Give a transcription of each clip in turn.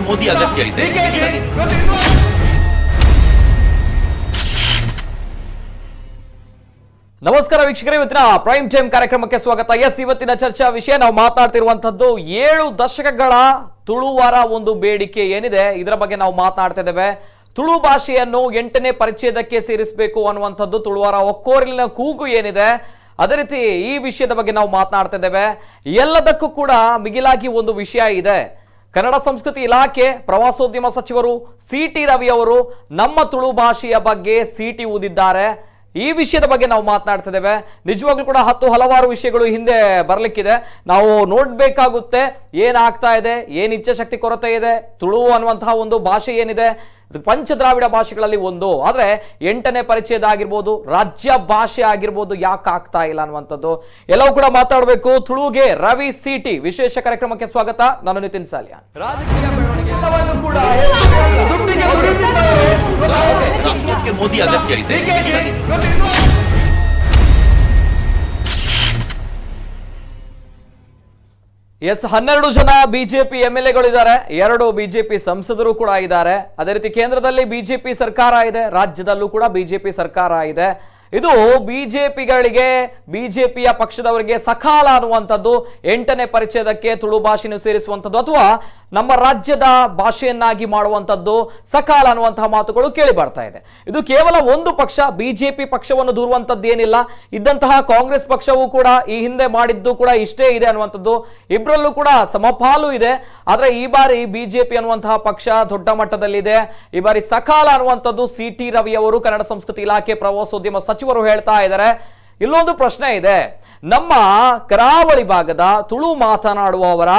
ಮೋದಿ ಅಗತ್ಯ ಇದೆ. ನಮಸ್ಕಾರ ವೀಕ್ಷಕರೇ, ಇವತ್ತಿನ ಪ್ರೈಮ್ ಟೈಮ್ ಕಾರ್ಯಕ್ರಮಕ್ಕೆ ಸ್ವಾಗತ. ಇವತ್ತಿನ ಚರ್ಚಾ ವಿಷಯ ನಾವು ಮಾತನಾಡ್ತಿರುವಂತದ್ದು 7 ದಶಕಗಳ ತುಳುವರ ಒಂದು ಬೇಡಿಕೆ ಏನಿದೆ ಇದರ ಬಗ್ಗೆ ನಾವು ಮಾತನಾಡ್ತಾ ಇದ್ದೇವೆ. ತುಳು ಭಾಷೆಯನ್ನು 8ನೇ ಪರಿಚ್ಛೇದಕ್ಕೆ ಸೇರಿಸಬೇಕು ಅನ್ನುವಂಥದ್ದು ತುಳುವರ ಒಕ್ಕೊರಲಿನ ಕೂಗು ಏನಿದೆ, ಅದೇ ರೀತಿ ಈ ವಿಷಯದ ಬಗ್ಗೆ ನಾವು ಮಾತನಾಡ್ತಾ ಇದ್ದೇವೆ. ಎಲ್ಲದಕ್ಕೂ ಕೂಡ ಮಿಗಿಲಾಗಿ ಒಂದು ವಿಷಯ ಇದೆ. ಕನ್ನಡ ಸಂಸ್ಕೃತಿ ಇಲಾಖೆ ಪ್ರವಾಸೋದ್ಯಮ ಸಚಿವರು ಸಿ.ಟಿ. ರವಿ ಅವರು ನಮ್ಮ ತುಳು ಭಾಷೆಯ ಬಗ್ಗೆ ಸೀಟಿ ಊದಿದ್ದಾರೆ. ಈ ವಿಷಯದ ಬಗ್ಗೆ ನಾವು ಮಾತನಾಡ್ತಾ ಇದ್ದೇವೆ. ನಿಜವಾಗ್ಲೂ ಕೂಡ ಹಲವಾರು ವಿಷಯಗಳು ಹಿಂದೆ ಬರಲಿಕ್ಕಿದೆ. ನಾವು ನೋಡ್ಬೇಕಾಗುತ್ತೆ ಏನಾಗ್ತಾ ಇದೆ, ಏನ್ ಇಚ್ಛಾಶಕ್ತಿ ಕೊರತೆ ಇದೆ. ತುಳು ಅನ್ನುವಂತಹ ಒಂದು ಭಾಷೆ ಏನಿದೆ ಪಂಚದ್ರಾವಿಡ ಭಾಷೆಗಳಲ್ಲಿ ಒಂದು, ಆದ್ರೆ 8ನೇ ಪರಿಚ್ಛೇದ ಆಗಿರ್ಬೋದು, ರಾಜ್ಯ ಭಾಷೆ ಆಗಿರ್ಬೋದು, ಯಾಕೆ ಆಗ್ತಾ ಇಲ್ಲ ಅನ್ನುವಂಥದ್ದು ಎಲ್ಲವೂ ಕೂಡ ಮಾತಾಡಬೇಕು. ತುಳುಗೆ ರವಿ ಸಿ.ಟಿ. ವಿಶೇಷ ಕಾರ್ಯಕ್ರಮಕ್ಕೆ ಸ್ವಾಗತ. ನಾನು ನಿತಿನ್ ಸಾಲಿಯಾನ್. ರಾಜಕೀಯ ಬೆಳವಣಿಗೆ ಎಲ್ಲವನ್ನೂ ಕೂಡ ರಾಷ್ಟ್ರಕ್ಕೆ ಮೋದಿ ಅಗತ್ಯ ಇದೆ. ಎಸ್, 12 ಜನ ಬಿಜೆಪಿ ಎಂಎಲ್ಎಗಳು ಇದ್ದಾರೆ, 2 ಬಿಜೆಪಿ ಸಂಸದರು ಕೂಡ ಇದ್ದಾರೆ. ಅದೇ ರೀತಿ ಕೇಂದ್ರದಲ್ಲಿ ಬಿಜೆಪಿ ಸರ್ಕಾರ ಇದೆ, ರಾಜ್ಯದಲ್ಲೂ ಕೂಡ ಬಿಜೆಪಿ ಸರ್ಕಾರ ಇದೆ. ಇದು ಬಿಜೆಪಿಗಳಿಗೆ, ಬಿಜೆಪಿಯ ಪಕ್ಷದವರಿಗೆ ಸಕಾಲ ಅನ್ನುವಂಥದ್ದು 8ನೇ ಪರಿಚ್ಛೇದಕ್ಕೆ ತುಳು ಭಾಷೆಯನ್ನು ಸೇರಿಸುವಂಥದ್ದು ಅಥವಾ ನಮ್ಮ ರಾಜ್ಯದ ಭಾಷೆಯನ್ನಾಗಿ ಮಾಡುವಂಥದ್ದು ಸಕಾಲ ಅನ್ನುವಂತಹ ಮಾತುಗಳು ಕೇಳಿ ಬರ್ತಾ ಇದೆ. ಇದು ಕೇವಲ ಒಂದು ಪಕ್ಷ, ಬಿಜೆಪಿ ಪಕ್ಷವನ್ನು ದೂರುವಂಥದ್ದು ಏನಿಲ್ಲ. ಇದ್ದಂತಹ ಕಾಂಗ್ರೆಸ್ ಪಕ್ಷವೂ ಕೂಡ ಈ ಹಿಂದೆ ಮಾಡಿದ್ದು ಕೂಡ ಇಷ್ಟೇ ಇದೆ ಅನ್ನುವಂಥದ್ದು. ಇಬ್ಬರಲ್ಲೂ ಕೂಡ ಸಮಪಾಲು ಇದೆ. ಆದ್ರೆ ಈ ಬಾರಿ ಬಿಜೆಪಿ ಅನ್ನುವಂತಹ ಪಕ್ಷ ದೊಡ್ಡ ಮಟ್ಟದಲ್ಲಿದೆ. ಈ ಬಾರಿ ಸಕಾಲ ಅನ್ನುವಂಥದ್ದು ಸಿ.ಟಿ. ರವಿ ಅವರು ಕನ್ನಡ ಸಂಸ್ಕೃತಿ ಇಲಾಖೆ ಪ್ರವಾಸೋದ್ಯಮ ಸಚಿವರು ಹೇಳ್ತಾ ಇದ್ದಾರೆ. ಇಲ್ಲೊಂದು ಪ್ರಶ್ನೆ ಇದೆ. ನಮ್ಮ ಕರಾವಳಿ ಭಾಗದ ತುಳು ಮಾತನಾಡುವವರ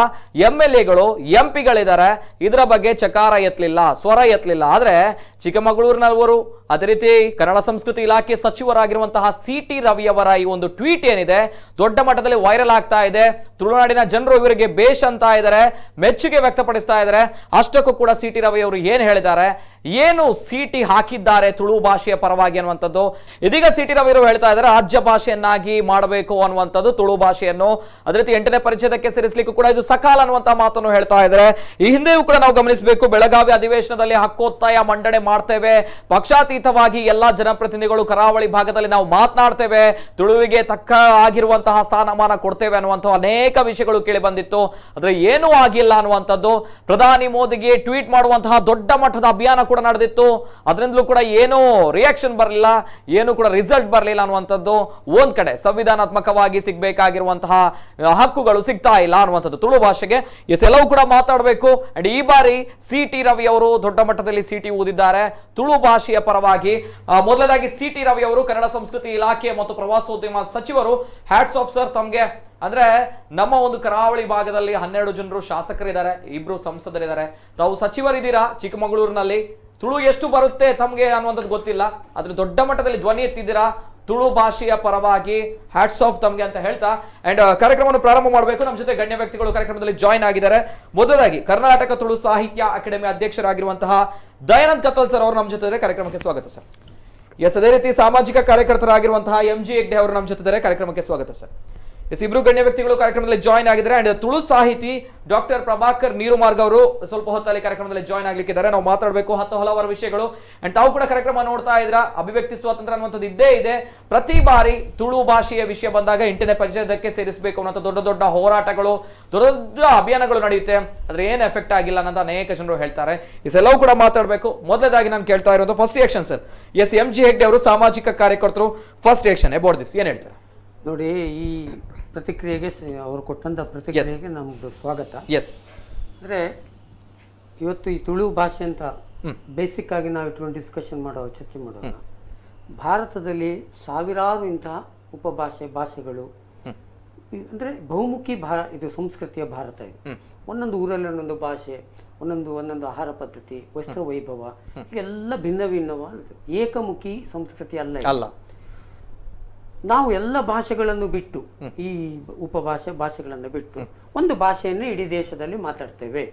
ಎಂಎಲ್ಎಗಳು, ಎಂಪಿಗಳಿದ್ದಾರೆ, ಇದರ ಬಗ್ಗೆ ಚಕಾರ ಎತ್ತಲಿಲ್ಲ, ಸ್ವರ ಎತ್ತಲಿಲ್ಲ. ಆದ್ರೆ ಚಿಕ್ಕಮಗಳೂರಿನವರು, ಅದೇ ರೀತಿ ಕನ್ನಡ ಸಂಸ್ಕೃತಿ ಇಲಾಖೆ ಸಚಿವರಾಗಿರುವಂತಹ ಸಿ.ಟಿ. ರವಿಯವರ ಈ ಒಂದು ಟ್ವೀಟ್ ಏನಿದೆ ದೊಡ್ಡ ಮಟ್ಟದಲ್ಲಿ ವೈರಲ್ ಆಗ್ತಾ ಇದೆ. ತುಳುನಾಡಿನ ಜನರು ಇವರಿಗೆ ಬೇಷ್ ಅಂತ ಇದ್ದಾರೆ, ಮೆಚ್ಚುಗೆ ವ್ಯಕ್ತಪಡಿಸ್ತಾ ಇದ್ದಾರೆ. ಅಷ್ಟಕ್ಕೂ ಕೂಡ ಸಿ.ಟಿ. ರವಿ ಅವರು ಏನು ಹೇಳಿದ್ದಾರೆ, ಏನು ಸಿ.ಟಿ. ಹಾಕಿದ್ದಾರೆ ತುಳು ಭಾಷೆಯ ಪರವಾಗಿ ಅನ್ನುವಂಥದ್ದು. ಇದೀಗ ಸಿ.ಟಿ. ರವಿ ಅವರು ಹೇಳ್ತಾ ಇದ್ದಾರೆ ರಾಜ್ಯ ಭಾಷೆಯನ್ನಾಗಿ ಮಾಡಬೇಕು ಅನ್ನುವಂಥದ್ದು ತುಳು ಭಾಷೆಯನ್ನು. ಅದೇ ರೀತಿ 8ನೇ ಪರಿಚ್ಛೇದಕ್ಕೆ ಸೇರಿಸಲಿಕ್ಕೂ ಕೂಡ ಇದು ಸಕಾಲ ಅನ್ನುವಂತಹ ಮಾತನ್ನು ಹೇಳ್ತಾ ಇದ್ದಾರೆ. ಈ ಹಿಂದೆಯೂ ಕೂಡ ನಾವು ಗಮನಿಸಬೇಕು, ಬೆಳಗಾವಿ ಅಧಿವೇಶನದಲ್ಲಿ ಹಕ್ಕೊತ್ತಾಯ ಮಂಡನೆ ಮಾಡ್ತೇವೆ, ಪಕ್ಷಾತೀತವಾಗಿ ಎಲ್ಲಾ ಜನಪ್ರತಿನಿಧಿಗಳು ಕರಾವಳಿ ಭಾಗದಲ್ಲಿ ನಾವು ಮಾತನಾಡ್ತೇವೆ, ತುಳುವಿಗೆ ತಕ್ಕ ಆಗಿರುವಂತಹ ಸ್ಥಾನಮಾನ ಕೊಡ್ತೇವೆ ಅನ್ನುವಂತಹ ಅನೇಕ ವಿಷಯಗಳು ಕೇಳಿ ಬಂದಿತ್ತು. ಆದ್ರೆ ಏನೂ ಆಗಿಲ್ಲ ಅನ್ನುವಂಥದ್ದು. ಪ್ರಧಾನಿ ಮೋದಿಗೆ ಟ್ವೀಟ್ ಮಾಡುವಂತಹ ದೊಡ್ಡ ಮಟ್ಟದ ಅಭಿಯಾನ ಕೂಡ ನಡೆದಿತ್ತು, ಅದರಿಂದಲೂ ಕೂಡ ಏನೂ ರಿಯಾಕ್ಷನ್ ಬರಲಿಲ್ಲ, ಏನು ಕೂಡ ರಿಸಲ್ಟ್ ಬರಲಿಲ್ಲ ಅನ್ನುವಂಥದ್ದು. ಒಂದ್ ಕಡೆ ಸಂವಿಧಾನಾತ್ಮಕವಾಗಿ ಸಿಗಬೇಕಾಗಿರುವಂತಹ ಹಕ್ಕುಗಳು ಸಿಗ್ತಾ ಇಲ್ಲ ಅನ್ನುವಂಥದ್ದು ತುಳು ಭಾಷೆಗೆ. ಎಲ್ಲವೂ ಕೂಡ ಮಾತಾಡಬೇಕು. ಅಂಡ್ ಈ ಬಾರಿ ಸಿ.ಟಿ. ರವಿ ಅವರು ದೊಡ್ಡ ಮಟ್ಟದಲ್ಲಿ ಸೀಟಿ ಊದಿದ್ದಾರೆ ತುಳು ಭಾಷೆಯ ಪರವಾಗಿ. ಮೊದಲದಾಗಿ ಸಿ.ಟಿ. ರವಿ ಅವರು ಕನ್ನಡ ಸಂಸ್ಕೃತಿ ಇಲಾಖೆ ಮತ್ತು ಪ್ರವಾಸೋದ್ಯಮ ಸಚಿವರು, ಹ್ಯಾಟ್ಸ್ ಆಫ್ ಸರ್ ತಮ್ಗೆ. ಅಂದ್ರೆ ನಮ್ಮ ಒಂದು ಕರಾವಳಿ ಭಾಗದಲ್ಲಿ 12 ಜನರು ಶಾಸಕರಿದ್ದಾರೆ, 2 ಸಂಸದರಿದ್ದಾರೆ, ತಾವು ಸಚಿವರಿದ್ದೀರಾ ಚಿಕ್ಕಮಗಳೂರಿನಲ್ಲಿ. ತುಳು ಎಷ್ಟು ಬರುತ್ತೆ ತಮ್ಗೆ ಅನ್ನುವಂಥದ್ದು ಗೊತ್ತಿಲ್ಲ, ಆದ್ರೆ ದೊಡ್ಡ ಮಟ್ಟದಲ್ಲಿ ಧ್ವನಿ ಎತ್ತಿದ್ದೀರಾ ತುಳು ಭಾಷೆಯ ಪರವಾಗಿ. ಹ್ಯಾಟ್ಸ್ ಆಫ್ ತಮ್ಗೆ ಅಂತ ಹೇಳ್ತಾ ಅಂಡ್ ಕಾರ್ಯಕ್ರಮವನ್ನು ಪ್ರಾರಂಭ ಮಾಡಬೇಕು. ನಮ್ಮ ಜೊತೆ ಗಣ್ಯ ವ್ಯಕ್ತಿಗಳು ಕಾರ್ಯಕ್ರಮದಲ್ಲಿ ಜಾಯ್ನ್ ಆಗಿದ್ದಾರೆ. ಮೊದಲಾಗಿ ಕರ್ನಾಟಕ ತುಳು ಸಾಹಿತ್ಯ ಅಕಾಡೆಮಿ ಅಧ್ಯಕ್ಷರಾಗಿರುವಂತಹ ದಯಾನಂದ್ ಕತ್ತಲ್ ಸರ್ ಅವರು ನಮ್ಮ ಜೊತೆ ಇದ್ದಾರೆ. ಕಾರ್ಯಕ್ರಮಕ್ಕೆ ಸ್ವಾಗತ ಸರ್. ಎಸ್, ಅದೇ ರೀತಿ ಸಾಮಾಜಿಕ ಕಾರ್ಯಕರ್ತರಾಗಿರುವಂತಹ ಎಂ.ಜಿ. ಹೆಗ್ಡೆ ಅವರು ನಮ್ಮ ಜೊತೆ ಇದ್ದಾರೆ. ಕಾರ್ಯಕ್ರಮಕ್ಕೆ ಸ್ವಾಗತ ಸರ್. ಎಸ್, 2 ಗಣ್ಯ ವ್ಯಕ್ತಿಗಳು ಕಾರ್ಯಕ್ರಮದಲ್ಲಿ ಜಾಯ್ನ್ ಆಗಿದ್ದಾರೆ. ಅಂಡ್ ತುಳು ಸಾಹಿತಿ ಡಾಕ್ಟರ್ ಪ್ರಭಾಕರ್ ನೀರುಮಾರ್ಗ ಅವರು ಸ್ವಲ್ಪ ಹೊತ್ತಲ್ಲಿ ಕಾರ್ಯಕ್ರಮದಲ್ಲಿ ಜಾಯ್ನ್ ಆಗ್ಲಿಕ್ಕಿದ್ದಾರೆ. ನಾವು ಮಾತಾಡಬೇಕು ಹಲವಾರು ವಿಷಯಗಳು. ಅಂಡ್ ತಾವು ಕೂಡ ಕಾರ್ಯಕ್ರಮ ನೋಡ್ತಾ ಇದ್ರ, ಅಭಿವ್ಯಕ್ತಿ ಸ್ವಾತಂತ್ರ್ಯ ಅನ್ನುವಂಥದ್ದು ಇದ್ದೇ ಇದೆ. ಪ್ರತಿ ಬಾರಿ ತುಳು ಭಾಷೆಯ ವಿಷಯ ಬಂದಾಗ 8ನೇ ಪರಿಚ್ಛೇದಕ್ಕೆ ಸೇರಿಸಬೇಕು ಅನ್ನೋ ದೊಡ್ಡ ದೊಡ್ಡ ಹೋರಾಟಗಳು, ದೊಡ್ಡ ದೊಡ್ಡ ಅಭಿಯಾನಗಳು ನಡೆಯುತ್ತೆ. ಆದ್ರೆ ಏನ್ ಎಫೆಕ್ಟ್ ಆಗಿಲ್ಲ ಅನ್ನೋದು ಅನೇಕ ಜನರು ಹೇಳ್ತಾರೆ. ಇದೆಲ್ಲವೂ ಕೂಡ ಮಾತಾಡಬೇಕು. ಮೊದಲದಾಗಿ ನಾನು ಕೇಳ್ತಾ ಇರೋದು first reaction sir. Yes, M G. Hegde ಅವರು ಸಾಮಾಜಿಕ ಕಾರ್ಯಕರ್ತರು, ಫಸ್ಟ್ ರಿಯಾಕ್ಷನ್ ಅಬೌಟ್ ದಿಸ್ ಏನ್ ಹೇಳ್ತಾರೆ? ನೋಡಿ, ಈ ಪ್ರತಿಕ್ರಿಯೆಗೆ ಅವರು ಕೊಟ್ಟಂಥ ಪ್ರತಿಕ್ರಿಯೆಗೆ ನಮ್ಮದು ಸ್ವಾಗತ. ಎಸ್, ಅಂದರೆ ಇವತ್ತು ಈ ತುಳು ಭಾಷೆ ಅಂತ ಬೇಸಿಕ್ ಆಗಿ ನಾವು ಇಟ್ಕೊಂಡು ಡಿಸ್ಕಷನ್ ಚರ್ಚೆ ಮಾಡೋಣ. ಭಾರತದಲ್ಲಿ ಸಾವಿರಾರು ಇಂತಹ ಭಾಷೆಗಳು ಅಂದರೆ ಬಹುಮುಖಿ ಇದು ಸಂಸ್ಕೃತಿಯ ಭಾರತ. ಇದು ಒಂದೊಂದು ಊರಲ್ಲಿ ಒಂದೊಂದು ಭಾಷೆ, ಒಂದೊಂದು ಆಹಾರ ಪದ್ಧತಿ, ವಸ್ತ್ರ ವೈಭವ, ಎಲ್ಲ ಭಿನ್ನ ಭಿನ್ನವಾದ ಏಕಮುಖಿ ಸಂಸ್ಕೃತಿ ಅಲ್ಲ. ನಾವು ಎಲ್ಲ ಭಾಷೆಗಳನ್ನು ಬಿಟ್ಟು, ಈ ಭಾಷೆಗಳನ್ನು ಬಿಟ್ಟು ಒಂದು ಭಾಷೆಯನ್ನೇ ಇಡೀ ದೇಶದಲ್ಲಿ ಮಾತಾಡ್ತೇವೆ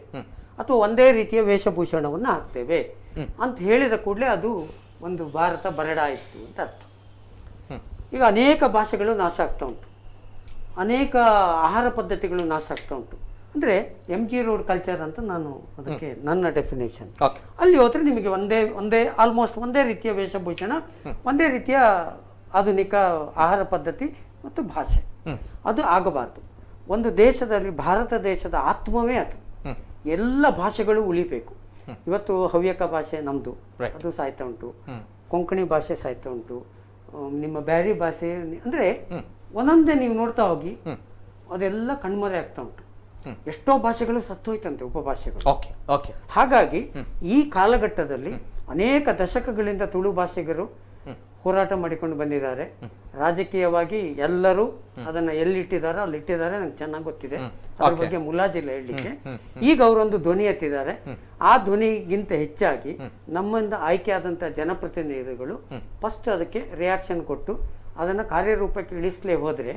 ಅಥವಾ ಒಂದೇ ರೀತಿಯ ವೇಷಭೂಷಣವನ್ನು ಹಾಕ್ತೇವೆ ಅಂತ ಹೇಳಿದ ಕೂಡಲೇ ಅದು ಒಂದು ಭಾರತ ಬರಡಾಯಿತು ಅಂತ ಅರ್ಥ. ಈಗ ಅನೇಕ ಭಾಷೆಗಳು ನಾಶ ಆಗ್ತಾ ಉಂಟು, ಅನೇಕ ಆಹಾರ ಪದ್ಧತಿಗಳು ನಾಶ ಆಗ್ತಾ ಉಂಟು, ಅಂದರೆ MG ರೋಡ್ ಕಲ್ಚರ್ ಅಂತ ನಾನು ಅದಕ್ಕೆ ನನ್ನ ಡೆಫಿನೇಷನ್. ಓಕೆ. ಅಲ್ಲಿ ಹೋದರೆ ನಿಮಗೆ ಒಂದೇ ಆಲ್ಮೋಸ್ಟ್ ಒಂದೇ ರೀತಿಯ ವೇಷಭೂಷಣ, ಒಂದೇ ರೀತಿಯ ಆಧುನಿಕ ಆಹಾರ ಪದ್ಧತಿ ಮತ್ತು ಭಾಷೆ. ಅದು ಆಗಬಾರ್ದು. ಒಂದು ದೇಶದಲ್ಲಿ ಭಾರತ ದೇಶದ ಆತ್ಮವೇ ಅದು. ಎಲ್ಲ ಭಾಷೆಗಳು ಉಳಿಬೇಕು. ಇವತ್ತು ಹವ್ಯಕ ಭಾಷೆ ನಮ್ಮದು, ಅದು ಸಾಯ್ತಾ ಉಂಟು. ಕೊಂಕಣಿ ಭಾಷೆ ಸಾಯ್ತಾ ಉಂಟು. ನಿಮ್ಮ ಬ್ಯಾರಿ ಭಾಷೆ ಅಂದರೆ ಒಂದೊಂದೇ ನೀವು ನೋಡ್ತಾ ಹೋಗಿ ಅದೆಲ್ಲ ಕಣ್ಮರೆ ಆಗ್ತಾ ಉಂಟು. ಎಷ್ಟೋ ಭಾಷೆಗಳು ಸತ್ತೋಯ್ತಂತೆ, ಉಪಭಾಷೆಗಳು. Okay okay. ಹಾಗಾಗಿ ಈ ಕಾಲಘಟ್ಟದಲ್ಲಿ ಅನೇಕ ದಶಕಗಳಿಂದ ತುಳು ಭಾಷಿಗರು ಹೋರಾಟ ಮಾಡಿಕೊಂಡು ಬಂದಿದ್ದಾರೆ. ರಾಜಕೀಯವಾಗಿ ಎಲ್ಲರೂ ಅದನ್ನ ಎಲ್ಲಿಟ್ಟಿದ್ದಾರೆ ಅಲ್ಲಿಟ್ಟಿದ್ದಾರೆ, ನಂಗೆ ಚೆನ್ನಾಗಿ ಗೊತ್ತಿದೆ, ಅದ್ರ ಬಗ್ಗೆ ಮುಲಾಜಿಲ್ಲ ಹೇಳಲಿಕ್ಕೆ. ಈಗ ಅವರೊಂದು ಧ್ವನಿ ಎತ್ತಿದ್ದಾರೆ. ಆ ಧ್ವನಿಗಿಂತ ಹೆಚ್ಚಾಗಿ ನಮ್ಮಿಂದ ಆಯ್ಕೆಯಾದಂಥ ಜನಪ್ರತಿನಿಧಿಗಳು ಫಸ್ಟ್ ಅದಕ್ಕೆ ರಿಯಾಕ್ಷನ್ ಕೊಟ್ಟು ಅದನ್ನ ಕಾರ್ಯರೂಪಕ್ಕೆ ಇಳಿಸಲೇ ಹೋದ್ರೆ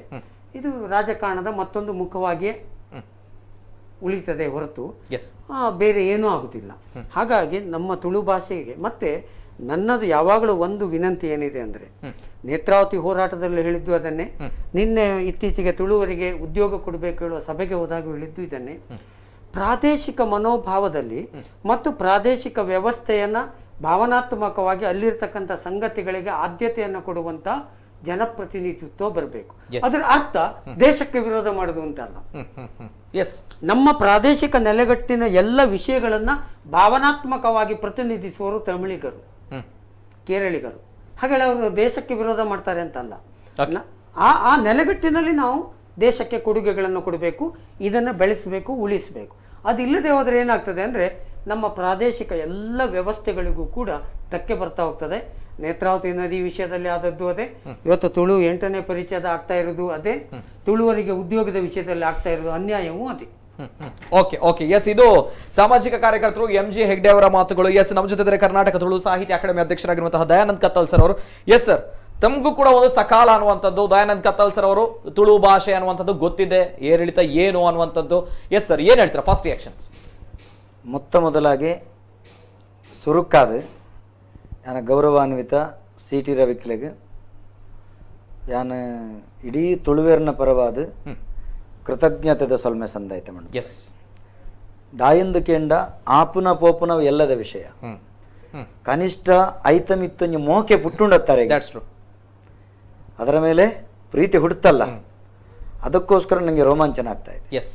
ಇದು ರಾಜಕಾರಣದ ಮತ್ತೊಂದು ಮುಖವಾಗಿಯೇ ಉಳಿತದೆ ಹೊರತು ಬೇರೆ ಏನೂ ಆಗುತ್ತಿಲ್ಲ. ಹಾಗಾಗಿ ನಮ್ಮ ತುಳು ಭಾಷೆಗೆ ಮತ್ತೆ ನನ್ನದು ಯಾವಾಗಲೂ ಒಂದು ವಿನಂತಿ ಏನಿದೆ ಅಂದರೆ, ನೇತ್ರಾವತಿ ಹೋರಾಟದಲ್ಲಿ ಹೇಳಿದ್ದು ಅದನ್ನೇ, ನಿನ್ನೆ ಇತ್ತೀಚೆಗೆ ತುಳುವರಿಗೆ ಉದ್ಯೋಗ ಕೊಡಬೇಕು ಹೇಳುವ ಸಭೆಗೆ ಹೋದಾಗ ಹೇಳಿದ್ದು ಇದನ್ನೇ. ಪ್ರಾದೇಶಿಕ ಮನೋಭಾವದಲ್ಲಿ ಮತ್ತು ಪ್ರಾದೇಶಿಕ ವ್ಯವಸ್ಥೆಯನ್ನು ಭಾವನಾತ್ಮಕವಾಗಿ ಅಲ್ಲಿರ್ತಕ್ಕಂಥ ಸಂಗತಿಗಳಿಗೆ ಆದ್ಯತೆಯನ್ನು ಕೊಡುವಂಥ ಜನಪ್ರತಿನಿಧಿತ್ವ ಬರಬೇಕು. ಅದರ ಅರ್ಥ ದೇಶಕ್ಕೆ ವಿರೋಧ ಮಾಡುದು ಅಂತಲ್ಲ. ನಮ್ಮ ಪ್ರಾದೇಶಿಕ ನೆಲೆಗಟ್ಟಿನ ಎಲ್ಲ ವಿಷಯಗಳನ್ನ ಭಾವನಾತ್ಮಕವಾಗಿ ಪ್ರತಿನಿಧಿಸುವವರು ತಮಿಳಿಗರು, ಕೇರಳಿಗರು. ಹಾಗಾಗಿ ಅವರು ದೇಶಕ್ಕೆ ವಿರೋಧ ಮಾಡ್ತಾರೆ ಅಂತಲ್ಲ. ಆ ನೆಲೆಗಟ್ಟಿನಲ್ಲಿ ನಾವು ದೇಶಕ್ಕೆ ಕೊಡುಗೆಗಳನ್ನು ಕೊಡಬೇಕು, ಇದನ್ನು ಬೆಳೆಸಬೇಕು, ಉಳಿಸಬೇಕು. ಅದಿಲ್ಲದೆ ಹೋದರೆ ಏನಾಗ್ತದೆ ಅಂದರೆ ನಮ್ಮ ಪ್ರಾದೇಶಿಕ ಎಲ್ಲ ವ್ಯವಸ್ಥೆಗಳಿಗೂ ಕೂಡ ಧಕ್ಕೆ ಬರ್ತಾ ಹೋಗ್ತದೆ. ನೇತ್ರಾವತಿ ನದಿ ವಿಷಯದಲ್ಲಿ ಆದದ್ದು ಅದೇ, ಇವತ್ತು ತುಳು 8ನೇ ಪರಿಚಯದ ಆಗ್ತಾ ಇರೋದು ಅದೇ, ತುಳುವರಿಗೆ ಉದ್ಯೋಗದ ವಿಷಯದಲ್ಲಿ ಆಗ್ತಾ ಇರೋದು ಅನ್ಯಾಯವೂ ಅದೇ. Okay okay. ಎಸ್, ಇದು ಸಾಮಾಜಿಕ ಕಾರ್ಯಕರ್ತರು MG ಹೆಗ್ಡೆ ಅವರ ಮಾತುಗಳು. ಎಸ್, ನಮ್ಮ ಜೊತೆ ಇದ್ದಾರೆ ಕರ್ನಾಟಕ ತುಳು ಸಾಹಿತ್ಯ ಅಕಾಡೆಮಿ ಅಧ್ಯಕ್ಷರಾಗಿರುವಂತಹ ದಯಾನಂದ್ ಕತ್ತಲ್ ಸರ್ ಅವರು. ಎಸ್ ಸರ್, ತಮಗೂ ಕೂಡ ಒಂದು ಸಕಾಲ ಅನ್ನುವಂಥದ್ದು, ದಯಾನಂದ್ ಕತ್ತಲ್ ಸರ್ ಅವರು ತುಳು ಭಾಷೆ ಅನ್ನುವಂಥದ್ದು ಗೊತ್ತಿದೆ, ಏರಿಳಿತ ಏನು ಅನ್ನುವಂಥದ್ದು. ಎಸ್ ಸರ್, ಏನು ಹೇಳ್ತೀರಾ ಫಸ್ಟ್ ರಿಯಾಕ್ಷನ್ಸ್? ಮೊದಲಾಗಿ ಸುರುಕ್ಕಾದ ಯಾನ ಗೌರವಾನ್ವಿತ CT ರವಿಕ್ಲೆಗ್ ಯಾನ ಇಡೀ ತುಳುವೇರ್ನ ಪರವಾದ ಕೃತಜ್ಞತೆದ ಸೊಲ್ಮೆ ಸಂದಾಯ್ತ ಮೇಡಮ್. ಎಸ್, ದಾಯಂದು ಕೇಂಡ ಆಪುನ ಪೋಪುನ ಎಲ್ಲದ ವಿಷಯ ಕನಿಷ್ಠ ಐತಮಿತ್ತು ಮೋಕೆ ಪುಟ್ಟುಂಡತ್ತಾರೆ. ಅದರ ಮೇಲೆ ಪ್ರೀತಿ ಹುಡುತ್ತಲ್ಲ, ಅದಕ್ಕೋಸ್ಕರ ನನಗೆ ರೋಮಾಂಚನ ಆಗ್ತಾ ಇದೆ. ಎಸ್,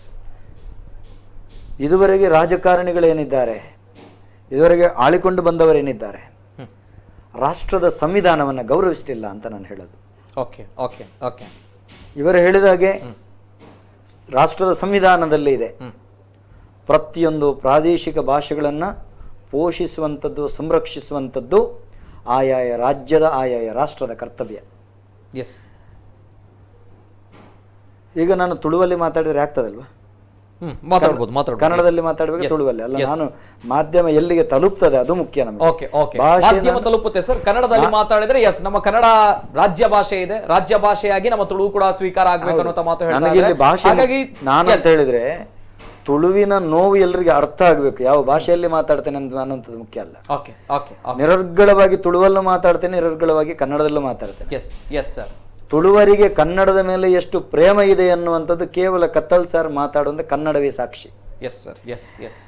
ಇದುವರೆಗೆ ರಾಜಕಾರಣಿಗಳೇನಿದ್ದಾರೆ, ಇದುವರೆಗೆ ಆಳಿಕೊಂಡು ಬಂದವರೇನಿದ್ದಾರೆ, ರಾಷ್ಟ್ರದ ಸಂವಿಧಾನವನ್ನು ಗೌರವಿಸಲಿಲ್ಲ ಅಂತ ನಾನು ಹೇಳೋದು. Okay okay okay. ಇವರು ಹೇಳಿದಾಗೆ ರಾಷ್ಟ್ರದ ಸಂವಿಧಾನದಲ್ಲಿ ಇದೆ, ಪ್ರತಿಯೊಂದು ಪ್ರಾದೇಶಿಕ ಭಾಷೆಗಳನ್ನು ಪೋಷಿಸುವಂಥದ್ದು, ಸಂರಕ್ಷಿಸುವಂಥದ್ದು ಆಯಾಯ ರಾಜ್ಯದ ಆಯಾಯ ರಾಷ್ಟ್ರದ ಕರ್ತವ್ಯ. ಎಸ್, ಈಗ ನಾನು ತುಳುವಲ್ಲಿ ಮಾತಾಡಿದ್ರೆ ಆಗ್ತದಲ್ವಾ? ಮಾತಾಡಬಹುದು, ಕನ್ನಡದಲ್ಲಿ ಮಾತಾಡಬೇಕು, ತುಳುವಲ್ಲಿ ಅಲ್ಲ. ನಾನು ಮಾಧ್ಯಮ ಎಲ್ಲಿಗೆ ತಲುಪ್ತದೆ ಅದು ಮುಖ್ಯ ನಮಗೆ. ಓಕೆ ಓಕೆ, ಮಾಧ್ಯಮ ತಲುಪುತ್ತೆ ಸರ್. ಕನ್ನಡದಲ್ಲಿ ಮಾತಾಡಿದ್ರೆ ಎಸ್, ನಮ್ಮ ಕನ್ನಡ ರಾಜ್ಯ ಭಾಷೆ ಇದೆ, ರಾಜ್ಯ ಭಾಷೆಯಾಗಿ ನಮ್ಮ ತುಳು ಕೂಡ ಸ್ವೀಕಾರ ಆಗ್ಬೇಕು ಅನ್ನೋ ಮಾತು ಹಾಗಾಗಿ ನಾನು ಅಂತ ಹೇಳಿದ್ರೆ ತುಳುವಿನ ನೋವು ಎಲ್ಲರಿಗೆ ಅರ್ಥ ಆಗ್ಬೇಕು. ಯಾವ ಭಾಷೆಯಲ್ಲಿ ಮಾತಾಡ್ತೇನೆ ಅನ್ನೋಂಥದ್ದು ಮುಖ್ಯ ಅಲ್ಲ. Okay okay. ನಿರರ್ಗಳವಾಗಿ ತುಳುವಲ್ಲೂ ಮಾತಾಡ್ತೇನೆ, ನಿರರ್ಗಳವಾಗಿ ಕನ್ನಡದಲ್ಲೂ ಮಾತಾಡ್ತೇನೆ. S yes sir. ತುಳುವರಿಗೆ ಕನ್ನಡದ ಮೇಲೆ ಎಷ್ಟು ಪ್ರೇಮ ಇದೆ ಅನ್ನುವಂಥದ್ದು ಕೇವಲ ಕತ್ತಲ್ ಸರ್ ಮಾತಾಡುವಂಥ ಕನ್ನಡವೇ ಸಾಕ್ಷಿ. Yes sir. Yes yes.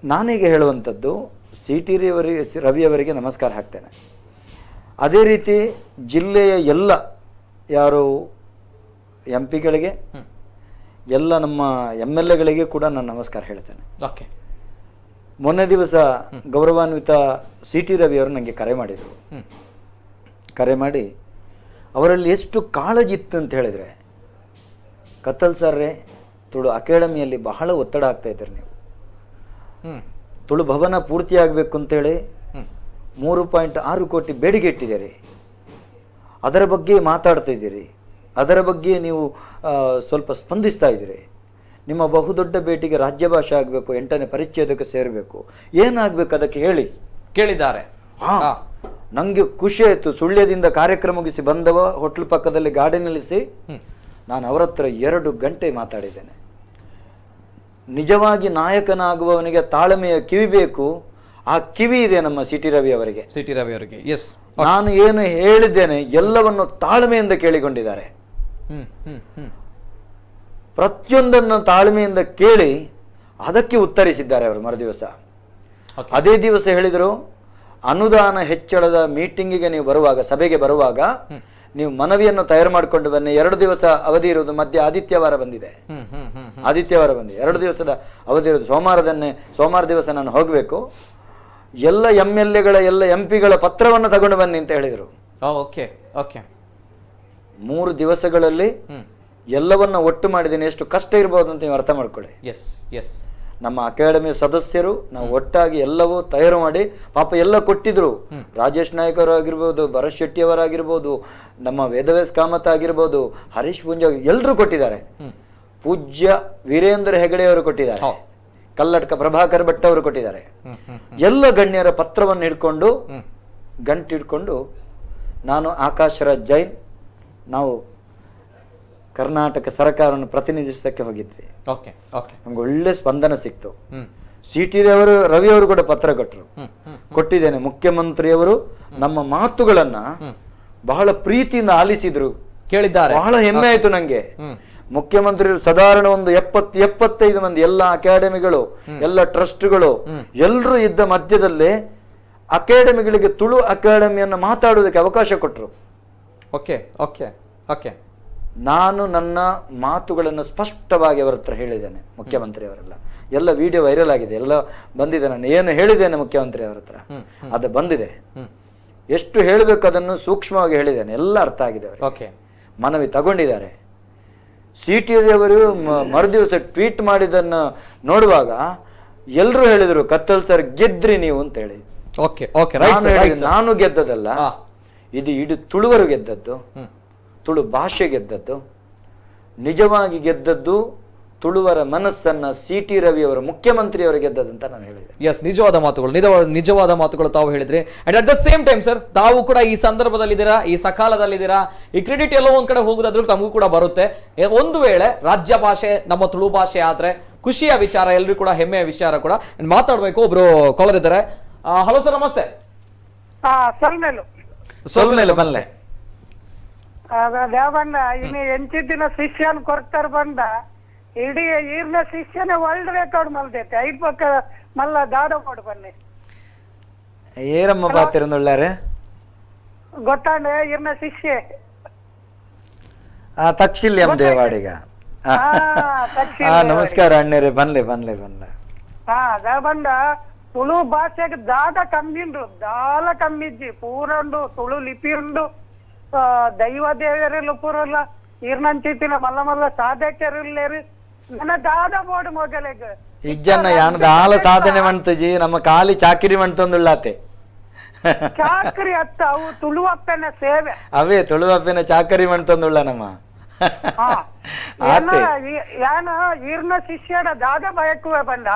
ನಾನೀಗ ಹೇಳುವಂಥದ್ದು CT ರವಿಯವರಿಗೆ ನಮಸ್ಕಾರ ಹಾಕ್ತೇನೆ. ಅದೇ ರೀತಿ ಜಿಲ್ಲೆಯ ಎಲ್ಲ ಯಾರು MP ಗಳಿಗೆ, ಎಲ್ಲ ನಮ್ಮ MLAಗಳಿಗೆ ಕೂಡ ನಾನು ನಮಸ್ಕಾರ ಹೇಳ್ತೇನೆ. ಓಕೆ. ಮೊನ್ನೆ ದಿವಸ ಗೌರವಾನ್ವಿತ CT ರವಿಯವರು ನನಗೆ ಕರೆ ಮಾಡಿದರು. ಕರೆ ಮಾಡಿ ಅವರಲ್ಲಿ ಎಷ್ಟು ಕಾಳಜಿ ಇತ್ತು ಅಂತ ಹೇಳಿದರೆ, ಕತ್ತಲ್ ಸರ್ರೇ, ತುಳು ಅಕಾಡೆಮಿಯಲ್ಲಿ ಬಹಳ ಒತ್ತಡ ಆಗ್ತಾ ಇದ್ದಾರೆ, ನೀವು ತುಳು ಭವನ ಪೂರ್ತಿ ಆಗಬೇಕು ಅಂತೇಳಿ 3.6 ಕೋಟಿ ಬೇಡಿಕೆ ಇಟ್ಟಿದ್ದೀರಿ, ಅದರ ಬಗ್ಗೆ ಮಾತಾಡ್ತಾ ಇದ್ದೀರಿ, ಅದರ ಬಗ್ಗೆ ನೀವು ಸ್ವಲ್ಪ ಸ್ಪಂದಿಸ್ತಾ ಇದ್ದೀರಿ. ನಿಮ್ಮ ಬಹುದೊಡ್ಡ ಭೇಟಿಗೆ ರಾಜ್ಯ ಭಾಷೆ ಆಗಬೇಕು, 8ನೇ ಪರಿಚ್ಛೇದಕ್ಕೆ ಸೇರಬೇಕು, ಏನಾಗಬೇಕು ಅದಕ್ಕೆ ಹೇಳಿ ಕೇಳಿದ್ದಾರೆ. ನಂಗೆ ಖುಷಿ ಆಯಿತು. ಸುಳ್ಯದಿಂದ ಕಾರ್ಯಕ್ರಮ ಮುಗಿಸಿ ಬಂದವ ಹೋಟ್ಲ್ ಪಕ್ಕದಲ್ಲಿ ಗಾಡಿ ನಿಲ್ಲಿಸಿ ನಾನು ಅವರ ಹತ್ರ 2 ಗಂಟೆ ಮಾತಾಡಿದ್ದೇನೆ. ನಿಜವಾಗಿ ನಾಯಕನಾಗುವವನಿಗೆ ತಾಳ್ಮೆಯ ಕಿವಿ ಬೇಕು, ಆ ಕಿವಿ ಇದೆ ನಮ್ಮ CT ರವಿ ಅವರಿಗೆ. ಎಸ್, ನಾನು ಏನು ಹೇಳಿದ್ದೇನೆ ಎಲ್ಲವನ್ನು ತಾಳ್ಮೆಯಿಂದ ಕೇಳಿಕೊಂಡಿದ್ದಾರೆ. ಪ್ರತಿಯೊಂದನ್ನು ತಾಳ್ಮೆಯಿಂದ ಕೇಳಿ ಅದಕ್ಕೆ ಉತ್ತರಿಸಿದ್ದಾರೆ ಅವರು ಮರುದಿವಸ. ಅದೇ ದಿವಸ ಹೇಳಿದರು, ಅನುದಾನ ಹೆಚ್ಚಳದ ಮೀಟಿಂಗಿಗೆ ನೀವು ಬರುವಾಗ, ಸಭೆಗೆ ಬರುವಾಗ ನೀವು ಮನವಿಯನ್ನು ತಯಾರು ಮಾಡಿಕೊಂಡು ಬನ್ನಿ. 2 ದಿವಸ ಅವಧಿ ಇರುವುದು, ಮಧ್ಯೆ ಆದಿತ್ಯವಾರ ಬಂದಿದೆ. ಆದಿತ್ಯವಾರ ಬಂದಿದೆ, 2 ದಿವಸದ ಅವಧಿ ಇರುವುದು. ಸೋಮವಾರ ದಿವಸ ನಾನು ಹೋಗಬೇಕು. ಎಲ್ಲ MLA ಗಳ ಎಲ್ಲ MP ಗಳ ಪತ್ರವನ್ನು ತಗೊಂಡು ಬನ್ನಿ ಅಂತ ಹೇಳಿದರು. 3 ದಿವಸಗಳಲ್ಲಿ ಎಲ್ಲವನ್ನ ಒಟ್ಟು ಮಾಡಿದ್ದೀನಿ. ಎಷ್ಟು ಕಷ್ಟ ಇರಬಹುದು ಅಂತ ನೀವು ಅರ್ಥ ಮಾಡ್ಕೊಳ್ಳಿ. ನಮ್ಮ ಅಕಾಡೆಮಿಯ ಸದಸ್ಯರು ನಾವು ಒಟ್ಟಾಗಿ ಎಲ್ಲವೂ ತಯಾರು ಮಾಡಿ, ಪಾಪ ಎಲ್ಲ ಕೊಟ್ಟಿದ್ರು. ರಾಜೇಶ್ ನಾಯ್ಕ ಅವರು ಆಗಿರ್ಬೋದು, ಭರತ್ ಶೆಟ್ಟಿ ಅವರಾಗಿರ್ಬೋದು, ನಮ್ಮ ವೇದವ್ಯಾಸ್ ಕಾಮತ್ ಆಗಿರ್ಬೋದು, ಹರೀಶ್ ಪುಂಜ, ಎಲ್ಲರೂ ಕೊಟ್ಟಿದ್ದಾರೆ. ಪೂಜ್ಯ ವೀರೇಂದ್ರ ಹೆಗಡೆ ಅವರು ಕೊಟ್ಟಿದ್ದಾರೆ, ಕಲ್ಲಡ್ಕ ಪ್ರಭಾಕರ್ ಭಟ್ ಅವರು ಕೊಟ್ಟಿದ್ದಾರೆ. ಎಲ್ಲ ಗಣ್ಯರ ಪತ್ರವನ್ನು ಹಿಡ್ಕೊಂಡು ಗಂಟಿಡ್ಕೊಂಡು ನಾನು ಆಕಾಶರಾಜ್ ಜೈನ್ ನಾವು ಕರ್ನಾಟಕ ಸರ್ಕಾರವನ್ನು ಪ್ರತಿನಿಧಿಸಕ್ಕೆ ಹೋಗಿದ್ವಿ. ನಮ್ಗೆ ಒಳ್ಳೆ ಸ್ಪಂದನ ಸಿಕ್ತು. CT ರವಿ ಅವರು ಕೂಡ ಪತ್ರ ಕೊಟ್ಟಿದ್ದೇನೆ. ಮುಖ್ಯಮಂತ್ರಿಯವರು ನಮ್ಮ ಮಾತುಗಳನ್ನ ಬಹಳ ಪ್ರೀತಿಯಿಂದ ಆಲಿಸಿದ್ರು, ಕೇಳಿದ್ದಾರೆ. ಬಹಳ ಹೆಮ್ಮೆ ಆಯ್ತು ನಂಗೆ. ಮುಖ್ಯಮಂತ್ರಿಗಳು ಸಾಧಾರಣ ಒಂದು 70-75 ಮಂದಿ, ಎಲ್ಲ ಅಕಾಡೆಮಿಗಳು, ಎಲ್ಲ ಟ್ರಸ್ಟ್ಗಳು ಎಲ್ಲರೂ ಇದ್ದ ಮಧ್ಯದಲ್ಲೇ ಅಕಾಡೆಮಿಗಳಿಗೆ ತುಳು ಅಕಾಡೆಮಿಯನ್ನು ಮಾತಾಡುವುದಕ್ಕೆ ಅವಕಾಶ ಕೊಟ್ಟರು. ನಾನು ನನ್ನ ಮಾತುಗಳನ್ನು ಸ್ಪಷ್ಟವಾಗಿ ಅವರ ಹತ್ರ ಹೇಳಿದ್ದೇನೆ. ಮುಖ್ಯಮಂತ್ರಿ ಅವರೆಲ್ಲ ಎಲ್ಲ ವಿಡಿಯೋ ವೈರಲ್ ಆಗಿದೆ, ಎಲ್ಲ ಬಂದಿದೆ. ನಾನು ಏನು ಹೇಳಿದ್ದೇನೆ ಮುಖ್ಯಮಂತ್ರಿ ಅವರ ಹತ್ರ ಅದು ಬಂದಿದೆ. ಎಷ್ಟು ಹೇಳಬೇಕು ಅದನ್ನು ಸೂಕ್ಷ್ಮವಾಗಿ ಹೇಳಿದ್ದೇನೆ, ಎಲ್ಲ ಅರ್ಥ ಆಗಿದೆ ಅವರಿಗೆ. ಮನವಿ ತಗೊಂಡಿದ್ದಾರೆ. CT ಅವರು ಮರುದಿವಸ ಟ್ವೀಟ್ ಮಾಡಿದ್ದನ್ನ ನೋಡುವಾಗ ಎಲ್ಲರೂ ಹೇಳಿದ್ರು, ಕತ್ತಲ್ ಸರ್ ಗೆದ್ರಿ ನೀವು ಅಂತ ಹೇಳಿ. ನಾನು ಗೆದ್ದದಲ್ಲ, ಇದು ಇಡೀ ತುಳುವರು ಗೆದ್ದದ್ದು, ತುಳು ಭಾಷೆ ಗೆದ್ದದ್ದು, ನಿಜವಾಗಿ ಗೆದ್ದದ್ದು ತುಳುವರ ಮನಸ್ಸನ್ನ CT ರವಿ ಅವರು ಮುಖ್ಯಮಂತ್ರಿಯವರು ಗೆದ್ದದಂತ ನಾನು ಹೇಳಿದೆ. ನಿಜವಾದ ಮಾತುಗಳು ತಾವು ಹೇಳಿದ್ರಿ. And at the same time sir, ತಾವು ಕೂಡ ಈ ಸಂದರ್ಭದಲ್ಲಿದ್ದೀರಾ, ಈ ಸಕಾಲದಲ್ಲಿದ್ದೀರಾ. ಈ ಕ್ರೆಡಿಟ್ ಎಲ್ಲೋ ಒಂದ್ ಕಡೆ ಹೋಗುದಾದ್ರೂ ತಮಗೂ ಕೂಡ ಬರುತ್ತೆ. ಒಂದು ವೇಳೆ ರಾಜ್ಯ ಭಾಷೆ ನಮ್ಮ ತುಳು ಭಾಷೆ ಆದ್ರೆ ಖುಷಿಯ ವಿಚಾರ, ಎಲ್ರಿಗೂ ಕೂಡ ಹೆಮ್ಮೆಯ ವಿಚಾರ ಕೂಡ. ಮಾತಾಡ್ಬೇಕು, ಒಬ್ರು ಕಾಲರ್ ಇದ್ದಾರೆ. ಹಲೋ ಸರ್, ನಮಸ್ತೆ. ಬನ್ಲೆ ದೇವಣ್ಣ ಇನ್ನು ಎಂಚಿದ್ದಿನ ಶಿಷ್ಯನ್ ಕೊಡ್ತಾರ ಬಂದ ಇಡೀ ಈರ್ನ ಶಿಷ್ಯನ ವರ್ಲ್ಡ್ ರೆಕಾರ್ಡ್ ಮಲ್ದೈತೆ. ಐಪಕ್ಕ ಮಲ್ಲ ದಾಡ ಮಾಡು ಬನ್ನಿ ಏರಮ್ಮ ಪಾತಿರುಳ್ளாரு ಗೊತ್ತಾಂಡೆ ಈರ್ನ ಶಿಷ್ಯ ತಕ್ಷಿಲ್ಯಂ ದೇವಾಡಿಗ. ನಮಸ್ಕಾರ ಅಣ್ಣರೇ, ಬನ್ಲೆ. ದೇವಣ್ಣ ತುಳು ಭಾಷೆಗೆ ದಾದ ಕಮ್ಮಿಂಡು, ದಾಲ ಕಮ್ಮಿಜ್ಜಿ ಪೂರಂಡು ತುಳು ಲಿಪಿ ಉಂಡು. ದೈವ ದೇವರೆಲ್ಲ ಪೂರಲ್ಲ ಈರ್ನಂಚಿತ್ತಿನ ಮಲ್ಲ ಮಲ್ಲ ಸಾಧಕರಿಲ್ಲೇರಿ ನನ್ನ ದಾದ ಬೋಡು ಮೊಗಲೆಗ್ ಇಜ್ಜನ್ನ ಯಾನದ ಆಲ ಸಾಧನೆ ಮಾಡ್ತಜಿ, ನಮ್ಮ ಕಾಲಿ ಚಾಕಿರಿ ಮಾಡ್ತಂದುಳ್ಳಾತೆ. ಚಾಕರಿ ಅತ್ತ ಅವು ತುಳುವಪ್ಪನ ಸೇವೆ, ಅವೇ ತುಳುವಪ್ಪನ ಚಾಕರಿ ಮಾಡ್ತಂದುಳ್ಳ ನಮ್ಮ ಯಾನ ಈರ್ನ ಶಿಷ್ಯಡ ದಾದ ಬಯಕುವೆ ಬಂದ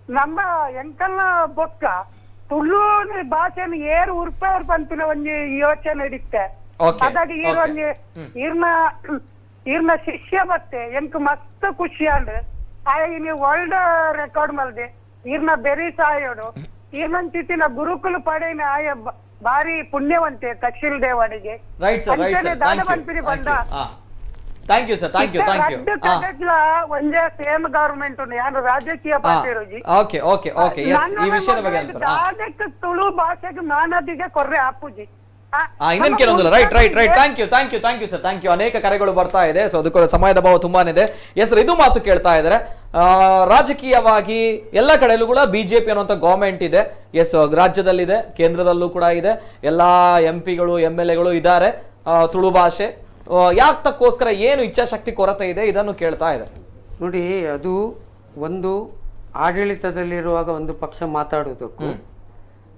ನಮ್ಮ ಎಂಕಲ್ನ ಬೊಕ್ಕ ತುಳು ಭಾಷೆನ ಏರು ಉರ್ಪವ್ರು ಬಂತಿನ ಒಂಜಿ ಯೋಚನೆ ಇಡಿತ್ತೆ. ಅದಾಗಿ ಈರ್ನ ಶಿಷ್ಯ ಬತ್ತೆ ಎಂಕ್ ಮಸ್ತ್ ಖುಷಿ ಅಂಡ್ ನೀವು ವರ್ಲ್ಡ್ ರೆಕಾರ್ಡ್ ಮಲ್ದೆ ಈರ್ನ ಬೆರಿ ಸಾಯೋಡು ಈರ್ನಂಚಿತ್ತಿನ ಗುರುಕುಲು ಪಡೆನ ಆಯ ಬಾರಿ ಪುಣ್ಯವಂತೆ ತಕ್ಷಿಲ್ ದೇವಾಡಿಗೆ ದಾದ ಬಂತಿನಿ ಬಂದ. Thank you sir, thank you. ಒಂದೇ ಸೇಮ್ ಗವರ್ಮೆಂಟ್ ಯಾರು ರಾಜಕೀಯ ಪಾರ್ಟಿ ಈ ವಿಷಯದ ಬಗ್ಗೆ ಅದಕ್ಕೆ ತುಳು ಭಾಷೆಗೆ ಮಾನದಿಗೆ ಕೊರ್ರೆ ಆಪುಜಿ ಇನ್ನೇನು ಕೆಲವೊಂದಿಲ್ಲ. Right. Thank you sir, thank you. ಅನೇಕ ಕರೆಗಳು ಬರ್ತಾ ಇದೆ, ಸೊ ಅದಕ್ಕೆ ಸಮಯದ ಭಾವ ತುಂಬಾನೇ ಇದೆ. ಎಸ್, ಇದು ಮಾತು ಕೇಳ್ತಾ ಇದ್ದಾರೆ. ರಾಜಕೀಯವಾಗಿ ಎಲ್ಲ ಕಡೆಯಲ್ಲೂ ಕೂಡ BJP ಅನ್ನುವಂಥ ಗವರ್ಮೆಂಟ್ ಇದೆ. ಎಸ್, ರಾಜ್ಯದಲ್ಲಿದೆ, ಕೇಂದ್ರದಲ್ಲೂ ಕೂಡ ಇದೆ. ಎಲ್ಲಾ MP ಗಳು MLA ಇದ್ದಾರೆ. ತುಳು ಭಾಷೆ ಯಾಕಕ್ಕೋಸ್ಕರ ಏನು ಇಚ್ಛಾಶಕ್ತಿ ಕೊರತೆ ಇದೆ, ಇದನ್ನು ಕೇಳ್ತಾ ಇದ್ದಾರೆ. ನೋಡಿ, ಅದು ಒಂದು ಆಡಳಿತದಲ್ಲಿರುವಾಗ ಒಂದು ಪಕ್ಷ ಮಾತಾಡೋದಕ್ಕೂ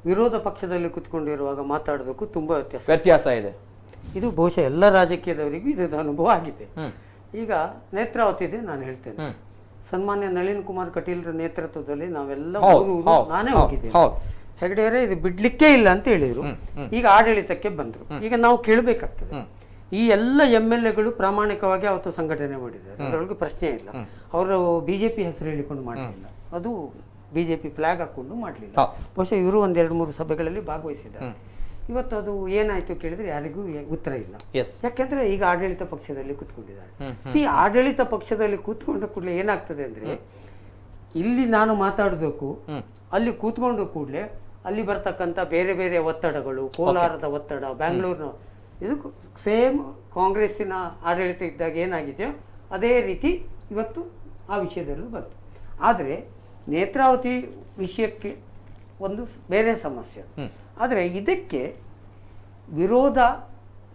ವಿರೋಧ ಪಕ್ಷದಲ್ಲಿ ಕುತ್ಕೊಂಡಿರುವಾಗ ಮಾತಾಡೋದಕ್ಕೂ ತುಂಬಾ ವ್ಯತ್ಯಾಸ ಇದೆ. ಇದು ಬಹುಶಃ ಎಲ್ಲ ರಾಜಕೀಯದವರಿಗೂ ಇದು ಅನುಭವ ಆಗಿದೆ. ಈಗ ನೇತ್ರಾವತಿದೆ, ನಾನು ಹೇಳ್ತೇನೆ. ಸನ್ಮಾನ್ಯ ನಳಿನ್ ಕುಮಾರ್ ಕಟೀಲ್ರ ನೇತೃತ್ವದಲ್ಲಿ ನಾವೆಲ್ಲ ನಾನೇ ಹೋಗಿದ್ದೇನೆ. ಹೆಗಡೆಯವರೇ ಇದು ಬಿಡ್ಲಿಕ್ಕೆ ಇಲ್ಲ ಅಂತ ಹೇಳಿದ್ರು. ಈಗ ಆಡಳಿತಕ್ಕೆ ಬಂದ್ರು. ಈಗ ನಾವು ಕೇಳಬೇಕಾಗ್ತದೆ, ಈ ಎಲ್ಲ MLA ಗಳು ಪ್ರಾಮಾಣಿಕವಾಗಿ ಅವತ್ತು ಸಂಘಟನೆ ಮಾಡಿದ್ದಾರೆ, ಅದರೊಳಗೆ ಪ್ರಶ್ನೆ ಇಲ್ಲ. ಅವರು BJP ಹೆಸರು ಹೇಳಿಕೊಂಡು ಮಾಡಲಿಲ್ಲ, ಅದು BJP ಫ್ಲಾಗ್ ಹಾಕೊಂಡು ಮಾಡಲಿಲ್ಲ. ಬಹುಶಃ ಇವರು 1-2-3 ಸಭೆಗಳಲ್ಲಿ ಭಾಗವಹಿಸಿದ್ದಾರೆ. ಇವತ್ತು ಅದು ಏನಾಯ್ತು ಕೇಳಿದ್ರೆ ಯಾರಿಗೂ ಉತ್ತರ ಇಲ್ಲ. ಎಸ್. ಯಾಕೆಂದ್ರೆ ಈಗ ಆಡಳಿತ ಪಕ್ಷದಲ್ಲಿ ಕೂತ್ಕೊಂಡಿದ್ದಾರೆ. ಆಡಳಿತ ಪಕ್ಷದಲ್ಲಿ ಕೂತ್ಕೊಂಡ ಕೂಡಲೇ ಏನಾಗ್ತದೆ ಅಂದ್ರೆ ಇಲ್ಲಿ ನಾನು ಮಾತಾಡಬೇಕು, ಅಲ್ಲಿ ಕೂತ್ಕೊಂಡ ಕೂಡಲೇ ಅಲ್ಲಿ ಬರ್ತಕ್ಕಂಥ ಬೇರೆ ಬೇರೆ ಒತ್ತಡಗಳು, ಕೋಲಾರದ ಒತ್ತಡ, ಬ್ಯಾಂಗ್ಳೂರಿನ ಇದು ಸೇಮ್ ಕಾಂಗ್ರೆಸ್ಸಿನ ಆಡಳಿತ ಇದ್ದಾಗ ಏನಾಗಿದೆಯೋ ಅದೇ ರೀತಿ ಇವತ್ತು ಆ ವಿಷಯದಲ್ಲೂ ಬಂತು. ಆದರೆ ನೇತ್ರಾವತಿ ವಿಷಯಕ್ಕೆ ಒಂದು ಬೇರೆ ಸಮಸ್ಯೆ. ಆದರೆ ಇದಕ್ಕೆ ವಿರೋಧ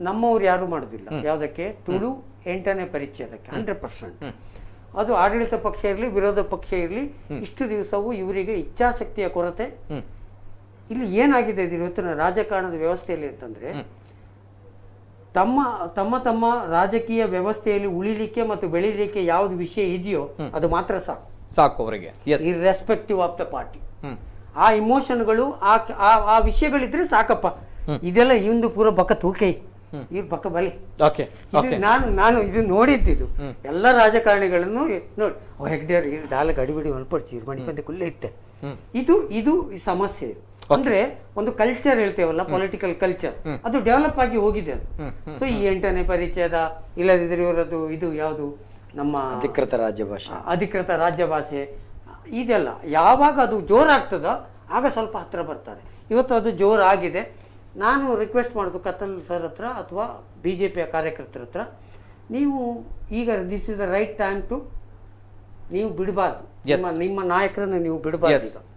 ನಮ್ಮವ್ರು ಯಾರು ಮಾಡೋದಿಲ್ಲ. ಯಾವುದಕ್ಕೆ? ತುಳು 8ನೇ ಪರಿಚ್ಛೇದಕ್ಕೆ 100%. ಅದು ಆಡಳಿತ ಪಕ್ಷ ಇರಲಿ ವಿರೋಧ ಪಕ್ಷ ಇರಲಿ, ಇಷ್ಟು ದಿವಸವೂ ಇವರಿಗೆ ಇಚ್ಛಾಶಕ್ತಿಯ ಕೊರತೆ. ಇಲ್ಲಿ ಏನಾಗಿದೆ ಇವತ್ತಿನ ರಾಜಕಾರಣದ ವ್ಯವಸ್ಥೆಯಲ್ಲಿ ಅಂತಂದ್ರೆ, ತಮ್ಮ ತಮ್ಮ ತಮ್ಮ ರಾಜಕೀಯ ವ್ಯವಸ್ಥೆಯಲ್ಲಿ ಉಳಿಲಿಕ್ಕೆ ಮತ್ತು ಬೆಳೀಲಿಕ್ಕೆ ಯಾವ್ದು ವಿಷಯ ಇದೆಯೋ ಅದು ಮಾತ್ರ ಸಾಕು ಅವರಿಗೆ, ಇರ್ರೆಸ್ಪೆಕ್ಟಿವ್ ಆಫ್ ದ ಪಾರ್ಟಿ. ಆ ಇಮೋಷನ್ಗಳು ಆ ವಿಷಯಗಳಿದ್ರೆ ಸಾಕಪ್ಪ. ಇದೆಲ್ಲ ಇಂದು ಪೂರ ಬಕ್ಕ ತೂಕೈ ಈ ಬಕ್ಕ ಬಲಿ. ನಾನು ಇದು ನೋಡಿದ್ದು ಎಲ್ಲ ರಾಜಕಾರಣಿಗಳನ್ನು ನೋಡಿ, ಹೆಗ್ಡೇರ್ ದಾಲ ಗಡಿಬಿಡಿ ಮಲ್ಪಡ್ಸಿ ಮಣಿಪಂದೆ ಕುಲ್ಲೇ ಇತ್ತೆ. ಇದು ಸಮಸ್ಯೆ. ಅಂದ್ರೆ ಒಂದು ಕಲ್ಚರ್ ಹೇಳ್ತೇವಲ್ಲ, ಪೊಲಿಟಿಕಲ್ ಕಲ್ಚರ್, ಅದು ಡೆವಲಪ್ ಆಗಿ ಹೋಗಿದೆ ಅದು. ಸೊ ಈ 8ನೇ ಪರಿಚ್ಛೇದ ಇಲ್ಲದಿದ್ರೆ ಇವರದ್ದು ಇದು ಯಾವುದು ನಮ್ಮ ಅಧಿಕೃತ ರಾಜ್ಯ ಭಾಷೆ ಇದೆಲ್ಲ ಯಾವಾಗ ಅದು ಜೋರಾಗ್ತದೋ ಆಗ ಸ್ವಲ್ಪ ಹತ್ರ ಬರ್ತಾರೆ. ಇವತ್ತು ಅದು ಜೋರಾಗಿದೆ. ನಾನು ರಿಕ್ವೆಸ್ಟ್ ಮಾಡೋದು ಕತ್ತಲ್ ಸರ್ ಹತ್ರ ಅಥವಾ BJPಯ ಕಾರ್ಯಕರ್ತರ ಹತ್ರ, ನೀವು ಈಗ this is the right time to, ನೀವು ಬಿಡಬಾರ್ದು, ನಿಮ್ಮ ನಾಯಕರನ್ನು ನೀವು ಬಿಡಬಾರ್ದು. ಈಗ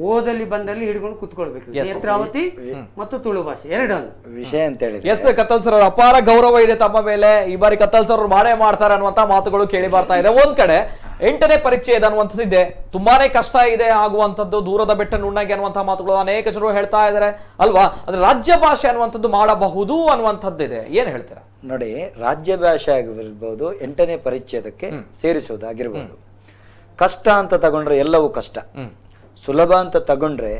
ಓದಲ್ಲಿ ಬಂದಲ್ಲಿ ಹಿಡ್ಕೊಂಡು ಕುತ್ಕೊಳ್ಬೇಕು. ನೇತ್ರಾವತಿ ಮತ್ತು ತುಳು ಭಾಷೆ ಎರಡನ್ನು ವಿಷಯ ಅಂತ ಹೇಳಿ. ಎಸ್, ಕತ್ತಲ್ ಸರ್ ಅಪಾರ ಗೌರವ ಇದೆ ತಮ್ಮ ಮೇಲೆ. ಈ ಬಾರಿ ಕತ್ತಲ್ ಸರ್ ಮಾಡೇ ಮಾಡ್ತಾರೆ ಅನ್ನುವಂತ ಮಾತುಗಳು ಕೇಳಿ ಬರ್ತಾ ಇದೆ. ಒಂದ್ ಕಡೆ 8ನೇ ಪರಿಚ್ಛೇದ ಅನ್ನುವಂಥದ್ದು ಇದೆ, ತುಂಬಾನೇ ಕಷ್ಟ ಇದೆ ಆಗುವಂಥದ್ದು, ದೂರದ ಬೆಟ್ಟ ನುಣ್ಣಗೆ ಅನ್ನುವಂತಹ ಮಾತುಗಳು ಅನೇಕ ಜನರು ಹೇಳ್ತಾ ಇದ್ದಾರೆ ಅಲ್ವಾ. ಆದ್ರೆ ರಾಜ್ಯ ಭಾಷೆ ಅನ್ನುವಂಥದ್ದು ಮಾಡಬಹುದು ಅನ್ನುವಂಥದ್ದು ಇದೆ, ಏನ್ ಹೇಳ್ತೀರಾ? ನೋಡಿ, ರಾಜ್ಯ ಭಾಷೆ ಆಗಿರ್ಬೋದು, 8ನೇ ಪರಿಚ್ಛೇದಕ್ಕೆ ಸೇರಿಸೋದಾಗಿರ್ಬೋದು. ಕಷ್ಟ ಅಂತ ತಗೊಂಡ್ರೆ ಎಲ್ಲವೂ ಕಷ್ಟ, ಸುಲಭ ಅಂತ ತಗೊಂಡ್ರೆ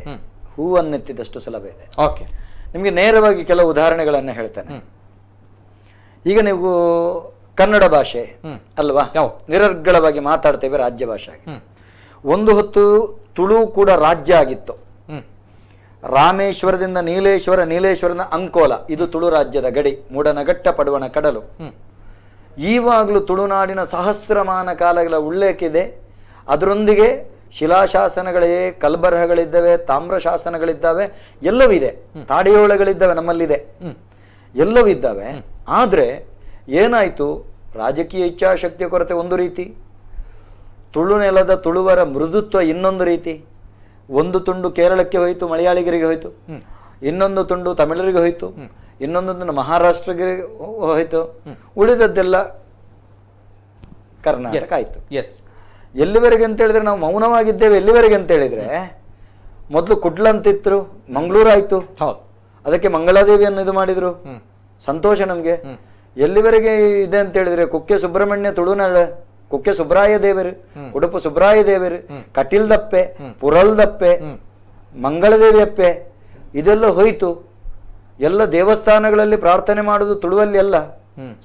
ಹೂವನ್ನೆತ್ತಿದಷ್ಟು ಸುಲಭ ಇದೆ. ಓಕೆ, ನಿಮಗೆ ನೇರವಾಗಿ ಕೆಲವು ಉದಾಹರಣೆಗಳನ್ನ ಹೇಳ್ತೇನೆ. ಈಗ ನೀವು ಕನ್ನಡ ಭಾಷೆ ಅಲ್ವಾ, ನಿರರ್ಗಳವಾಗಿ ಮಾತಾಡ್ತೇವೆ ರಾಜ್ಯ ಭಾಷೆ ಆಗಿ. ಒಂದು ಹೊತ್ತು ತುಳು ಕೂಡ ರಾಜ್ಯ ಆಗಿತ್ತು. ರಾಮೇಶ್ವರದಿಂದ ನೀಲೇಶ್ವರ, ನೀಲೇಶ್ವರದಿಂದ ಅಂಕೋಲ, ಇದು ತುಳು ರಾಜ್ಯದ ಗಡಿ. ಮೂಡನಗಟ್ಟ ಪಡುವಣ ಕಡಲು. ಈವಾಗಲೂ ತುಳುನಾಡಿನ ಸಹಸ್ರಮಾನ ಕಾಲಗಳ ಉಲ್ಲೇಖಿದೆ. ಅದರೊಂದಿಗೆ ಶಿಲಾಶಾಸನಗಳೇ, ಕಲ್ಬರಹಗಳಿದ್ದಾವೆ, ತಾಮ್ರ ಶಾಸನಗಳಿದ್ದಾವೆ, ಎಲ್ಲವೂ ಇದೆ. ತಾಡಿಯೋಳಗಳಿದ್ದಾವೆ, ನಮ್ಮಲ್ಲಿದೆ, ಎಲ್ಲವೂ ಇದ್ದಾವೆ. ಆದ್ರೆ ಏನಾಯ್ತು, ರಾಜಕೀಯ ಇಚ್ಛಾಶಕ್ತಿಯ ಕೊರತೆ ಒಂದು ರೀತಿ, ತುಳು ನೆಲದ ತುಳುವರ ಮೃದುತ್ವ ಇನ್ನೊಂದು ರೀತಿ. ಒಂದು ತುಂಡು ಕೇರಳಕ್ಕೆ ಹೋಯ್ತು, ಮಲಯಾಳಿಗರಿಗೆ ಹೋಯ್ತು, ಇನ್ನೊಂದು ತುಂಡು ತಮಿಳರಿಗೆ ಹೋಯ್ತು, ಇನ್ನೊಂದು ತುಂಡು ಮಹಾರಾಷ್ಟ್ರಿಗೆ ಹೋಯ್ತು, ಉಳಿದದ್ದೆಲ್ಲ ಕರ್ನಾಟಕ ಆಯ್ತು. ಎಲ್ಲಿವರೆಗೆ ಅಂತ ಹೇಳಿದ್ರೆ ನಾವು ಮೌನವಾಗಿದ್ದೇವೆ. ಎಲ್ಲಿವರೆಗೆ ಅಂತ ಹೇಳಿದ್ರೆ, ಮೊದಲು ಕುಡ್ಲಂತಿದ್ರು, ಮಂಗಳೂರು ಆಯ್ತು, ಅದಕ್ಕೆ ಮಂಗಳಾದೇವಿಯನ್ನು ಇದು ಮಾಡಿದ್ರು, ಸಂತೋಷ ನಮ್ಗೆ. ಎಲ್ಲಿವರೆಗೆ ಇದೆ ಅಂತ ಹೇಳಿದ್ರೆ, ಕುಕ್ಕೆ ಸುಬ್ರಹ್ಮಣ್ಯ ತುಳುನಾಡ, ಕುಕ್ಕೆ ಸುಬ್ರಾಯ ದೇವರು, ಉಡುಪು ಸುಬ್ರಾಯ ದೇವರು, ಕಟೀಲ್ದಪ್ಪೆ, ಪುರಲ್ದಪ್ಪೆ, ಮಂಗಳದೇವಿ ಅಪ್ಪೆ, ಇದೆಲ್ಲ ಹೋಯ್ತು. ಎಲ್ಲ ದೇವಸ್ಥಾನಗಳಲ್ಲಿ ಪ್ರಾರ್ಥನೆ ಮಾಡುದು ತುಳುವಲ್ಲಿ ಅಲ್ಲ,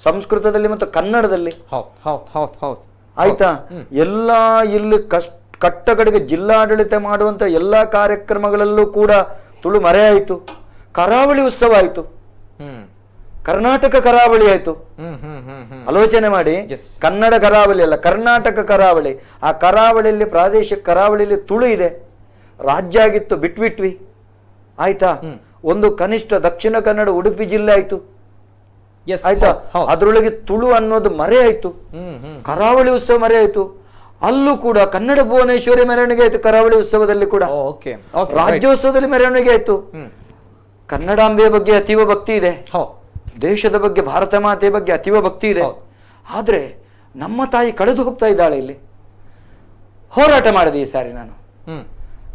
ಸಂಸ್ಕೃತದಲ್ಲಿ ಮತ್ತು ಕನ್ನಡದಲ್ಲಿ. ಆಯ್ತಾ? ಎಲ್ಲ ಇಲ್ಲಿ ಕಟ್ಟಕಡೆಗೆ ಜಿಲ್ಲಾಡಳಿತ ಮಾಡುವಂತ ಎಲ್ಲಾ ಕಾರ್ಯಕ್ರಮಗಳಲ್ಲೂ ಕೂಡ ತುಳು ಮರೆ ಆಯ್ತು. ಕರಾವಳಿ ಉತ್ಸವ ಆಯ್ತು, ಕರ್ನಾಟಕ ಕರಾವಳಿ ಆಯ್ತು. ಆಲೋಚನೆ ಮಾಡಿ, ಕನ್ನಡ ಕರಾವಳಿ ಅಲ್ಲ, ಕರ್ನಾಟಕ ಕರಾವಳಿ. ಆ ಕರಾವಳಿಯಲ್ಲಿ ಪ್ರಾದೇಶಿಕ ಕರಾವಳಿಯಲ್ಲಿ ತುಳು ಇದೆ, ರಾಜ್ಯ ಆಗಿತ್ತು, ಬಿಟ್ಬಿಟ್ವಿ. ಆಯ್ತಾ? ಒಂದು ಕನಿಷ್ಠ ದಕ್ಷಿಣ ಕನ್ನಡ ಉಡುಪಿ ಜಿಲ್ಲೆ ಆಯ್ತು. ಆಯ್ತಾ? ಅದ್ರೊಳಗೆ ತುಳು ಅನ್ನೋದು ಮರೆ ಆಯ್ತು, ಕರಾವಳಿ ಉತ್ಸವ ಮರೆ ಆಯ್ತು. ಅಲ್ಲೂ ಕೂಡ ಕನ್ನಡ ಭುವನೇಶ್ವರಿ ಮೆರವಣಿಗೆ ಆಯ್ತು, ಕರಾವಳಿ ಉತ್ಸವದಲ್ಲಿ ಕೂಡ ರಾಜ್ಯೋತ್ಸವದಲ್ಲಿ ಮೆರವಣಿಗೆ ಆಯ್ತು. ಕನ್ನಡಾಂಬೆಯ ಬಗ್ಗೆ ಅತೀವ ಭಕ್ತಿ ಇದೆ, ದೇಶದ ಬಗ್ಗೆ, ಭಾರತ ಮಾತೆಯ ಬಗ್ಗೆ ಅತೀವ ಭಕ್ತಿ ಇದೆ. ಆದ್ರೆ ನಮ್ಮ ತಾಯಿ ಕಳೆದು ಹೋಗ್ತಾ ಇದ್ದಾಳೆ. ಇಲ್ಲಿ ಹೋರಾಟ ಮಾಡಿದೆ ಈ ಸಾರಿ ನಾನು.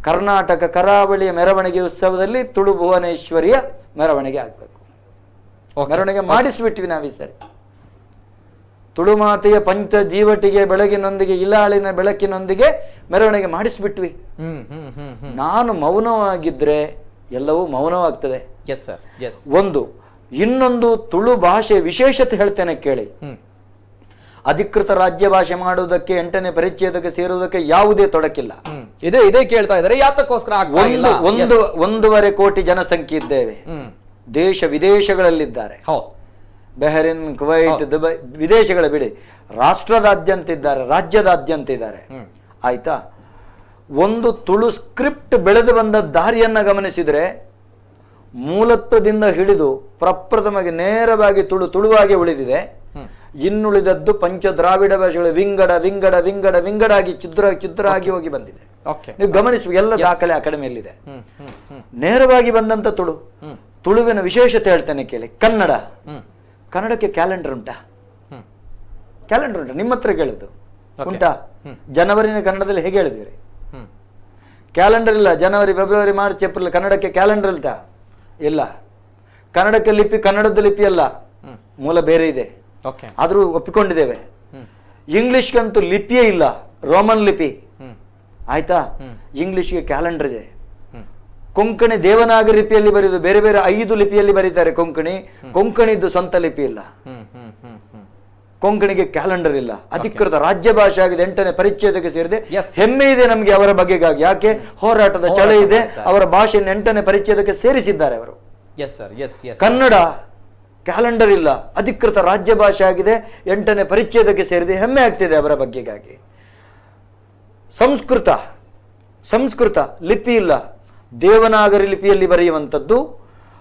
ಕರ್ನಾಟಕ ಕರಾವಳಿಯ ಮೆರವಣಿಗೆ ಉತ್ಸವದಲ್ಲಿ ತುಳು ಭುವನೇಶ್ವರಿಯ ಮೆರವಣಿಗೆ ಆಗ್ಬೇಕು, ಮೆರವಣಿಗೆ ಮಾಡಿಸ್ಬಿಟ್ವಿ ನಾವು ಈ ಸರಿ. ತುಳುಮಾತೆಯ ಪಂಚ ಜೀವಟಿಗೆ ಬೆಳಗಿನೊಂದಿಗೆ, ಇಲಾಳಿನ ಬೆಳಕಿನೊಂದಿಗೆ ಮೆರವಣಿಗೆ ಮಾಡಿಸ್ಬಿಟ್ವಿ. ನಾನು ಮೌನವಾಗಿದ್ರೆ ಎಲ್ಲವೂ ಮೌನವಾಗ್ತದೆ. ಒಂದು. ಇನ್ನೊಂದು, ತುಳು ಭಾಷೆ ವಿಶೇಷತೆ ಹೇಳ್ತೇನೆ ಕೇಳಿ. ಅಧಿಕೃತ ರಾಜ್ಯ ಭಾಷೆ ಮಾಡುವುದಕ್ಕೆ 8ನೇ ಪರಿಚ್ಛೇದಕ್ಕೆ ಸೇರುವುದಕ್ಕೆ ಯಾವುದೇ ತೊಡಕಿಲ್ಲ. ಇದೇ ಕೇಳ್ತಾ ಇದ್ದಾರೆ, ಯಾತಕ್ಕೋಸ್ಕರ 1.5 ಕೋಟಿ ಜನಸಂಖ್ಯೆ ಇದ್ದೇವೆ. ದೇಶ ವಿದೇಶಗಳಲ್ಲಿದ್ದಾರೆ. ಹೌದು. ಬೆಹರಿನ್, ಕುವೈಟ್, ದುಬೈ, ವಿದೇಶಗಳ ಬಿಡಿ, ರಾಷ್ಟ್ರದಾದ್ಯಂತ ಇದ್ದಾರೆ, ರಾಜ್ಯದಾದ್ಯಂತ ಇದ್ದಾರೆ. ಆಯ್ತಾ? ಒಂದು ತುಳು ಸ್ಕ್ರಿಪ್ಟ್ ಬೆಳೆದು ಬಂದ ದಾರಿಯನ್ನ ಗಮನಿಸಿದ್ರೆ ಮೂಲತ್ವದಿಂದ ಹಿಡಿದು ಪ್ರಪ್ರಥಮಗೆ ನೇರವಾಗಿ ತುಳುವಾಗಿ ಉಳಿದಿದೆ. ಇನ್ನುಳಿದದ್ದು ಪಂಚ ದ್ರಾವಿಡ ಭಾಷೆಗಳು ವಿಂಗಡ ವಿಂಗಡ ವಿಂಗಡ ವಿಂಗಡ ಆಗಿ ಚಿತ್ರ ಆಗಿ ಹೋಗಿ ಬಂದಿದೆ. ನೀವು ಗಮನಿಸುವ ಎಲ್ಲ ದಾಖಲೆ ಅಕಾಡೆಮಿಯಲ್ಲಿದೆ. ನೇರವಾಗಿ ಬಂದಂತ ತುಳುವಿನ ವಿಶೇಷತೆ ಹೇಳ್ತೇನೆ ಕೇಳಿ. ಕನ್ನಡಕ್ಕೆ ಕ್ಯಾಲೆಂಡರ್ ಉಂಟಾ? ಕ್ಯಾಲೆಂಡರ್ ಉಂಟಾ? ನಿಮ್ಮ ಹತ್ರ ಕೇಳುದು ಉಂಟಾ? ಜನವರಿನ ಕನ್ನಡದಲ್ಲಿ ಹೇಗೆ ಹೇಳಿದಿರಿ? ಕ್ಯಾಲೆಂಡರ್ ಇಲ್ಲ. ಜನವರಿ, ಫೆಬ್ರವರಿ, ಮಾರ್ಚ್, ಏಪ್ರಿಲ್ ಕನ್ನಡಕ್ಕೆ ಕ್ಯಾಲೆಂಡರ್ ಇಲ್ಲ. ಇಲ್ಲ. ಕನ್ನಡಕ್ಕೆ ಲಿಪಿ ಕನ್ನಡದ ಲಿಪಿ ಅಲ್ಲ, ಮೂಲ ಬೇರೆ ಇದೆ, ಆದ್ರೂ ಒಪ್ಪಿಕೊಂಡಿದ್ದೇವೆ. ಇಂಗ್ಲಿಷ್ಗಂತೂ ಲಿಪಿಯೇ ಇಲ್ಲ, ರೋಮನ್ ಲಿಪಿ. ಆಯ್ತಾ? ಇಂಗ್ಲಿಷ್ಗೆ ಕ್ಯಾಲೆಂಡರ್ ಇದೆ. ಕೊಂಕಣಿ ದೇವನಾಗರಿ ಲಿಪಿಯಲ್ಲಿ ಬರೆಯುವುದು, ಬೇರೆ ಬೇರೆ 5 ಲಿಪಿಯಲ್ಲಿ ಬರೀತಾರೆ ಕೊಂಕಣಿದ್ದು ಸ್ವಂತ ಲಿಪಿ ಇಲ್ಲ. ಕೊಂಕಣಿಗೆ ಕ್ಯಾಲೆಂಡರ್ ಇಲ್ಲ. ಅಧಿಕೃತ ರಾಜ್ಯ ಭಾಷೆ ಆಗಿದೆ. 8ನೇ ಪರಿಚ್ಛೇದಕ್ಕೆ ಸೇರಿದೆ. ಹೆಮ್ಮೆ ಇದೆ ನಮಗೆ ಅವರ ಬಗೆಗಾಗಿ. ಯಾಕೆ? ಹೋರಾಟದ ಛಲ ಇದೆ. ಅವರ ಭಾಷೆಯನ್ನು 8ನೇ ಪರಿಚ್ಛೇದಕ್ಕೆ ಸೇರಿಸಿದ್ದಾರೆ ಅವರು. ಕನ್ನಡ ಕ್ಯಾಲೆಂಡರ್ ಇಲ್ಲ, ಅಧಿಕೃತ ರಾಜ್ಯ ಭಾಷೆ ಆಗಿದೆ, 8ನೇ ಪರಿಚ್ಛೇದಕ್ಕೆ ಸೇರಿದೆ. ಹೆಮ್ಮೆ ಆಗ್ತಿದೆ ಅವರ ಬಗ್ಗೆಗಾಗಿ. ಸಂಸ್ಕೃತ ಲಿಪಿ ಇಲ್ಲ, ದೇವನಾಗರಿ ಲಿಪಿಯಲ್ಲಿ ಬರೆಯುವಂಥದ್ದು.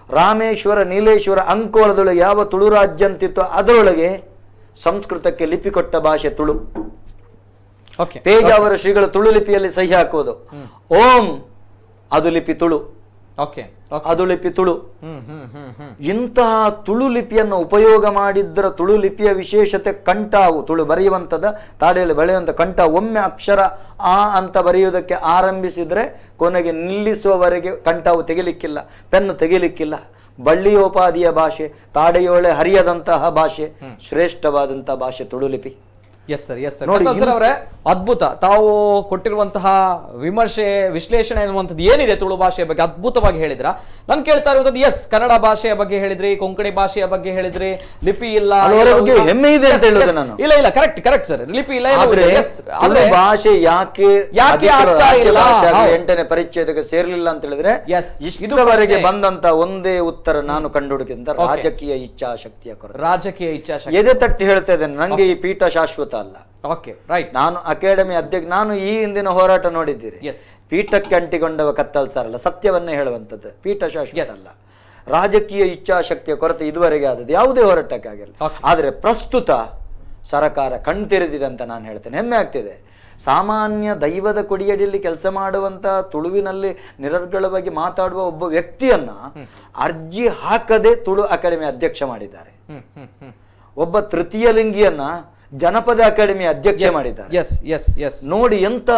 ರಾಮೇಶ್ವರ, ನೀಲೇಶ್ವರ, ಅಂಕೋಲದೊಳಗೆ ಯಾವ ತುಳು ರಾಜ್ಯ ಅಂತಿತ್ತು ಅದರೊಳಗೆ ಸಂಸ್ಕೃತಕ್ಕೆ ಲಿಪಿ ಕೊಟ್ಟ ಭಾಷೆ ತುಳು. ಪೇಜಾವರ ಶ್ರೀಗಳು ತುಳು ಲಿಪಿಯಲ್ಲಿ ಸಹಿ ಹಾಕೋದು. ಓಂ ಅದು ಲಿಪಿ ತುಳು, ಅದು ಲಿಪಿ ತುಳು. ಇಂತಹ ತುಳು ಲಿಪಿಯನ್ನು ಉಪಯೋಗ ಮಾಡಿದ್ದರ ತುಳು ಲಿಪಿಯ ವಿಶೇಷತೆ ಕಂಠಾವು. ತುಳು ಬರೆಯುವಂಥದ ತಾಡೆಯಲ್ಲಿ ಬೆಳೆಯುವಂಥ ಕಂಠ. ಒಮ್ಮೆ ಅಕ್ಷರ ಆ ಅಂತ ಬರೆಯುವುದಕ್ಕೆ ಆರಂಭಿಸಿದ್ರೆ ಕೊನೆಗೆ ನಿಲ್ಲಿಸುವವರೆಗೆ ಕಂಠಾವು ತೆಗಿಲಿಕ್ಕಿಲ್ಲ, ಪೆನ್ನು ತೆಗಿಲಿಕ್ಕಿಲ್ಲ. ಬಳ್ಳಿಯೋಪಾದಿಯ ಭಾಷೆ, ತಾಡೆಯೋಳೆ ಹರಿಯದಂತಹ ಭಾಷೆ, ಶ್ರೇಷ್ಠವಾದಂತಹ ಭಾಷೆ ತುಳು ಲಿಪಿ. ಅವರೇ ಅದ್ಭುತ. ತಾವು ಕೊಟ್ಟಿರುವಂತಹ ವಿಮರ್ಶೆ, ವಿಶ್ಲೇಷಣೆ ಎನ್ನುವಂಥದ್ದು ಏನಿದೆ ತುಳು ಭಾಷೆಯ ಬಗ್ಗೆ ಅದ್ಭುತವಾಗಿ ಹೇಳಿದ್ರ. ನಾನು ಕೇಳ್ತಾ ಇರುವಂತದ್ದು ಎಸ್, ಕನ್ನಡ ಭಾಷೆಯ ಬಗ್ಗೆ ಹೇಳಿದ್ರಿ, ಕೊಂಕಣಿ ಭಾಷೆಯ ಬಗ್ಗೆ ಹೇಳಿದ್ರಿ, ಲಿಪಿ ಇಲ್ಲ, ಹೆಮ್ಮೆ ಇದೆ ಅಂತ ಹೇಳೋದು ನಾನು. ಇಲ್ಲ ಕರೆಕ್ಟ್ ಸರ್, ಲಿಪಿ ಇಲ್ಲ. ಆದ್ರೆ ಭಾಷೆ ಯಾಕೆ ಆಗ್ತಾ ಇಲ್ಲ, 8ನೇ ಪರಿಚ್ಛೇದಕ್ಕೆ ಸೇರ್ಲಿಲ್ಲ ಅಂತ ಹೇಳಿದ್ರೆ ಇದುವರೆಗೆ ಬಂದಂತ ಒಂದೇ ಉತ್ತರ ನಾನು ಕಂಡುಹುಡುಕಿದಂತ ರಾಜಕೀಯ ಇಚ್ಛಾಶಕ್ತಿಯ ಕೊರತೆ. ರಾಜಕೀಯ ಇಚ್ಛಾಶಕ್ತಿ ಎದೆ ತಟ್ಟಿ ಹೇಳ್ತಾ ಇದ್ದೇನೆ. ನಂಗೆ ಈ ಪೀಠ ಶಾಶ್ವತ ಅಲ್ಲ. ನಾನು ಅಕಾಡೆಮಿ ಅಧ್ಯಕ್ಷ. ನಾನು ಈ ಹಿಂದಿನ ಹೋರಾಟ ನೋಡಿದ್ದೀರಿ. ಪೀಠಕ್ಕೆ ಅಂಟಿಕೊಂಡವ ಕತ್ತಲ್ಸಾರಲ್ಲ, ಸತ್ಯವನ್ನೇ ಹೇಳುವಂಥದ್ದು. ಪೀಠ ಶಾಶ್ವತ ಅಲ್ಲ. ರಾಜಕೀಯ ಇಚ್ಛಾಶಕ್ತಿಯ ಕೊರತೆ ಇದುವರೆಗೆ ಆದದ್ದು ಯಾವುದೇ ಹೋರಾಟಕ್ಕಾಗಿರಲಿ. ಆದ್ರೆ ಪ್ರಸ್ತುತ ಸರಕಾರ ಕಣ್ತೆರೆದಿದೆ ಅಂತ ನಾನು ಹೇಳ್ತೇನೆ. ಹೆಮ್ಮೆ ಆಗ್ತಿದೆ. ಸಾಮಾನ್ಯ ದೈವದ ಕೊಡಿಯಡಿಯಲ್ಲಿ ಕೆಲಸ ಮಾಡುವಂತ ತುಳುವಿನಲ್ಲಿ ನಿರರ್ಗಳವಾಗಿ ಮಾತಾಡುವ ಒಬ್ಬ ವ್ಯಕ್ತಿಯನ್ನ ಅರ್ಜಿ ಹಾಕದೆ ತುಳು ಅಕಾಡೆಮಿ ಅಧ್ಯಕ್ಷ ಮಾಡಿದ್ದಾರೆ. ಒಬ್ಬ ತೃತೀಯ ಲಿಂಗಿಯನ್ನ ಜನಪದ ಅಕಾಡೆಮಿ ಅಧ್ಯಕ್ಷ ಮಾಡಿದ್ದಾರೆ. ನೋಡಿ, ಎಂತ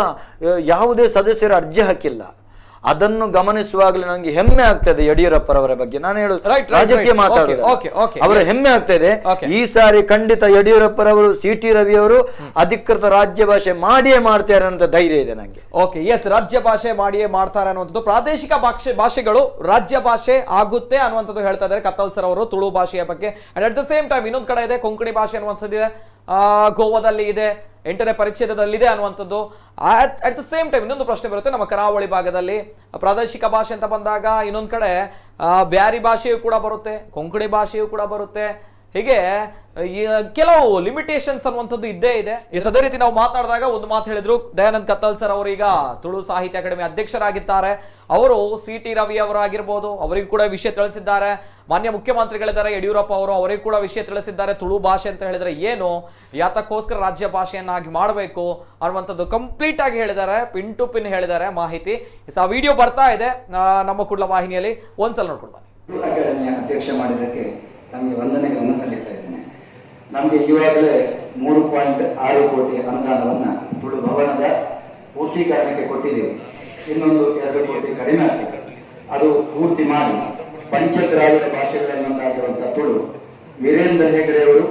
ಯಾವುದೇ ಸದಸ್ಯರು ಅರ್ಜಿ ಹಾಕಿಲ್ಲ. ಅದನ್ನು ಗಮನಿಸುವಾಗಲೇ ನನಗೆ ಹೆಮ್ಮೆ ಆಗ್ತದೆ ಯಡಿಯೂರಪ್ಪರವರ ಬಗ್ಗೆ. ನಾನು ಹೇಳುದು ರಾಜಕೀಯ ಮಾತಾಡೋದು, ಅವರ ಹೆಮ್ಮೆ ಆಗ್ತದೆ. ಈ ಸಾರಿ ಖಂಡಿತ ಯಡಿಯೂರಪ್ಪರವರು, CT ರವಿಯವರು ಅಧಿಕೃತ ರಾಜ್ಯ ಭಾಷೆ ಮಾಡಿಯೇ ಮಾಡ್ತಾರೆ ಅಂತ ಧೈರ್ಯ ಇದೆ ನನಗೆ. ರಾಜ್ಯ ಭಾಷೆ ಮಾಡಿಯೇ ಮಾಡ್ತಾರೆ ಅನ್ನುವಂಥದ್ದು. ಪ್ರಾದೇಶಿಕ ಭಾಷೆಗಳು ರಾಜ್ಯ ಭಾಷೆ ಆಗುತ್ತೆ ಅನ್ನುವಂಥದ್ದು ಹೇಳ್ತಾ ಇದ್ದಾರೆ ಕತ್ತಲ್ ಸರ್ ಅವರು ತುಳು ಭಾಷೆಯ ಬಗ್ಗೆ. And at the same time ಇನ್ನೊಂದು ಕಡೆ ಇದೆ ಕೊಂಕಣಿ ಭಾಷೆ ಅನ್ನುವಂಥದ್ದು ಇದೆ, ಗೋವಾದಲ್ಲಿ ಇದೆ, 8ನೇ ಪರಿಚ್ಛೇದದಲ್ಲಿದೆ ಅನ್ನುವಂಥದ್ದು. ಅಟ್ ದ ಸೇಮ್ ಟೈಮ್ ಇನ್ನೊಂದು ಪ್ರಶ್ನೆ ಬರುತ್ತೆ. ನಮ್ಮ ಕರಾವಳಿ ಭಾಗದಲ್ಲಿ ಪ್ರಾದೇಶಿಕ ಭಾಷೆ ಅಂತ ಬಂದಾಗ ಇನ್ನೊಂದು ಕಡೆ ಬ್ಯಾರಿ ಭಾಷೆಯೂ ಕೂಡ ಬರುತ್ತೆ, ಕೊಂಕಣಿ ಭಾಷೆಯೂ ಕೂಡ ಬರುತ್ತೆ. ಹೀಗೆ ಕೆಲವು ಲಿಮಿಟೇಷನ್ಸ್ ಅನ್ನುವಂಥದ್ದು ಇದ್ದೇ ಇದೆ. ಅದೇ ರೀತಿ ನಾವು ಮಾತಾಡಿದಾಗ ಒಂದು ಮಾತು ಹೇಳಿದ್ರು, ದಯಾನಂದ್ ಕತ್ತಲ್ ಸರ್ ಅವರು ಈಗ ತುಳು ಸಾಹಿತ್ಯ ಅಕಾಡೆಮಿ ಅಧ್ಯಕ್ಷರಾಗಿದ್ದಾರೆ. ಅವರು CT ರವಿ ಅವರಾಗಿರ್ಬೋದು, ಅವರಿಗೂ ಕೂಡ ವಿಷಯ ತಿಳಿಸಿದ್ದಾರೆ. ಮಾನ್ಯ ಮುಖ್ಯಮಂತ್ರಿಗಳಿದ್ದಾರೆ ಯಡಿಯೂರಪ್ಪ ಅವರು, ಅವರಿಗೂ ಕೂಡ ವಿಷಯ ತಿಳಿಸಿದ್ದಾರೆ. ತುಳು ಭಾಷೆ ಅಂತ ಹೇಳಿದ್ರೆ ಏನು, ಯಾತಕ್ಕೋಸ್ಕರ ರಾಜ್ಯ ಭಾಷೆಯನ್ನಾಗಿ ಮಾಡಬೇಕು ಅನ್ನುವಂಥದ್ದು ಕಂಪ್ಲೀಟ್ ಆಗಿ ಹೇಳಿದ್ದಾರೆ, ಪಿನ್ ಟು ಪಿನ್ ಹೇಳಿದ್ದಾರೆ ಮಾಹಿತಿ. ಆ ವಿಡಿಯೋ ಬರ್ತಾ ಇದೆ ನಮ್ಮ ಕುಡ್ಲ ವಾಹಿನಿಯಲ್ಲಿ, ಒಂದ್ಸಲ ನೋಡ್ಕೊಂಡು ಬನ್ನಿ. ಅಕಾಡೆಮಿಯ ಅಧ್ಯಕ್ಷ ಮಾಡಿದ್ದಕ್ಕೆ ನಮಗೆ ವಂದನೆಗಳನ್ನು ಸಲ್ಲಿಸ್ತಾ ಇದ್ದೇನೆ. ನಮಗೆ ಈವಾಗಲೇ 3.6 ಕೋಟಿ ಅನುದಾನವನ್ನು ತುಳು ಭವನದ ಪೂರ್ತೀಕರಣಕ್ಕೆ ಕೊಟ್ಟಿದ್ದೀವಿ. ಇನ್ನೊಂದು 2 ಕೋಟಿ ಕಡಿಮೆ ಆಗ್ತದೆ. ಅದು ಪೂರ್ತಿ ಮಾಡಿ ಪಂಚದ್ರಾವಿಡ ಭಾಷೆಗಳನ್ನೊಂದಾಗಿರುವಂತಹ ತುಳು, ವೀರೇಂದ್ರ ಹೆಗಡೆಯವರು,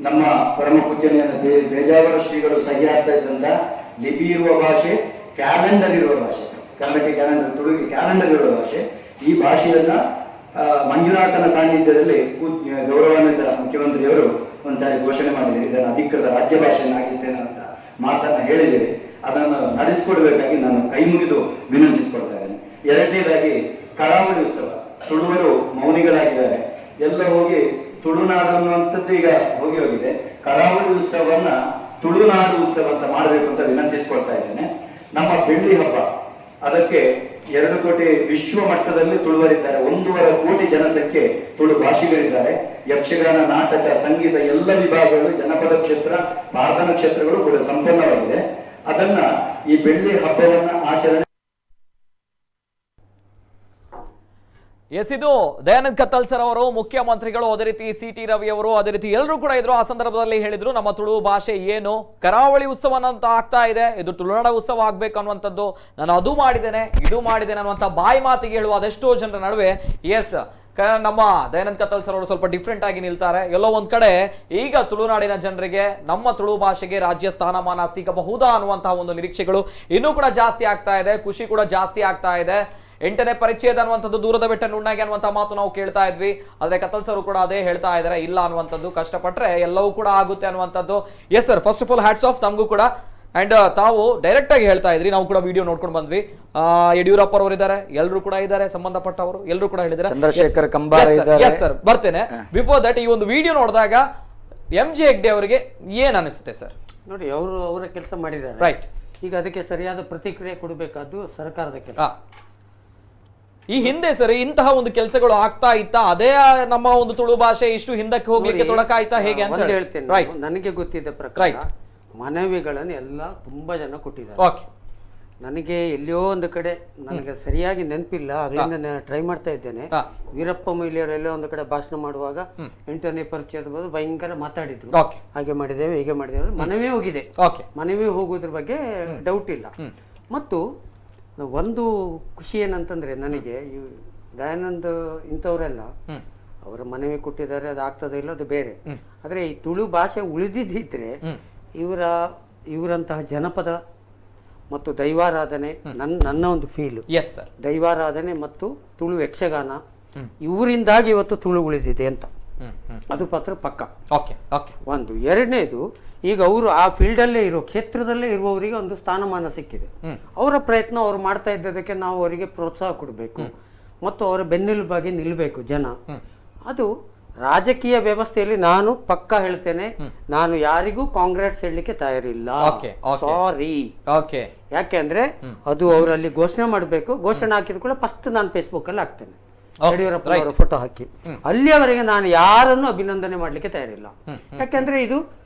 ನಮ್ಮ ಪರಮ ಪೂಜ್ಯನಾದ ಬೇಜಾವರ ಶ್ರೀಗಳು ಸಹಿ ಆಗ್ತಾ ಇದ್ದಂತ ಲಿಪಿ ಇರುವ ಭಾಷೆ, ಕ್ಯಾಲೆಂಡರ್ ಇರುವ ಭಾಷೆ, ಕನ್ನಡಕ್ಕೆ ಕ್ಯಾಲೆಂಡರ್, ತುಳುಗೆ ಕ್ಯಾಲೆಂಡರ್ ಇರುವ ಭಾಷೆ. ಈ ಭಾಷೆಯನ್ನ ಮಂಜುನಾಥನ ಸಾನ್ನಿಧ್ಯದಲ್ಲಿ ಗೌರವಾನ್ವಿತ ಮುಖ್ಯಮಂತ್ರಿಯವರು ಒಂದ್ಸಾರಿ ಘೋಷಣೆ ಮಾಡಿದ್ದಾರೆ. ಇದನ್ನು ಅಧಿಕೃತ ರಾಜ್ಯ ಭಾಷೆಯನ್ನಾಗಿಸ್ತೇನೆ ಅಂತ ಮಾತನ್ನ ಹೇಳಿದ್ದೇವೆ. ಅದನ್ನು ನಡೆಸಿಕೊಡ್ಬೇಕಾಗಿ ನಾನು ಕೈ ಮುಗಿದು ವಿನಂತಿಸಿಕೊಳ್ತಾ ಇದ್ದೇನೆ. ಎರಡನೇದಾಗಿ ಕರಾವಳಿ ಉತ್ಸವ, ತುಳುವರು ಮೌನಿಗಳಾಗಿದ್ದಾರೆ. ಎಲ್ಲ ಹೋಗಿ ತುಳುನಾಡು ಅನ್ನುವಂಥದ್ದು ಈಗ ಹೋಗಿದೆ. ಕರಾವಳಿ ಉತ್ಸವವನ್ನ ತುಳುನಾಡು ಉತ್ಸವ ಅಂತ ಮಾಡಬೇಕು ಅಂತ ವಿನಂತಿಸಿಕೊಳ್ತಾ ಇದ್ದೇನೆ. ನಮ್ಮ ಬೆಳ್ಳಿ ಹಬ್ಬ ಅದಕ್ಕೆ 2 ಕೋಟಿ ವಿಶ್ವ ಮಟ್ಟದಲ್ಲಿ ತುಳುವರಿದ್ದಾರೆ. 1.5 ಕೋಟಿ ಜನಸಂಖ್ಯೆ ತುಳು ಭಾಷಿಗರಿದ್ದಾರೆ. ಯಕ್ಷಗಾನ, ನಾಟಕ, ಸಂಗೀತ ಎಲ್ಲ ವಿಭಾಗಗಳು, ಜನಪದ ಕ್ಷೇತ್ರ, ಪ್ರಾರ್ಥನಾ ಕ್ಷೇತ್ರಗಳು ಕೂಡ ಸಂಪನ್ನವಾಗಿದೆ. ಅದನ್ನ ಈ ಬೆಳ್ಳಿ ಹಬ್ಬವನ್ನ ಆಚರಣೆ ಇದು ದಯಾನಂದ್ ಕತ್ತಲ್ ಸರ್ ಅವರು, ಮುಖ್ಯಮಂತ್ರಿಗಳು, ಅದೇ ರೀತಿ ಸಿ.ಟಿ. ರವಿ ಅವರು, ಅದೇ ರೀತಿ ಎಲ್ಲರೂ ಕೂಡ ಇದ್ರು. ಆ ಸಂದರ್ಭದಲ್ಲಿ ಹೇಳಿದ್ರು ನಮ್ಮ ತುಳು ಭಾಷೆ ಏನು, ಕರಾವಳಿ ಉತ್ಸವ ಅಂತ ಆಗ್ತಾ ಇದೆ, ಇದು ತುಳುನಾಡ ಉತ್ಸವ ಆಗ್ಬೇಕು ಅನ್ನುವಂಥದ್ದು, ನಾನು ಅದು ಮಾಡಿದ್ದೇನೆ ಇದು ಮಾಡಿದ್ದೇನೆ ಅನ್ನುವಂಥ ಬಾಯಿ ಮಾತಿಗೆ ಹೇಳುವ ಅದೆಷ್ಟೋ ಜನರ ನಡುವೆ ಎಸ್ ನಮ್ಮ ದಯಾನಂದ್ ಕತ್ತಲ್ ಸರ್ ಅವರು ಸ್ವಲ್ಪ ಡಿಫ್ರೆಂಟ್ ಆಗಿ ನಿಲ್ತಾರೆ. ಎಲ್ಲೋ ಒಂದ್ ಕಡೆ ಈಗ ತುಳುನಾಡಿನ ಜನರಿಗೆ ನಮ್ಮ ತುಳು ಭಾಷೆಗೆ ರಾಜ್ಯ ಸ್ಥಾನಮಾನ ಸಿಗಬಹುದಾ ಅನ್ನುವಂತಹ ಒಂದು ನಿರೀಕ್ಷೆಗಳು ಇನ್ನೂ ಕೂಡ ಜಾಸ್ತಿ ಆಗ್ತಾ ಇದೆ, ಖುಷಿ ಕೂಡ ಜಾಸ್ತಿ ಆಗ್ತಾ ಇದೆ. 8ನೇ ಪರಿಚಯದ ಅನ್ನುವಂಥದ್ದು ದೂರದ ಬೆಟ್ಟ ನುಣ್ಣಗೆ ಅನ್ನುವಂಥ ಮಾತು ನಾವು ಕೇಳ್ತಾ ಇದ್ವಿ. ಆದ್ರೆ ಕತ್ತಲ್ ಸರ್ ಕೂಡ ಅದೇ ಹೇಳ್ತಾ ಇದ್ದಾರೆ, ಇಲ್ಲ ಅನ್ನುವಂಥದ್ದು, ಕಷ್ಟಪಟ್ರೆ ಎಲ್ಲವೂ ಕೂಡ ಆಗುತ್ತೆ ಅನ್ನುವಂಥದ್ದು. Yes sir, first of all hats off ತಮಗೂ ಕೂಡ. ಅಂಡ್ ತಾವು ಡೈರೆಕ್ಟ್ ಆಗಿ ಹೇಳ್ತಾ ಇದ್ರಿ, ನಾವು ಕೂಡ ವಿಡಿಯೋ ನೋಡ್ಕೊಂಡು ಬಂದ್ವಿ. ಯಡಿಯೂರಪ್ಪ ಅವರು ಇದ್ದಾರೆ, ಎಲ್ಲರೂ ಕೂಡ ಇದ್ದಾರೆ, ಸಂಬಂಧಪಟ್ಟವರು ಎಲ್ಲರೂ ಕೂಡ ಹೇಳಿದ್ದಾರೆ. ಚಂದ್ರಶೇಖರ್ ಕಂಬಾರ ಇದ್ದಾರೆ. ಎಸ್ ಸರ್, ಬರ್ತೇನೆ. ಬಿಫೋರ್ ದಟ್, ಈ ಒಂದು ವಿಡಿಯೋ ನೋಡಿದಾಗ MJ ಹೆಗ್ಡೆ ಅವರಿಗೆ ಏನ್ ಅನಿಸುತ್ತೆ ಸರ್? ನೋಡಿ, ಅವರ ಕೆಲಸ ಮಾಡಿದ್ದಾರೆ, ರೈಟ್. ಈಗ ಅದಕ್ಕೆ ಸರಿಯಾದ ಪ್ರತಿಕ್ರಿಯೆ ಕೊಡಬೇಕಾದ್ದು ಸರ್ಕಾರದ ಕೆಲಸ. ಈ ಹಿಂದೆ ಸರಿ ಇಂತಹ ಒಂದು ಕೆಲಸಗಳು ಆಗ್ತಾ ಇತ್ತಾ? ಅದೇ ನಮ್ಮ ಒಂದು ತುಳು ಭಾಷೆ ಇಷ್ಟು ಹಿಂದಕ್ಕೆ ಹೋಗ್ಲಿಕ್ಕೆ ತೊಡಕಾಯ್ತಾ ಹೇಗೆ ಅಂತ ಹೇಳ್ತೇನೆ. ನನಗೆ ಗೊತ್ತಿದ್ದ ಪ್ರಕಾರ ಮನವಿಗಳನ್ನು ಎಲ್ಲ ತುಂಬಾ ಜನ ಕೊಟ್ಟಿದ್ದಾರೆ. ಓಕೆ. ನನಗೆ ಎಲ್ಲಿಯೋ ಒಂದು ಕಡೆ, ನನಗೆ ಸರಿಯಾಗಿ ನೆನಪಿಲ್ಲ, ಆಗ್ಲಿಂದ ಟ್ರೈ ಮಾಡ್ತಾ ಇದ್ದೇನೆ. ವೀರಪ್ಪ ಮೊಯ್ಲಿಯವರೆಲ್ಲ ಒಂದು ಕಡೆ ಭಾಷಣ ಮಾಡುವಾಗ 8ನೇ ಪರಿಚಯದ ಬಗ್ಗೆ ಭಯಂಕರ ಮಾತಾಡಿದ್ರು, ಹಾಗೆ ಮಾಡಿದ್ದೇವೆ ಹೀಗೆ ಮಾಡಿದ್ದೇವೆ. ಮನವಿ ಹೋಗಿದೆ, ಮನವಿ ಹೋಗೋದ್ರ ಬಗ್ಗೆ ಡೌಟ್ ಇಲ್ಲ. ಮತ್ತು ಒಂದು ಖುಷಿ ಏನಂತಂದ್ರೆ, ನನಗೆ ದಯಾನಂದ್ ಇಂಥವರೆಲ್ಲ ಅವರ ಮನವಿ ಕೊಟ್ಟಿದ್ದಾರೆ, ಅದು ಆಗ್ತದೆ ಇಲ್ಲ ಅದು ಬೇರೆ. ಆದ್ರೆ ಈ ತುಳು ಭಾಷೆ ಉಳಿದಿದ್ದಿದ್ರೆ ಇವರಂತಹ ಜನಪದ ಮತ್ತು ದೈವಾರಾಧನೆ, ನನ್ನ ಒಂದು ಫೀಲ್, ದೈವಾರಾಧನೆ ಮತ್ತು ತುಳು ಯಕ್ಷಗಾನ ಇವರಿಂದಾಗಿ ಇವತ್ತು ತುಳು ಉಳಿದಿದೆ ಅಂತ, ಅದು ಪತ್ರ ಪಕ್ಕ. ಒಂದು. ಎರಡನೇದು, ಈಗ ಅವರು ಆ ಫೀಲ್ಡ್ ಅಲ್ಲೇ ಇರೋ, ಕ್ಷೇತ್ರದಲ್ಲೇ ಇರುವವರಿಗೆ ಒಂದು ಸ್ಥಾನಮಾನ ಸಿಕ್ಕಿದೆ. ಅವರ ಪ್ರಯತ್ನ ಅವ್ರು ಮಾಡ್ತಾ ಇದ್ದದಕ್ಕೆ ನಾವು ಅವರಿಗೆ ಪ್ರೋತ್ಸಾಹ ಕೊಡಬೇಕು ಮತ್ತು ಅವರ ಬೆನ್ನೆಲುಬಾಗಿ ನಿಲ್ಬೇಕು ಜನ. ಅದು ರಾಜಕೀಯ ವ್ಯವಸ್ಥೆಯಲ್ಲಿ ನಾನು ಪಕ್ಕ ಹೇಳ್ತೇನೆ, ನಾನು ಯಾರಿಗೂ ಕಾಂಗ್ರೆಸ್ ಹೇಳಲಿಕ್ಕೆ ತಯಾರಿಲ್ಲ, ಸಾರಿ. ಯಾಕೆಂದ್ರೆ ಅದು ಅವರಲ್ಲಿ ಘೋಷಣೆ ಮಾಡಬೇಕು. ಘೋಷಣೆ ಹಾಕಿದ ಕೂಡ ಫಸ್ಟ್ ನಾನು ಫೇಸ್ಬುಕ್ ಅಲ್ಲಿ ಹಾಕ್ತೇನೆ, ಯಡಿಯೂರಪ್ಪ ಅವರ ಫೋಟೋ ಹಾಕಿ. ಅಲ್ಲಿಯವರೆಗೆ ನಾನು ಯಾರನ್ನು ಅಭಿನಂದನೆ ಮಾಡ್ಲಿಕ್ಕೆ ತಯಾರಿಲ್ಲ. ಯಾಕೆಂದ್ರೆ ಇದು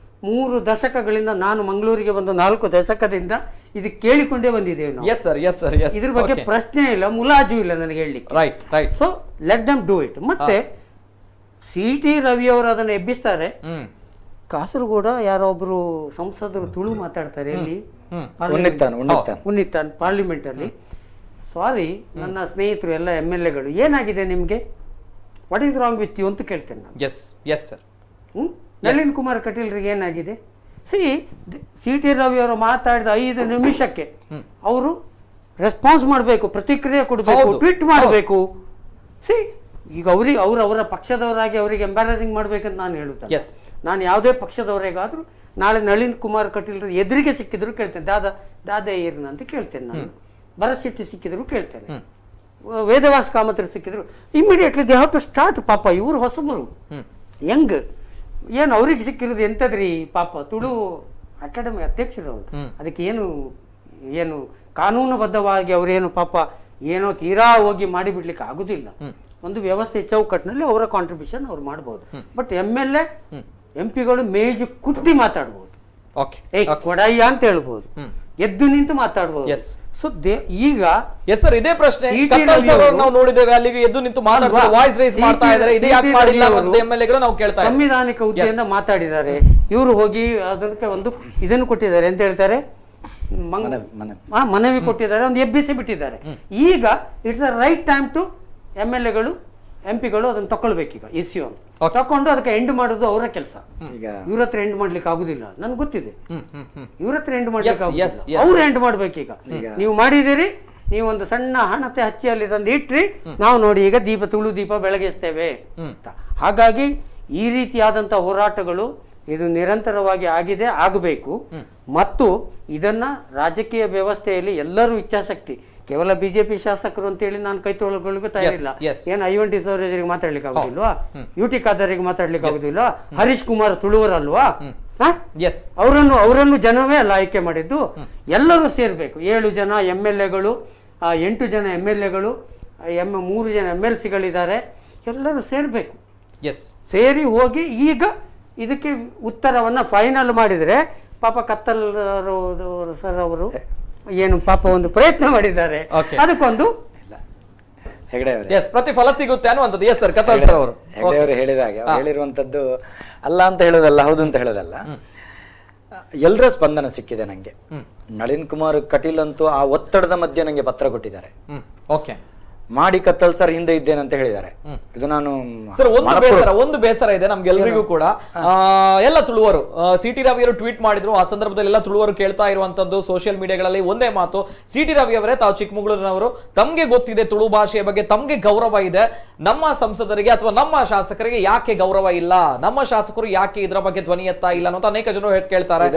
3 ದಶಕಗಳಿಂದ, ನಾನು ಮಂಗಳೂರಿಗೆ ಬಂದು 4 ದಶಕದಿಂದ ಇದು ಕೇಳಿಕೊಂಡೇ ಬಂದಿದ್ದೇವೆ ನಾವು. ಇದ್ರ ಬಗ್ಗೆ ಪ್ರಶ್ನೆ ಇಲ್ಲ, ಮುಲಾಜು ಇಲ್ಲ ನನಗೆ ಹೇಳಲಿಕ್ಕೆ. So let them do it. ಮತ್ತೆ ಸಿ.ಟಿ. ರವಿ ಅವರು ಅದನ್ನು ಎಬ್ಬಿಸ್ತಾರೆ. ಕಾಸರಗೋಡ ಯಾರೋ ಒಬ್ರು ಸಂಸದರು ತುಳು ಮಾತಾಡ್ತಾರೆ, ಇಲ್ಲಿ ಉನ್ನಿತ್ತಾನ್ ಪಾರ್ಲಿಮೆಂಟ್ ಅಲ್ಲಿ. ಸಾರಿ, ನನ್ನ ಸ್ನೇಹಿತರು ಎಲ್ಲ MLA ಗಳು, ಏನಾಗಿದೆ ನಿಮ್ಗೆ, what is wrong with you ಅಂತ ಕೇಳ್ತೇನೆ ನಾನು. ನಳಿನ್ ಕುಮಾರ್ ಕಟೀಲ್ರಿಗೆ ಏನಾಗಿದೆ? ಸಿ.ಟಿ. ರವಿ ಅವರು ಮಾತಾಡಿದ 5 ನಿಮಿಷಕ್ಕೆ ಅವರು ರೆಸ್ಪಾನ್ಸ್ ಮಾಡಬೇಕು, ಪ್ರತಿಕ್ರಿಯೆ ಕೊಡಬೇಕು, ಟ್ವೀಟ್ ಮಾಡಬೇಕು. ಈಗ ಅವರ ಪಕ್ಷದವರಾಗಿ ಅವರಿಗೆ ಎಂಬಾರಸಿಂಗ್ ಮಾಡ್ಬೇಕಂತ ನಾನು ಹೇಳುತ್ತೇನೆ. ನಾನು ಯಾವುದೇ ಪಕ್ಷದವರಿಗಾದ್ರೂ ನಾಳೆ ನಳಿನ್ ಕುಮಾರ್ ಕಟೀಲ್ ಎದುರಿಗೆ ಸಿಕ್ಕಿದ್ರು ಕೇಳ್ತೇನೆ, ದಾದಾ ಏರ್ನ ಅಂತ ಕೇಳ್ತೇನೆ ನಾನು. ಭರತ್ ಶೆಟ್ಟಿ ಸಿಕ್ಕಿದ್ರು ಕೇಳ್ತೇನೆ, ವೇದವಾಸ್ ಕಾಮತ್ರಿ ಸಿಕ್ಕಿದ್ರು immediately they have to start. ಪಾಪ ಇವರು ಹೊಸಬರು, ಯಂಗ್, ಏನು ಅವ್ರಿಗೆ ಸಿಕ್ಕಿರೋದು ಎಂತದ್ರಿ ಪಾಪ, ತುಳು ಅಕಾಡೆಮಿ ಅಧ್ಯಕ್ಷರು ಅವರು. ಅದಕ್ಕೆ ಏನು ಕಾನೂನುಬದ್ಧವಾಗಿ ಅವರೇನು ಪಾಪ ಏನೋ ತೀರಾ ಹೋಗಿ ಮಾಡಿಬಿಡ್ಲಿಕ್ಕೆ ಆಗುದಿಲ್ಲ. ಒಂದು ವ್ಯವಸ್ಥೆ ಚೌಕಟ್ಟಿನಲ್ಲಿ ಅವರ ಕಾಂಟ್ರಿಬ್ಯೂಷನ್ ಅವ್ರು ಮಾಡ್ಬೋದು. ಬಟ್ MLA MP ಗಳು ಮೇಜು ಕುಟ್ಟಿ ಮಾತಾಡ್ಬೋದು, ಕೊಡಯ್ಯ ಅಂತ ಹೇಳ್ಬೋದು, ಎದ್ದು ನಿಂತು ಮಾತಾಡ್ಬೋದು. ಸೊ ಈಗ ಇದೇ ಪ್ರಶ್ನೆ ನಾವು ನೋಡಿದ್ದೇವೆ, ಅಲ್ಲಿಗೆ ಎದ್ದು ನಿಂತು ಮಾತಾಡ್ತಾರೆ, ವಾಯ್ಸ್ ರೈಸ್ ಮಾಡ್ತಾ ಇದ್ದಾರೆ, ಇದು ಯಾಕೆ ಮಾಡಿಲ್ಲ ಅಂತ MLA ಗಳು ನಾವು ಕೇಳ್ತಾ ಇದ್ದೀವಿ. ಸಂವಿಧಾನಿಕ ಹುದ್ದೆಯಿಂದ ಮಾತಾಡಿದ್ದಾರೆ ಇವರು, ಹೋಗಿ ಅದಕ್ಕೆ ಒಂದು ಇದನ್ನು ಕೊಟ್ಟಿದ್ದಾರೆ ಅಂತ ಹೇಳ್ತಾರೆ, ಮನವಿ ಕೊಟ್ಟಿದ್ದಾರೆ, ಒಂದು ಎಬ್ಬಿಸಿ ಬಿಟ್ಟಿದ್ದಾರೆ. ಈಗ it's a right time to MLA ಗಳು MP ಗಳು ಅದನ್ನು ತಕೊಳ್ಬೇಕೀಗ, ಇಶ್ಯೂ ತಕೊಂಡು ಅದಕ್ಕೆ ಎಂಡ್ ಮಾಡೋದು ಅವರ ಕೆಲಸ. ಇವ್ರ ಹತ್ರ ಎಂಡ್ ಮಾಡ್ಲಿಕ್ಕೆ ಆಗುದಿಲ್ಲ, ನನ್ಗೆ ಗೊತ್ತಿದೆ. ಇವ್ರ ಹತ್ರ ಎಂಡ್ ಮಾಡ್ಲಿಕ್ಕೆ ಅವ್ರು ಎಂಡ್ ಮಾಡ್ಬೇಕೀಗ. ನೀವು ಮಾಡಿದಿರಿ, ನೀವು ಒಂದು ಸಣ್ಣ ಹಣತೆ ಹಚ್ಚಿ ಅಲ್ಲಿ ತಂದು ಇಟ್ರಿ, ನಾವು ನೋಡಿ ಈಗ ತುಳು ದೀಪ ಬೆಳಗಿಸ್ತೇವೆ ಅಂತ. ಹಾಗಾಗಿ ಈ ರೀತಿಯಾದಂತಹ ಹೋರಾಟಗಳು ಇದು ನಿರಂತರವಾಗಿ ಆಗಿದೆ, ಆಗಬೇಕು. ಮತ್ತು ಇದನ್ನ ರಾಜಕೀಯ ವ್ಯವಸ್ಥೆಯಲ್ಲಿ ಎಲ್ಲರೂ ಇಚ್ಛಾಶಕ್ತಿ, ಕೇವಲ ಬಿಜೆಪಿ ಶಾಸಕರು ಅಂತೇಳಿ ನಾನು ಕೈ ತೊಗೊಳ್ಳೋಕೆ ತಯಾರಿಲ್ಲ. ಏನು ಐವಂಟಿ ಸೌರಜರಿಗೆ ಮಾತಾಡ್ಲಿಕ್ಕೆ ಆಗುದಿಲ್ವಾ? ಯುಟಿ ಖಾದರಿಗೆ ಮಾತಾಡ್ಲಿಕ್ಕೆ ಆಗುದಿಲ್ವಾ? ಹರೀಶ್ ಕುಮಾರ್ ತುಳುವರಲ್ವಾ? ಅವರನ್ನು ಜನವೇ ಅಲ್ಲ ಆಯ್ಕೆ ಮಾಡಿದ್ದು. ಎಲ್ಲರೂ ಸೇರ್ಬೇಕು. 7 ಜನ MLAಗಳು, 8 ಜನ MLAಗಳು, 3 ಜನ MLCಗಳಿದ್ದಾರೆ. ಎಲ್ಲರೂ ಸೇರ್ಬೇಕು. ಸೇರಿ ಹೋಗಿ ಈಗ ಇದಕ್ಕೆ ಉತ್ತರವನ್ನ ಫೈನಲ್ ಮಾಡಿದ್ರೆ, ಪಾಪ ಕತ್ತಲ್ ಸರ್ ಅವರು ಏನು ಪಾಪ ಒಂದು ಪ್ರಯತ್ನ ಮಾಡಿದ್ದಾರೆ, ಅದಕ್ಕೊಂದು ಪ್ರತಿಫಲ ಸಿಗುತ್ತೆ ಅನ್ನುವಂಥದ್ದು. ಎಸ್ ಸರ್, ಕತ್ತಲ್ ಸರ್ ಅವರು ಹೇಳಿದಾಗ ಹೇಳಿರುವಂತದ್ದು ಅಲ್ಲ ಅಂತ ಹೇಳೋದಲ್ಲ, ಹೌದು ಅಂತ ಹೇಳೋದಲ್ಲ. ಎಲ್ಲರ ಸ್ಪಂದನ ಸಿಕ್ಕಿದೆ ನಂಗೆ. ನಳಿನ್ ಕುಮಾರ್ ಕಟೀಲ್ ಅಂತೂ ಆ ಒತ್ತಡದ ಮಧ್ಯೆ ನಂಗೆ ಪತ್ರ ಕೊಟ್ಟಿದ್ದಾರೆ. ಮಾಡಿ ಕತ್ತಲ್ ಸರ್ ಹಿಂದೆ ಇದ್ದೇನೆ ಅಂತ ಹೇಳಿದ್ದಾರೆ. ಇದು ನಾನು ಸರ್ ಒಂದು ಬೇಸರ ಇದೆ ನಮ್ಗೆಲ್ಲರಿಗೂ ಕೂಡ. ಎಲ್ಲ ತುಳುವರು ಸಿ.ಟಿ. ರವಿ ಅವರು ಟ್ವೀಟ್ ಮಾಡಿದ್ರು. ಆ ಸಂದರ್ಭದಲ್ಲಿ ಎಲ್ಲ ತುಳುವರು ಕೇಳ್ತಾ ಇರುವಂತದ್ದು ಸೋಷಿಯಲ್ ಮೀಡಿಯಾಗಳಲ್ಲಿ ಒಂದೇ ಮಾತು, ಸಿ.ಟಿ. ರವಿ ಅವರೇ, ತಾವು ಚಿಕ್ಕಮಗಳೂರಿನವರು, ತಮ್ಗೆ ಗೊತ್ತಿದೆ ತುಳು ಭಾಷೆಯ ಬಗ್ಗೆ, ತಮ್ಗೆ ಗೌರವ ಇದೆ, ನಮ್ಮ ಸಂಸದರಿಗೆ ಅಥವಾ ನಮ್ಮ ಶಾಸಕರಿಗೆ ಯಾಕೆ ಗೌರವ ಇಲ್ಲ, ನಮ್ಮ ಶಾಸಕರು ಯಾಕೆ ಇದರ ಬಗ್ಗೆ ಧ್ವನಿ ಎತ್ತಾ ಇಲ್ಲ ಅಂತ ಅನೇಕ ಜನರು ಕೇಳ್ತಾರೆ.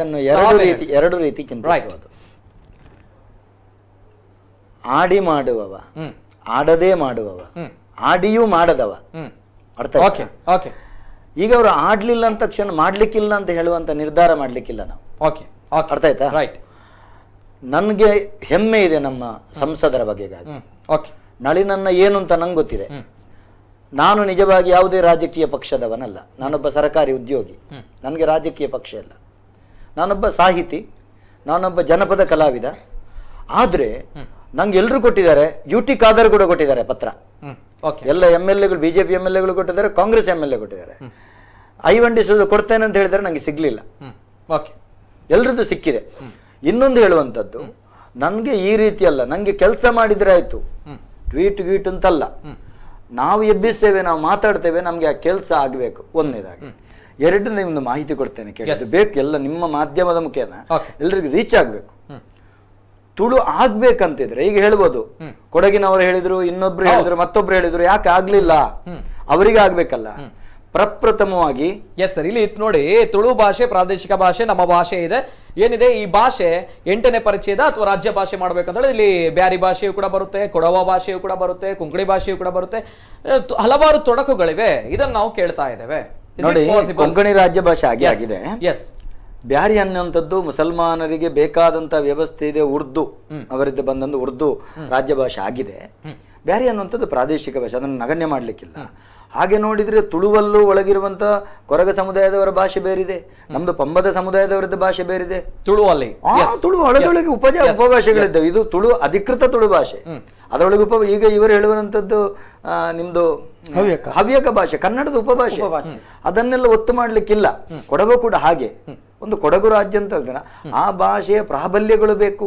ಎರಡು ರೀತಿ ಚಿಂತಿಸಬಹುದು. ಆಡಿ ಮಾಡುವವ, ಆಡದೇ ಮಾಡುವವ, ಆಡಿಯೂ ಮಾಡದವ. ಅರ್ಥ? ಈಗ ಅವರು ಆಡ್ಲಿಲ್ಲ ಅಂತ ತಕ್ಷಣ ಮಾಡ್ಲಿಕ್ಕಿಲ್ಲ ಅಂತ ಹೇಳುವಂತ ನಿರ್ಧಾರ ಮಾಡ್ಲಿಕ್ಕಿಲ್ಲ ನಾವು. ಅರ್ಥ ಆಯ್ತಾ? ನನ್ಗೆ ಹೆಮ್ಮೆ ಇದೆ ನಮ್ಮ ಸಂಸದರ ಬಗೆಗಾಗಿ. ನಳಿನನ್ನ ಏನು ಅಂತ ನಂಗೆ ಗೊತ್ತಿದೆ. ನಾನು ನಿಜವಾಗಿ ಯಾವುದೇ ರಾಜಕೀಯ ಪಕ್ಷದವನಲ್ಲ. ನಾನೊಬ್ಬ ಸರ್ಕಾರಿ ಉದ್ಯೋಗಿ. ನನಗೆ ರಾಜಕೀಯ ಪಕ್ಷ ಇಲ್ಲ. ನಾನೊಬ್ಬ ಸಾಹಿತಿ, ನಾನೊಬ್ಬ ಜನಪದ ಕಲಾವಿದ. ಆದ್ರೆ ನಂಗೆ ಎಲ್ರು ಕೊಟ್ಟಿದ್ದಾರೆ. ಯುಟಿ ಖಾದರ್ ಕೂಡ ಕೊಟ್ಟಿದ್ದಾರೆ ಪತ್ರ. ಎಲ್ಲ MLAಗಳು, ಬಿಜೆಪಿ MLAಗಳು ಕೊಟ್ಟಿದ್ದಾರೆ, ಕಾಂಗ್ರೆಸ್ MLA ಕೊಟ್ಟಿದ್ದಾರೆ. ಐವಂಡಿ ಕೊಡ್ತೇನೆ ಅಂತ ಹೇಳಿದ್ರೆ ನಂಗೆ ಸಿಗ್ಲಿಲ್ಲ. ಎಲ್ರದ್ದು ಸಿಕ್ಕಿದೆ. ಇನ್ನೊಂದು ಹೇಳುವಂಥದ್ದು, ನನ್ಗೆ ಈ ರೀತಿ ಅಲ್ಲ, ನಂಗೆ ಕೆಲಸ ಮಾಡಿದ್ರೆ ಆಯ್ತು, ಟ್ವೀಟ್ ಗೀಟ್ ಅಂತಲ್ಲ. ನಾವು ಎಬ್ಬಿಸ್ತೇವೆ, ನಾವು ಮಾತಾಡ್ತೇವೆ, ನಮ್ಗೆ ಆ ಕೆಲಸ ಆಗ್ಬೇಕು. ಒಂದನೇದಾಗಿ. ಎರಡನೇ ಒಂದು ಮಾಹಿತಿ ಕೊಡ್ತೇನೆ, ಕೇಳಿದ್ದು ಬೇಕು. ಎಲ್ಲ ನಿಮ್ಮ ಮಾಧ್ಯಮದ ಮುಖೇನ ಎಲ್ರಿಗೂ ರೀಚ್ ಆಗ್ಬೇಕು. ತುಳು ಆಗ್ಬೇಕಂತಿದ್ರೆ ಈಗ ಹೇಳ್ಬೋದು, ಕೊಡಗಿನವರು ಹೇಳಿದ್ರು, ಇನ್ನೊಬ್ರು ಹೇಳಿದ್ರು, ಮತ್ತೊಬ್ರು ಹೇಳಿದ್ರು, ಯಾಕೆ ಆಗ್ಲಿಲ್ಲ? ಅವರಿಗೆ ಆಗ್ಬೇಕಲ್ಲ. ಪ್ರಪ್ರಥಮವಾಗಿ ಎಸ್ ಸರ್, ಇಲ್ಲಿ ನೋಡಿ, ತುಳು ಭಾಷೆ ಪ್ರಾದೇಶಿಕ ಭಾಷೆ, ನಮ್ಮ ಭಾಷೆ ಇದೆ ಏನಿದೆ, ಈ ಭಾಷೆ 8ನೇ ಪರಿಚಯದ ಅಥವಾ ರಾಜ್ಯ ಭಾಷೆ ಮಾಡ್ಬೇಕಂದ್ರೆ ಇಲ್ಲಿ ಬ್ಯಾರಿ ಭಾಷೆಯು ಕೂಡ ಬರುತ್ತೆ, ಕೊಡವ ಭಾಷೆಯು ಕೂಡ ಬರುತ್ತೆ, ಕೊಂಕಣಿ ಭಾಷೆಯು ಕೂಡ ಬರುತ್ತೆ. ಹಲವಾರು ತೊಡಕುಗಳಿವೆ. ಇದನ್ನ ನಾವು ಕೇಳ್ತಾ ಇದ್ದೇವೆ. ನೋಡಿ, ಕೊಂಕಣಿ ರಾಜ್ಯ ಭಾಷೆ ಆಗಿದೆ. ಬ್ಯಾರಿ ಅನ್ನುವಂಥದ್ದು ಮುಸಲ್ಮಾನರಿಗೆ ಬೇಕಾದಂತ ವ್ಯವಸ್ಥೆ ಇದೆ. ಉರ್ದು ಅವರಿಂದ ಬಂದಂದು ಉರ್ದು ರಾಜ್ಯ ಭಾಷೆ ಆಗಿದೆ. ಬ್ಯಾರಿ ಅನ್ನುವಂಥದ್ದು ಪ್ರಾದೇಶಿಕ ಭಾಷೆ, ಅದನ್ನು ನಗಣ್ಯ ಮಾಡ್ಲಿಕ್ಕಿಲ್ಲ. ಹಾಗೆ ನೋಡಿದ್ರೆ ತುಳುವಲ್ಲೂ ಒಳಗಿರುವಂತ ಕೊರಗ ಸಮುದಾಯದವರ ಭಾಷೆ ಬೇರಿದೆ, ನಮ್ದು ಪಂಬದ ಸಮುದಾಯದವರದ್ದು ಭಾಷೆ ಬೇರಿದೆ. ತುಳುವಲ್ಲಿ ತುಳು ಒಳಗೊಳಗೆ ಉಪಭಾಷೆಗಳಿದ್ದಾವೆ. ಇದು ತುಳು ಅಧಿಕೃತ ತುಳು ಭಾಷೆ. ಅದರೊಳಗೆ ಈಗ ಇವರು ಹೇಳುವಂತದ್ದು ನಿಮ್ದು ಹವ್ಯಕ ಭಾಷೆ, ಕನ್ನಡದ ಉಪಭಾಷೆ. ಅದನ್ನೆಲ್ಲ ಒತ್ತು ಮಾಡ್ಲಿಕ್ಕಿಲ್ಲ. ಕೊಡಗು ಕೂಡ ಹಾಗೆ ಒಂದು ಕೊಡಗು ರಾಜ್ಯ ಅಂತ ಹೇಳ್ತಾನೆ. ಆ ಭಾಷೆಯ ಪ್ರಾಬಲ್ಯಗಳು ಬೇಕು.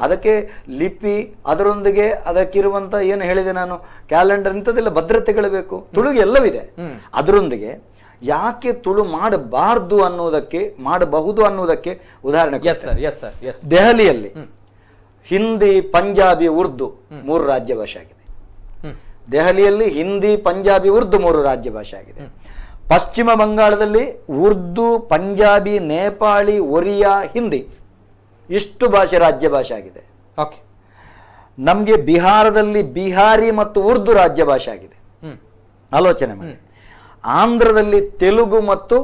ಅದಕ್ಕೆ ಲಿಪಿ, ಅದರೊಂದಿಗೆ ಅದಕ್ಕಿರುವಂತ ಏನು ಹೇಳಿದೆ ನಾನು, ಕ್ಯಾಲೆಂಡರ್, ಇಂಥದ್ದೆಲ್ಲ ಭದ್ರತೆಗಳು ಬೇಕು. ತುಳುಗೆ ಎಲ್ಲವಿದೆ. ಅದರೊಂದಿಗೆ ಯಾಕೆ ತುಳು ಮಾಡಬಾರ್ದು ಅನ್ನೋದಕ್ಕೆ, ಮಾಡಬಹುದು ಅನ್ನೋದಕ್ಕೆ ಉದಾಹರಣೆ. ದೆಹಲಿಯಲ್ಲಿ ಹಿಂದಿ, ಪಂಜಾಬಿ, ಉರ್ದು 3 ರಾಜ್ಯ ಭಾಷೆ ಆಗಿದೆ. ದೆಹಲಿಯಲ್ಲಿ ಹಿಂದಿ, ಪಂಜಾಬಿ, ಉರ್ದು 3 ರಾಜ್ಯ ಭಾಷೆ ಆಗಿದೆ. ಪಶ್ಚಿಮ ಬಂಗಾಳದಲ್ಲಿ ಉರ್ದು, ಪಂಜಾಬಿ, ನೇಪಾಳಿ, ಒರಿಯಾ, ಹಿಂದಿ ಇಷ್ಟು ಭಾಷೆ ರಾಜ್ಯ ಭಾಷೆ ಆಗಿದೆ. ನಮ್ಗೆ ಬಿಹಾರದಲ್ಲಿ ಬಿಹಾರಿ ಮತ್ತು ಉರ್ದು ರಾಜ್ಯ ಭಾಷೆ ಆಗಿದೆ. ಆಲೋಚನೆ ಮಾಡಿ. ಆಂಧ್ರದಲ್ಲಿ ತೆಲುಗು ಮತ್ತು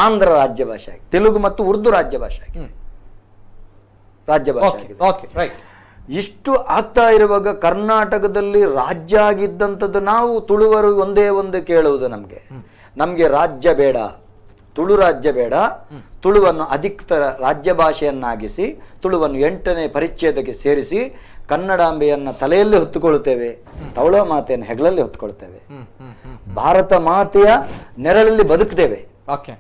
ಆಂಧ್ರ ರಾಜ್ಯ ಭಾಷೆ ಆಗಿದೆ. ತೆಲುಗು ಮತ್ತು ಉರ್ದು ರಾಜ್ಯ ಭಾಷೆ ಆಗಿದೆ. ರಾಜ್ಯ ಭಾಷೆ ಆಗಿದೆ. ಇಷ್ಟು ಆಗ್ತಾ ಇರುವಾಗ ಕರ್ನಾಟಕದಲ್ಲಿ ರಾಜ್ಯ ಆಗಿದ್ದಂಥದ್ದು ನಾವು ತುಳುವರು ಒಂದೇ ಒಂದು ಕೇಳುವುದು, ನಮ್ಗೆ ರಾಜ್ಯ ಬೇಡ, ತುಳು ರಾಜ್ಯ ಬೇಡ, ತುಳುವನ್ನು ಅಧಿಕೃತ ರಾಜ್ಯ ಭಾಷೆಯನ್ನಾಗಿಸಿ ತುಳುವನ್ನು 8ನೇ ಪರಿಚ್ಛೇದಕ್ಕೆ ಸೇರಿಸಿ ಕನ್ನಡಾಂಬೆಯನ್ನ ತಲೆಯಲ್ಲಿ ಹೊತ್ತುಕೊಳ್ಳುತ್ತೇವೆ, ತವಳ ಮಾತೆಯನ್ನು ಹೆಗಲಲ್ಲಿ ಹೊತ್ತುಕೊಳ್ತೇವೆ, ಭಾರತ ಮಾತೆಯ ನೆರಳಲ್ಲಿ ಬದುಕ್ತೇವೆ.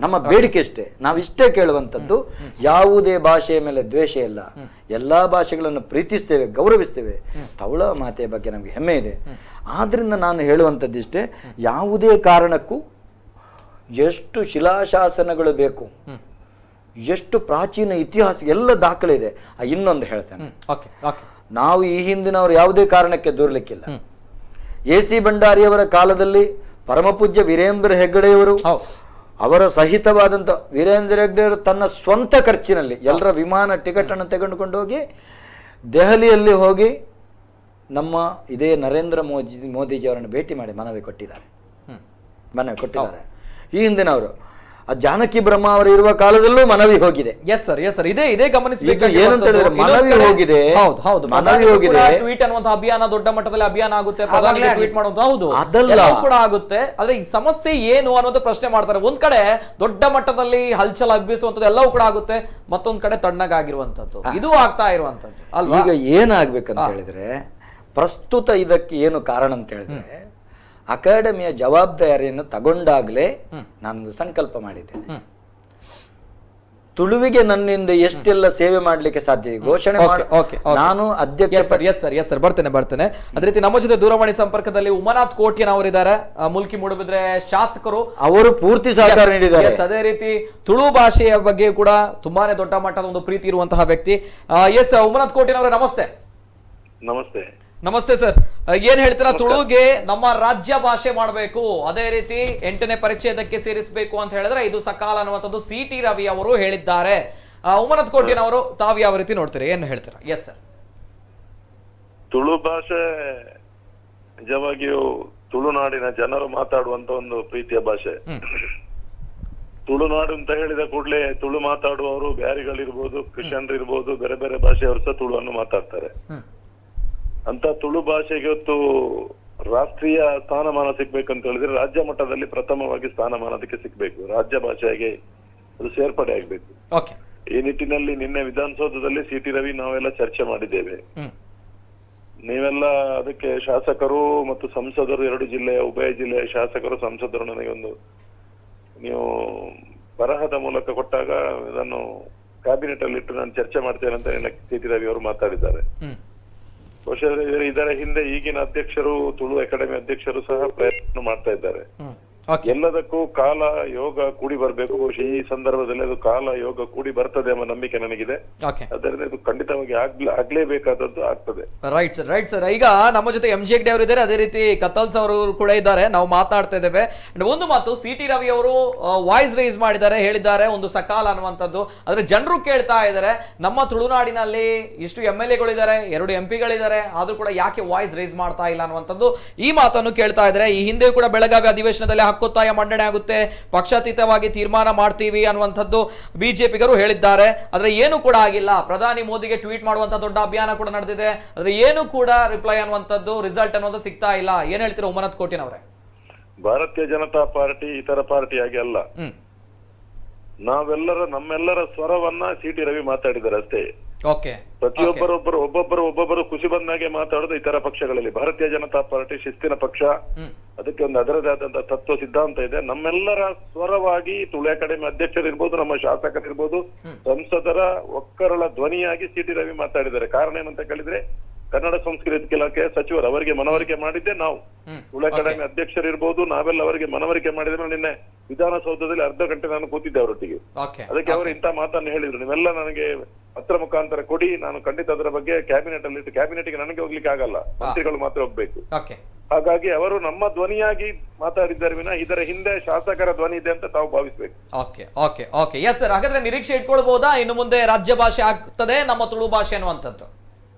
ನಮ್ಮ ಬೇಡಿಕೆ ಇಷ್ಟೇ. ನಾವಿಷ್ಟೇ ಕೇಳುವಂಥದ್ದು. ಯಾವುದೇ ಭಾಷೆಯ ಮೇಲೆ ದ್ವೇಷ ಇಲ್ಲ, ಎಲ್ಲಾ ಭಾಷೆಗಳನ್ನು ಪ್ರೀತಿಸ್ತೇವೆ, ಗೌರವಿಸ್ತೇವೆ. ತವಳ ಮಾತೆಯ ಬಗ್ಗೆ ನಮ್ಗೆ ಹೆಮ್ಮೆ ಇದೆ. ಆದ್ರಿಂದ ನಾನು ಹೇಳುವಂಥದ್ದಿಷ್ಟೇ, ಯಾವುದೇ ಕಾರಣಕ್ಕೂ ಎಷ್ಟು ಶಿಲಾಶಾಸನಗಳು ಬೇಕು, ಎಷ್ಟು ಪ್ರಾಚೀನ ಇತಿಹಾಸ ಎಲ್ಲ ದಾಖಲೆ ಇದೆ. ಇನ್ನೊಂದು ಹೇಳ್ತೇನೆ, ನಾವು ಈ ಹಿಂದಿನವರು ಯಾವುದೇ ಕಾರಣಕ್ಕೆ ದೂರ್ಲಿಕ್ಕಿಲ್ಲ. ಎ ಸಿ ಭಂಡಾರಿಯವರ ಕಾಲದಲ್ಲಿ ಪರಮಪೂಜ್ಯ ವೀರೇಂದ್ರ ಹೆಗ್ಗಡೆಯವರು ಅವರ ಸಹಿತವಾದಂಥ ವೀರೇಂದ್ರ ಹೆಗ್ಗಡೆ ಅವರು ತನ್ನ ಸ್ವಂತ ಖರ್ಚಿನಲ್ಲಿ ಎಲ್ಲರ ವಿಮಾನ ಟಿಕೆಟ್ ಅನ್ನು ತೆಗೆದುಕೊಂಡು ಹೋಗಿ ದೆಹಲಿಯಲ್ಲಿ ಹೋಗಿ ನಮ್ಮ ಇದೇ ನರೇಂದ್ರ ಮೋದಿಜಿ ಅವರನ್ನು ಭೇಟಿ ಮಾಡಿ ಮನವಿ ಕೊಟ್ಟಿದ್ದಾರೆ. ಈ ಹಿಂದಿನವರು ಜಾನಕಿ ಬ್ರಹ್ಮ ಅವರು ಇರುವ ಕಾಲದಲ್ಲೂ ಮನವಿ ಹೋಗಿದೆ. ಎಸ್ ಸರ್ ಇದೇ ಗಮನಿಸಬೇಕು. ಏನಂತ ಹೇಳಿದ್ರೆ ಮನವಿ ಹೋಗಿದೆ, ಮನವಿ ಹೋಗಿದೆ. ಟ್ವೀಟ್ ಅನ್ನುವಂತ ಅಭಿಯಾನ ದೊಡ್ಡ ಮಟ್ಟದಲ್ಲಿ ಅಭಿಯಾನ ಆಗುತ್ತೆ, ಪ್ರಧಾನಿಗೆ ಟ್ವೀಟ್ ಮಾಡುವಂತ ಹೌದು ಅದೆಲ್ಲ ಕೂಡ ಆಗುತ್ತೆ. ಆದ್ರೆ ಈ ಸಮಸ್ಯೆ ಏನು ಅನ್ನೋದು ಪ್ರಶ್ನೆ ಮಾಡ್ತಾರೆ. ಒಂದ್ ಕಡೆ ದೊಡ್ಡ ಮಟ್ಟದಲ್ಲಿ ಹಲ್ಚಲ್ ಹಬ್ಬಿಸುವಂತದ್ದು ಎಲ್ಲವೂ ಕೂಡ ಆಗುತ್ತೆ, ಮತ್ತೊಂದ್ ಕಡೆ ತಣ್ಣಗಾಗಿರುವಂತದ್ದು ಇದು ಆಗ್ತಾ ಇರುವಂತದ್ದು ಅಲ್ವಾ. ಈಗ ಏನಾಗ್ಬೇಕಂತ ಹೇಳಿದ್ರೆ ಪ್ರಸ್ತುತ ಇದಕ್ಕೆ ಏನು ಕಾರಣ ಅಂತ ಹೇಳಿದ್ರೆ ಅಕಾಡೆಮಿಯ ಜವಾಬ್ದಾರಿಯನ್ನು ತಗೊಂಡಾಗ್ಲೇ ನಾನೊಂದು ಸಂಕಲ್ಪ ಮಾಡಿದ್ದೇನೆ. ತುಳುವಿಗೆ ನನ್ನಿಂದ ಎಷ್ಟೆಲ್ಲ ಸೇವೆ ಮಾಡ್ಲಿಕ್ಕೆ ಸಾಧ್ಯ ಘೋಷಣೆ ನಾನು ಅಧ್ಯಕ್ಷ ಬರ್ತೇನೆ. ಅದೇ ರೀತಿ ನಮ್ಮ ಜೊತೆ ದೂರವಾಣಿ ಸಂಪರ್ಕದಲ್ಲಿ ಉಮಾನಾಥ್ ಕೋಟ್ಯನ್ ಅವರಿದ್ದಾರೆ, ಮುಲ್ಕಿ ಮೂಡುಬಿದ್ರೆ ಶಾಸಕರು, ಅವರು ಪೂರ್ತಿ ಸಹಕಾರ ನೀಡಿದ್ದಾರೆ. ಅದೇ ರೀತಿ ತುಳು ಭಾಷೆಯ ಬಗ್ಗೆ ಕೂಡ ತುಂಬಾನೇ ದೊಡ್ಡ ಮಟ್ಟದ ಒಂದು ಪ್ರೀತಿ ಇರುವಂತಹ ವ್ಯಕ್ತಿ. ಎಸ್ ಉಮಾನಾಥ್ ಕೋಟ್ಯನ್ ಅವರೇ ನಮಸ್ತೆ. ನಮಸ್ತೆ ಸರ್, ಏನ್ ಹೇಳ್ತೀರಾ? ತುಳುಗೆ ನಮ್ಮ ರಾಜ್ಯ ಭಾಷೆ ಮಾಡಬೇಕು, ಅದೇ ರೀತಿ 8ನೇ ಪರಿಚ್ಛೇದಕ್ಕೆ ಸೇರಿಸಬೇಕು ಅಂತ ಹೇಳಿದ್ರೆ ಇದು ಸಕಾಲ ಅನ್ನುವಂಥದ್ದು CT ರವಿ ಅವರು ಹೇಳಿದ್ದಾರೆ. ಉಮಾನಾಥ್ ಕೋಟ್ಯನ್ ಅವರು ತಾವು ಯಾವ ರೀತಿ ನೋಡ್ತೀರಾ, ಏನು ಹೇಳ್ತೀರಾ? ಎಸ್ ಸರ್, ತುಳು ಭಾಷೆ ನಿಜವಾಗಿಯೂ ತುಳುನಾಡಿನ ಜನರು ಮಾತಾಡುವಂತ ಒಂದು ಪ್ರೀತಿಯ ಭಾಷೆ. ತುಳುನಾಡು ಅಂತ ಹೇಳಿದ ಕೂಡಲೇ ತುಳು ಮಾತಾಡುವವರು ಬ್ಯಾರಿಗಳಿರ್ಬೋದು, ಕ್ರಿಶ್ಚಿಯನ್ರಿರ್ಬೋದು, ಬೇರೆ ಬೇರೆ ಭಾಷೆಯವರು ಸಹ ತುಳುವನ್ನು ಮಾತಾಡ್ತಾರೆ. ಅಂತ ತುಳು ಭಾಷೆಗೆ ಇವತ್ತು ರಾಷ್ಟ್ರೀಯ ಸ್ಥಾನಮಾನ ಸಿಗ್ಬೇಕಂತ ಹೇಳಿದ್ರೆ ರಾಜ್ಯ ಮಟ್ಟದಲ್ಲಿ ಪ್ರಥಮವಾಗಿ ಸ್ಥಾನಮಾನ ಅದಕ್ಕೆ ಸಿಗ್ಬೇಕು, ರಾಜ್ಯ ಭಾಷೆಗೆ ಅದು ಸೇರ್ಪಡೆ ಆಗ್ಬೇಕು. ಈ ನಿಟ್ಟಿನಲ್ಲಿ ನಿನ್ನೆ ವಿಧಾನಸೌಧದಲ್ಲಿ CT ರವಿ ನಾವೆಲ್ಲ ಚರ್ಚೆ ಮಾಡಿದ್ದೇವೆ. ನೀವೆಲ್ಲ ಅದಕ್ಕೆ ಶಾಸಕರು ಮತ್ತು ಸಂಸದರು, 2 ಜಿಲ್ಲೆಯ ಉಭಯ ಜಿಲ್ಲೆಯ ಶಾಸಕರು ಸಂಸದರು ನನಗೆ ಒಂದು ನೀವು ಬರಹದ ಮೂಲಕ ಕೊಟ್ಟಾಗ ಇದನ್ನು ಕ್ಯಾಬಿನೆಟ್ ಅಲ್ಲಿ ಇಟ್ಟು ನಾನು ಚರ್ಚೆ ಮಾಡ್ತೇನೆ ಅಂತ CT ರವಿ ಅವರು ಮಾತಾಡಿದ್ದಾರೆ. ಬಹುಶಃ ಇದರ ಹಿಂದೆ ಈಗಿನ ಅಧ್ಯಕ್ಷರು, ತುಳು ಅಕಾಡೆಮಿ ಅಧ್ಯಕ್ಷರು ಸಹ ಪ್ರಯತ್ನ ಮಾಡ್ತಾ ಇದ್ದಾರೆ. ಎಲ್ಲದಕ್ಕೂ ಕಾಲ ಯೋಗ ಕೂಡಿ ಬರ್ಬೇಕು. ಬಹುಶಃ ಈ ಸಂದರ್ಭದಲ್ಲಿ ಅದು ಕಾಲ ಯೋಗ ಕೂಡಿ ಬರ್ತದೆ ಎಂಬ ನಂಬಿಕೆ ನನಗಿದೆ. ಅದರಿಂದ ಇದು ಖಂಡಿತವಾಗಿ ಆಗ್ಲೇಬೇಕಾದದ್ದು ಆಗ್ತದೆ. Right sir. ಈಗ ನಮ್ಮ ಜೊತೆ MG ಹೆಗ್ಡೆ ಅವರು ಇದ್ದಾರೆ, ಅದೇ ರೀತಿ ಕತ್ತಲ್ಸ್ ಅವರು ಕೂಡ ಇದ್ದಾರೆ, ನಾವು ಮಾತಾಡ್ತಾ ಇದ್ದೇವೆ. ಒಂದು ಮಾತು, CT ರವಿ ಅವರು ವಾಯ್ಸ್ ರೈಸ್ ಮಾಡಿದ್ದಾರೆ, ಹೇಳಿದ್ದಾರೆ ಒಂದು ಸಕಾಲ ಅನ್ನುವಂಥದ್ದು. ಆದ್ರೆ ಜನರು ಕೇಳ್ತಾ ಇದ್ದಾರೆ, ನಮ್ಮ ತುಳುನಾಡಿನಲ್ಲಿ ಇಷ್ಟು MLA-ಗಳಿದ್ದಾರೆ, 2 MP-ಗಳಿದ್ದಾರೆ, ಆದ್ರೂ ಕೂಡ ಯಾಕೆ ವಾಯ್ಸ್ ರೈಸ್ ಮಾಡ್ತಾ ಇಲ್ಲ ಅನ್ನುವಂಥದ್ದು ಈ ಮಾತನ್ನು ಕೇಳ್ತಾ ಇದ್ದಾರೆ. ಈ ಹಿಂದೆ ಕೂಡ ಬೆಳಗಾವಿ ಅಧಿವೇಶನದಲ್ಲಿ ಹಕ್ಕೊತ್ತಾಯ ಮಂಡನೆ ಆಗುತ್ತೆ, ಪಕ್ಷಾತೀತವಾಗಿ ತೀರ್ಮಾನ ಮಾಡ್ತೀವಿ ಅನ್ನುವಂಥದ್ದು ಬಿಜೆಪಿಗರು ಹೇಳಿದ್ದಾರೆ. ಆದ್ರೆ ಏನು ಕೂಡ ಆಗಿಲ್ಲ. ಪ್ರಧಾನಿ ಮೋದಿಗೆ ಟ್ವೀಟ್ ಮಾಡುವಂತ ದೊಡ್ಡ ಅಭಿಯಾನ ಕೂಡ ನಡೆದಿದೆ, ಆದ್ರೆ ಏನು ಕೂಡ ರಿಪ್ಲೈ ಅನ್ನುವಂಥದ್ದು, ರಿಸಲ್ಟ್ ಅನ್ನೋದು ಸಿಗ್ತಾ ಇಲ್ಲ. ಏನ್ ಹೇಳ್ತೀರಾ ಉಮಾನಾಥ್ ಕೋಟ್ಯನ್ ಅವರೇ? ಭಾರತೀಯ ಜನತಾ ಪಾರ್ಟಿ ಇತರ ಪಾರ್ಟಿಯಾಗಿ ಅಲ್ಲ, ನಮ್ಮೆಲ್ಲರ ಸ್ವರವನ್ನ CT ರವಿ ಮಾತಾಡಿದ್ದಾರೆ ಅಷ್ಟೇ. ಒಬ್ಬೊಬ್ಬರು ಖುಷಿ ಬಂದಾಗೆ ಮಾತಾಡೋದು ಇತರ ಪಕ್ಷಗಳಲ್ಲಿ. ಭಾರತೀಯ ಜನತಾ ಪಾರ್ಟಿ ಶಿಸ್ತಿನ ಪಕ್ಷ, ಅದಕ್ಕೆ ಒಂದು ಅದರದೇ ಆದಂತಹ ತತ್ವ ಸಿದ್ಧಾಂತ ಇದೆ. ನಮ್ಮೆಲ್ಲರ ಸ್ವರವಾಗಿ ತುಳು ಅಕಾಡೆಮಿ ಅಧ್ಯಕ್ಷರಿರ್ಬೋದು, ನಮ್ಮ ಶಾಸಕರಿರ್ಬೋದು, ಸಂಸದರ ಒಕ್ಕರಳ ಧ್ವನಿಯಾಗಿ CT ರವಿ ಮಾತಾಡಿದ್ದಾರೆ. ಕಾರಣ ಏನಂತ ಕೇಳಿದ್ರೆ ಕನ್ನಡ ಸಂಸ್ಕೃತಿ ಇಲಾಖೆ ಸಚಿವರು ಅವರಿಗೆ ಮನವರಿಕೆ ಮಾಡಿದ್ದೆ ನಾವು. ತುಳು ಅಕಾಡೆಮಿ ಅಧ್ಯಕ್ಷರಿರ್ಬೋದು, ನಾವೆಲ್ಲ ಅವರಿಗೆ ಮನವರಿಕೆ ಮಾಡಿದ್ರೆ ನಿನ್ನೆ ವಿಧಾನಸೌಧದಲ್ಲಿ ಅರ್ಧ ಗಂಟೆ ನಾನು ಕೂತಿದ್ದೆ ಅವರೊಟ್ಟಿಗೆ. ಅದಕ್ಕೆ ಅವರು ಇಂಥ ಮಾತನ್ನು ಹೇಳಿದ್ರು, ನೀವೆಲ್ಲ ನನಗೆ ಪತ್ರ ಮುಖಾಂತರ ಕೊಡಿ, ನಾನು ಖಂಡಿತ ಅದರ ಬಗ್ಗೆ ಕ್ಯಾಬಿನೆಟ್ ಅಲ್ಲಿ ಇಟ್ಟು, ಕ್ಯಾಬಿನೆಟ್ಗೆ ನನಗೆ ಹೋಗ್ಲಿಕ್ಕೆ ಆಗಲ್ಲ, ಮಂತ್ರಿಗಳು ಮಾತ್ರ ಹೋಗ್ಬೇಕು. ಹಾಗಾಗಿ ಅವರು ನಮ್ಮ ಧ್ವನಿಯಾಗಿ ಮಾತಾಡಿದ್ದಾರೆ ವಿನ ಇದರ ಹಿಂದೆ ಶಾಸಕರ ಧ್ವನಿ ಇದೆ ಅಂತ ತಾವು ಭಾವಿಸ್ಬೇಕು. ಎಸ್ ಸರ್, ಹಾಗಾದ್ರೆ ನಿರೀಕ್ಷೆ ಇಟ್ಕೊಳ್ಬಹುದಾ ಇನ್ನು ಮುಂದೆ ರಾಜ್ಯ ಭಾಷೆ ಆಗ್ತದೆ ನಮ್ಮ ತುಳು ಭಾಷೆ ಅನ್ನುವಂಥದ್ದು?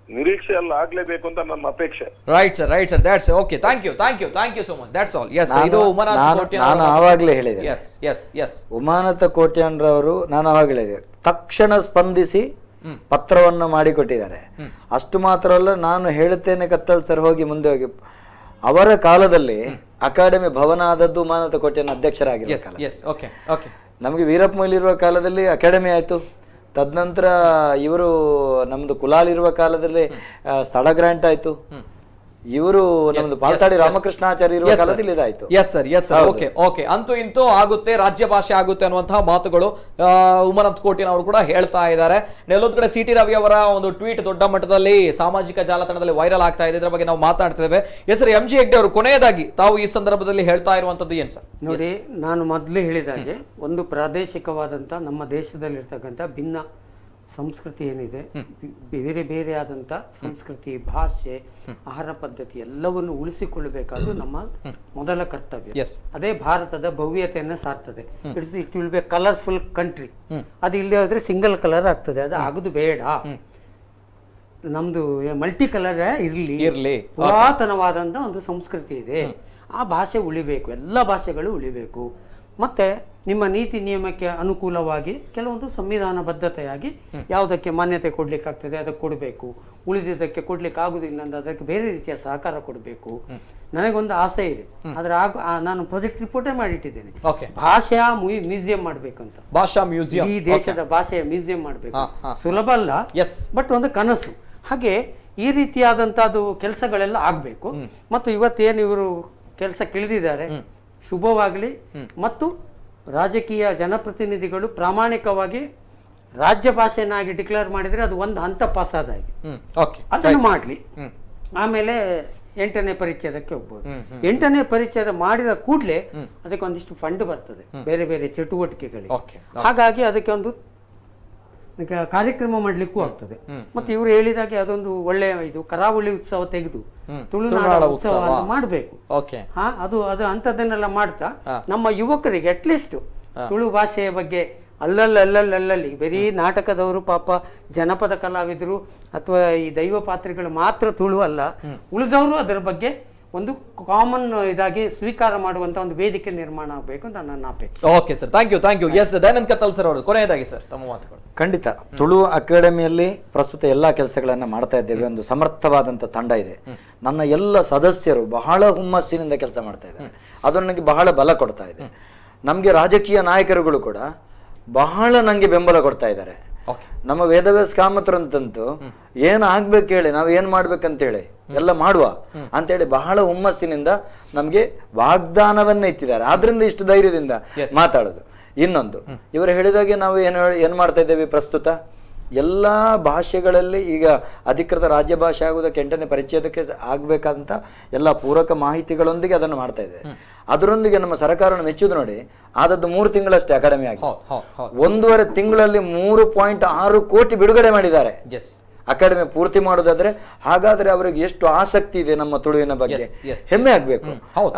ನಿರೀಕ್ಷೆ ಎಲ್ಲ ಆಗ್ಲೇಬೇಕು ಅಂತ ನಮ್ಮ ಅಪೇಕ್ಷೆ. Right sir, that's okay. Thank you so much. That's all. Yes, ಇದು ಉಮಾನಾಥ್ ಕೋಟ್ಯನ್. ನಾನು ಆವಾಗಲೇ ಹೇಳಿದೆ, ಎಸ್ ಉಮಾನಾಥ ಕೋಟ್ಯನ್ ರವರು ನಾನು ಆವಾಗಲೇ ಹೇಳಿದೆ, ತಕ್ಷಣ ಸ್ಪಂದಿಸಿ ಪತ್ರವನ್ನು ಮಾಡಿಕೊಟ್ಟಿದ್ದಾರೆ. ಅಷ್ಟು ಮಾತ್ರ ಅಲ್ಲ, ನಾನು ಹೇಳುತ್ತೇನೆ ಕತ್ತಲ್ ಸರ್ ಹೋಗಿ ಮುಂದೆ ಹೋಗಿ, ಅವರ ಕಾಲದಲ್ಲಿ ಅಕಾಡೆಮಿ ಭವನ ಆದದ್ದು ಉಮಾನಾಥ ಕೋಟ್ಯನ್ ಅಧ್ಯಕ್ಷರಾಗಿರ್ಬೇಕಲ್ಲ. ನಮಗೆ ವೀರಪ್ಪ ಮೊಯ್ಲಿ ಇರುವ ಕಾಲದಲ್ಲಿ ಅಕಾಡೆಮಿ ಆಯ್ತು, ತದನಂತರ ಇವರು ನಮ್ದು ಕುಲಾಲ್ ಇರುವ ಕಾಲದಲ್ಲಿ ಸ್ಥಳ ಗ್ರಾಂಟ್ ಆಯ್ತು, ಇವರು ನಮ್ದು ಪಾಲ್ತಾಡಿ ರಾಮಕೃಷ್ಣಾಚಾರ್ಯ ಇರುವ ಕಾಲದಲ್ಲಿ ಇದಾಯ್ತು. Yes sir, okay. ಅಂತೂ ಇಂತೂ ಆಗುತ್ತೆ, ರಾಜ್ಯ ಭಾಷೆ ಆಗುತ್ತೆ ಅನ್ನುವಂತಹ ಮಾತುಗಳು ಉಮಾನಾಥ್ ಕೋಟ್ಯನ್ ಅವರು ಕೂಡ ಹೇಳ್ತಾ ಇದ್ದಾರೆ. ಎಲ್ಲೊಂದು ಕಡೆ CT ರವಿ ಅವರ ಒಂದು ಟ್ವೀಟ್ ದೊಡ್ಡ ಮಟ್ಟದಲ್ಲಿ ಸಾಮಾಜಿಕ ಜಾಲತಾಣದಲ್ಲಿ ವೈರಲ್ ಆಗ್ತಾ ಇದೆ, ಇದರ ಬಗ್ಗೆ ನಾವು ಮಾತಾಡ್ತೇವೆ. ಎಸ್ ಸರ್, MG ಹೆಗ್ಡೆ ಅವರು ಕೊನೆಯದಾಗಿ ತಾವು ಈ ಸಂದರ್ಭದಲ್ಲಿ ಹೇಳ್ತಾ ಇರುವಂತದ್ದು ಏನ್ ಸರ್? ನೋಡಿ, ನಾನು ಮೊದಲು ಹೇಳಿದಾಗೆ ಒಂದು ಪ್ರಾದೇಶಿಕವಾದಂಥ ನಮ್ಮ ದೇಶದಲ್ಲಿರ್ತಕ್ಕಂಥ ಭಿನ್ನ ಸಂಸ್ಕೃತಿ ಏನಿದೆ, ಬೇರೆ ಬೇರೆ ಆದಂಥ ಸಂಸ್ಕೃತಿ, ಭಾಷೆ, ಆಹಾರ ಪದ್ಧತಿ ಎಲ್ಲವನ್ನು ಉಳಿಸಿಕೊಳ್ಳಬೇಕಾದ್ದು ನಮ್ಮ ಮೊದಲ ಕರ್ತವ್ಯ. Yes. ಅದೇ ಭಾರತದ ಭವ್ಯತೆಯನ್ನು ಸಾರ್ತದೆ. It will be colourful country. ಅದು ಇಲ್ಲದೆ ಹೋದ್ರೆ ಸಿಂಗಲ್ ಕಲರ್ ಆಗ್ತದೆ, ಅದು ಆಗುದು ಬೇಡ. ನಮ್ದು ಮಲ್ಟಿ ಕಲರ್ ಇರ್ಲಿ. ಪುರಾತನವಾದಂಥ ಒಂದು ಸಂಸ್ಕೃತಿ ಇದೆ, ಆ ಭಾಷೆ ಉಳಿಬೇಕು, ಎಲ್ಲ ಭಾಷೆಗಳು ಉಳಿಬೇಕು. ಮತ್ತೆ ನಿಮ್ಮ ನೀತಿ ನಿಯಮಕ್ಕೆ ಅನುಕೂಲವಾಗಿ ಕೆಲವೊಂದು ಸಂವಿಧಾನಬದ್ಧತೆಯಾಗಿ ಯಾವುದಕ್ಕೆ ಮಾನ್ಯತೆ ಕೊಡ್ಲಿಕ್ಕಾಗ್ತದೆ ಅದಕ್ಕೆ ಕೊಡಬೇಕು, ಉಳಿದಿದ್ದಕ್ಕೆ ಕೊಡ್ಲಿಕ್ಕೆ ಆಗುದಿಲ್ಲ ಅಂದ್ರೆ ಅದಕ್ಕೆ ಬೇರೆ ರೀತಿಯ ಸಹಕಾರ ಕೊಡಬೇಕು. ನನಗೊಂದು ಆಸೆ ಇದೆ, ಆದ್ರೆ ನಾನು ಪ್ರಾಜೆಕ್ಟ್ ರಿಪೋರ್ಟೇ ಮಾಡಿಟ್ಟಿದ್ದೇನೆ, ಭಾಷೆಯ ಮ್ಯೂಸಿಯಂ ಮಾಡ್ಬೇಕಂತ. ಭಾಷಾ ಮ್ಯೂಸಿಯಂ, ಈ ದೇಶದ ಭಾಷೆಯ ಮ್ಯೂಸಿಯಂ ಮಾಡ್ಬೇಕು. ಸುಲಭ ಅಲ್ಲ, ಬಟ್ ಒಂದು ಕನಸು. ಹಾಗೆ ಈ ರೀತಿಯಾದಂತಹದ್ದು ಕೆಲಸಗಳೆಲ್ಲ ಆಗ್ಬೇಕು. ಮತ್ತು ಇವತ್ತೇನು ಇವರು ಕೆಲಸ ತಿಳಿದಿದ್ದಾರೆ, ಶುಭವಾಗಲಿ. ಮತ್ತು ರಾಜಕೀಯ ಜನಪ್ರತಿನಿಧಿಗಳು ಪ್ರಾಮಾಣಿಕವಾಗಿ ರಾಜ್ಯ ಭಾಷೆಯನ್ನಾಗಿ ಡಿಕ್ಲೇರ್ ಮಾಡಿದ್ರೆ ಅದು ಒಂದು ಹಂತ ಪಾಸ್ ಆದ ಹಾಗೆ, ಅದನ್ನು ಮಾಡಲಿ. ಆಮೇಲೆ 8ನೇ ಪರಿಚ್ಛೇದಕ್ಕೆ ಹೋಗ್ಬೋದು. 8ನೇ ಪರಿಚ್ಛೇದ ಮಾಡಿದ ಕೂಡಲೇ ಅದಕ್ಕೆ ಒಂದಿಷ್ಟು ಫಂಡ್ ಬರ್ತದೆ ಬೇರೆ ಬೇರೆ ಚಟುವಟಿಕೆಗಳಿಗೆ. ಹಾಗಾಗಿ ಅದಕ್ಕೆ ಒಂದು ಕಾರ್ಯಕ್ರಮ ಮಾಡ್ಲಿಕ್ಕೂ ಆಗ್ತದೆ. ಮತ್ತೆ ಇವರು ಹೇಳಿದಾಗೆ ಅದೊಂದು ಒಳ್ಳೆಯ ಇದು ಕರಾವಳಿ ಉತ್ಸವ ತೆಗೆದು ತುಳುನಾಡ ಉತ್ಸವ ಅಂತ ಮಾಡಬೇಕು. ಅದು ಅಂಥದ್ದನ್ನೆಲ್ಲ ಮಾಡ್ತಾ ನಮ್ಮ ಯುವಕರಿಗೆ ಅಟ್ಲೀಸ್ಟ್ ತುಳು ಭಾಷೆಯ ಬಗ್ಗೆ ಅಲ್ಲಲ್ಲಿ ಬರೀ ನಾಟಕದವರು, ಪಾಪ ಜನಪದ ಕಲಾವಿದರು ಅಥವಾ ಈ ದೈವ ಪಾತ್ರಿಗಳು ಮಾತ್ರ ತುಳು ಅಲ್ಲ, ಉಳಿದವರು ಅದರ ಬಗ್ಗೆ ಒಂದು ಕಾಮನ್ ಇದಾಗಿ ಸ್ವೀಕಾರ ಮಾಡುವಂತ ಒಂದು ವೇದಿಕೆ ನಿರ್ಮಾಣ ಆಗಬೇಕು ಅಂತ ನನ್ನ ಅಪೇಕ್ಷೆ. Okay sir, thank you. Yes, Dayanand Kathalsar ಅವರು ಕೊನೆಯದಾಗಿ ಸರ್ ತಮ್ಮ ಮಾತುಗಳು. ಖಂಡಿತ ತುಳು ಅಕಾಡೆಮಿಯಲ್ಲಿ ಪ್ರಸ್ತುತ ಎಲ್ಲ ಕೆಲಸಗಳನ್ನ ಮಾಡ್ತಾ ಇದ್ದೇವೆ. ಒಂದು ಸಮರ್ಥವಾದಂಥ ತಂಡ ಇದೆ. ನನ್ನ ಎಲ್ಲ ಸದಸ್ಯರು ಬಹಳ ಹುಮ್ಮಸ್ಸಿನಿಂದ ಕೆಲಸ ಮಾಡ್ತಾ ಇದ್ದಾರೆ. ಅದು ನನಗೆ ಬಹಳ ಬಲ ಕೊಡ್ತಾ ಇದೆ. ನಮಗೆ ರಾಜಕೀಯ ನಾಯಕರುಗಳು ಕೂಡ ಬಹಳ ನಂಗೆ ಬೆಂಬಲ ಕೊಡ್ತಾ ಇದ್ದಾರೆ. ನಮ್ಮ ವೇದವ್ಯಾಸ ಕಾಮತರಂತಂತೂ ಏನ್ ಆಗ್ಬೇಕು ಹೇಳಿ, ನಾವ್ ಏನ್ ಮಾಡ್ಬೇಕಂತೇಳಿ ಎಲ್ಲ ಮಾಡುವ ಅಂತೇಳಿ ಬಹಳ ಹುಮ್ಮಸ್ಸಿನಿಂದ ನಮ್ಗೆ ವಾಗ್ದಾನವನ್ನ ಇತ್ತಿದ್ದಾರೆ. ಆದ್ರಿಂದ ಇಷ್ಟು ಧೈರ್ಯದಿಂದ ಮಾತಾಡೋದು. ಇನ್ನೊಂದು, ಇವರು ಹೇಳಿದಾಗೆ ನಾವು ಏನ್ ಮಾಡ್ತಾ ಇದ್ದೇವೆ, ಪ್ರಸ್ತುತ ಎಲ್ಲಾ ಭಾಷೆಗಳಲ್ಲಿ ಈಗ ಅಧಿಕೃತ ರಾಜ್ಯ ಭಾಷೆ ಆಗುವುದಕ್ಕೆ 8ನೇ ಪರಿಚ್ಛೇದಕ್ಕೆ ಆಗ್ಬೇಕಂತ ಎಲ್ಲ ಪೂರಕ ಮಾಹಿತಿಗಳೊಂದಿಗೆ ಅದನ್ನು ಮಾಡ್ತಾ ಇದೆ. ಅದರೊಂದಿಗೆ ನಮ್ಮ ಸರ್ಕಾರವನ್ನು ಮೆಚ್ಚುದು ನೋಡಿ, ಆದದ್ದು 3 ತಿಂಗಳಷ್ಟೇ ಅಕಾಡೆಮಿ ಆಗಿ 1.5 ತಿಂಗಳಲ್ಲಿ 3.6 ಕೋಟಿ ಬಿಡುಗಡೆ ಮಾಡಿದ್ದಾರೆ. ಅಕಾಡೆಮಿ ಪೂರ್ತಿ ಮಾಡೋದಾದ್ರೆ ಹಾಗಾದ್ರೆ ಅವರಿಗೆ ಎಷ್ಟು ಆಸಕ್ತಿ ಇದೆ ನಮ್ಮ ತುಳುವಿನ ಬಗ್ಗೆ, ಹೆಮ್ಮೆ ಆಗ್ಬೇಕು.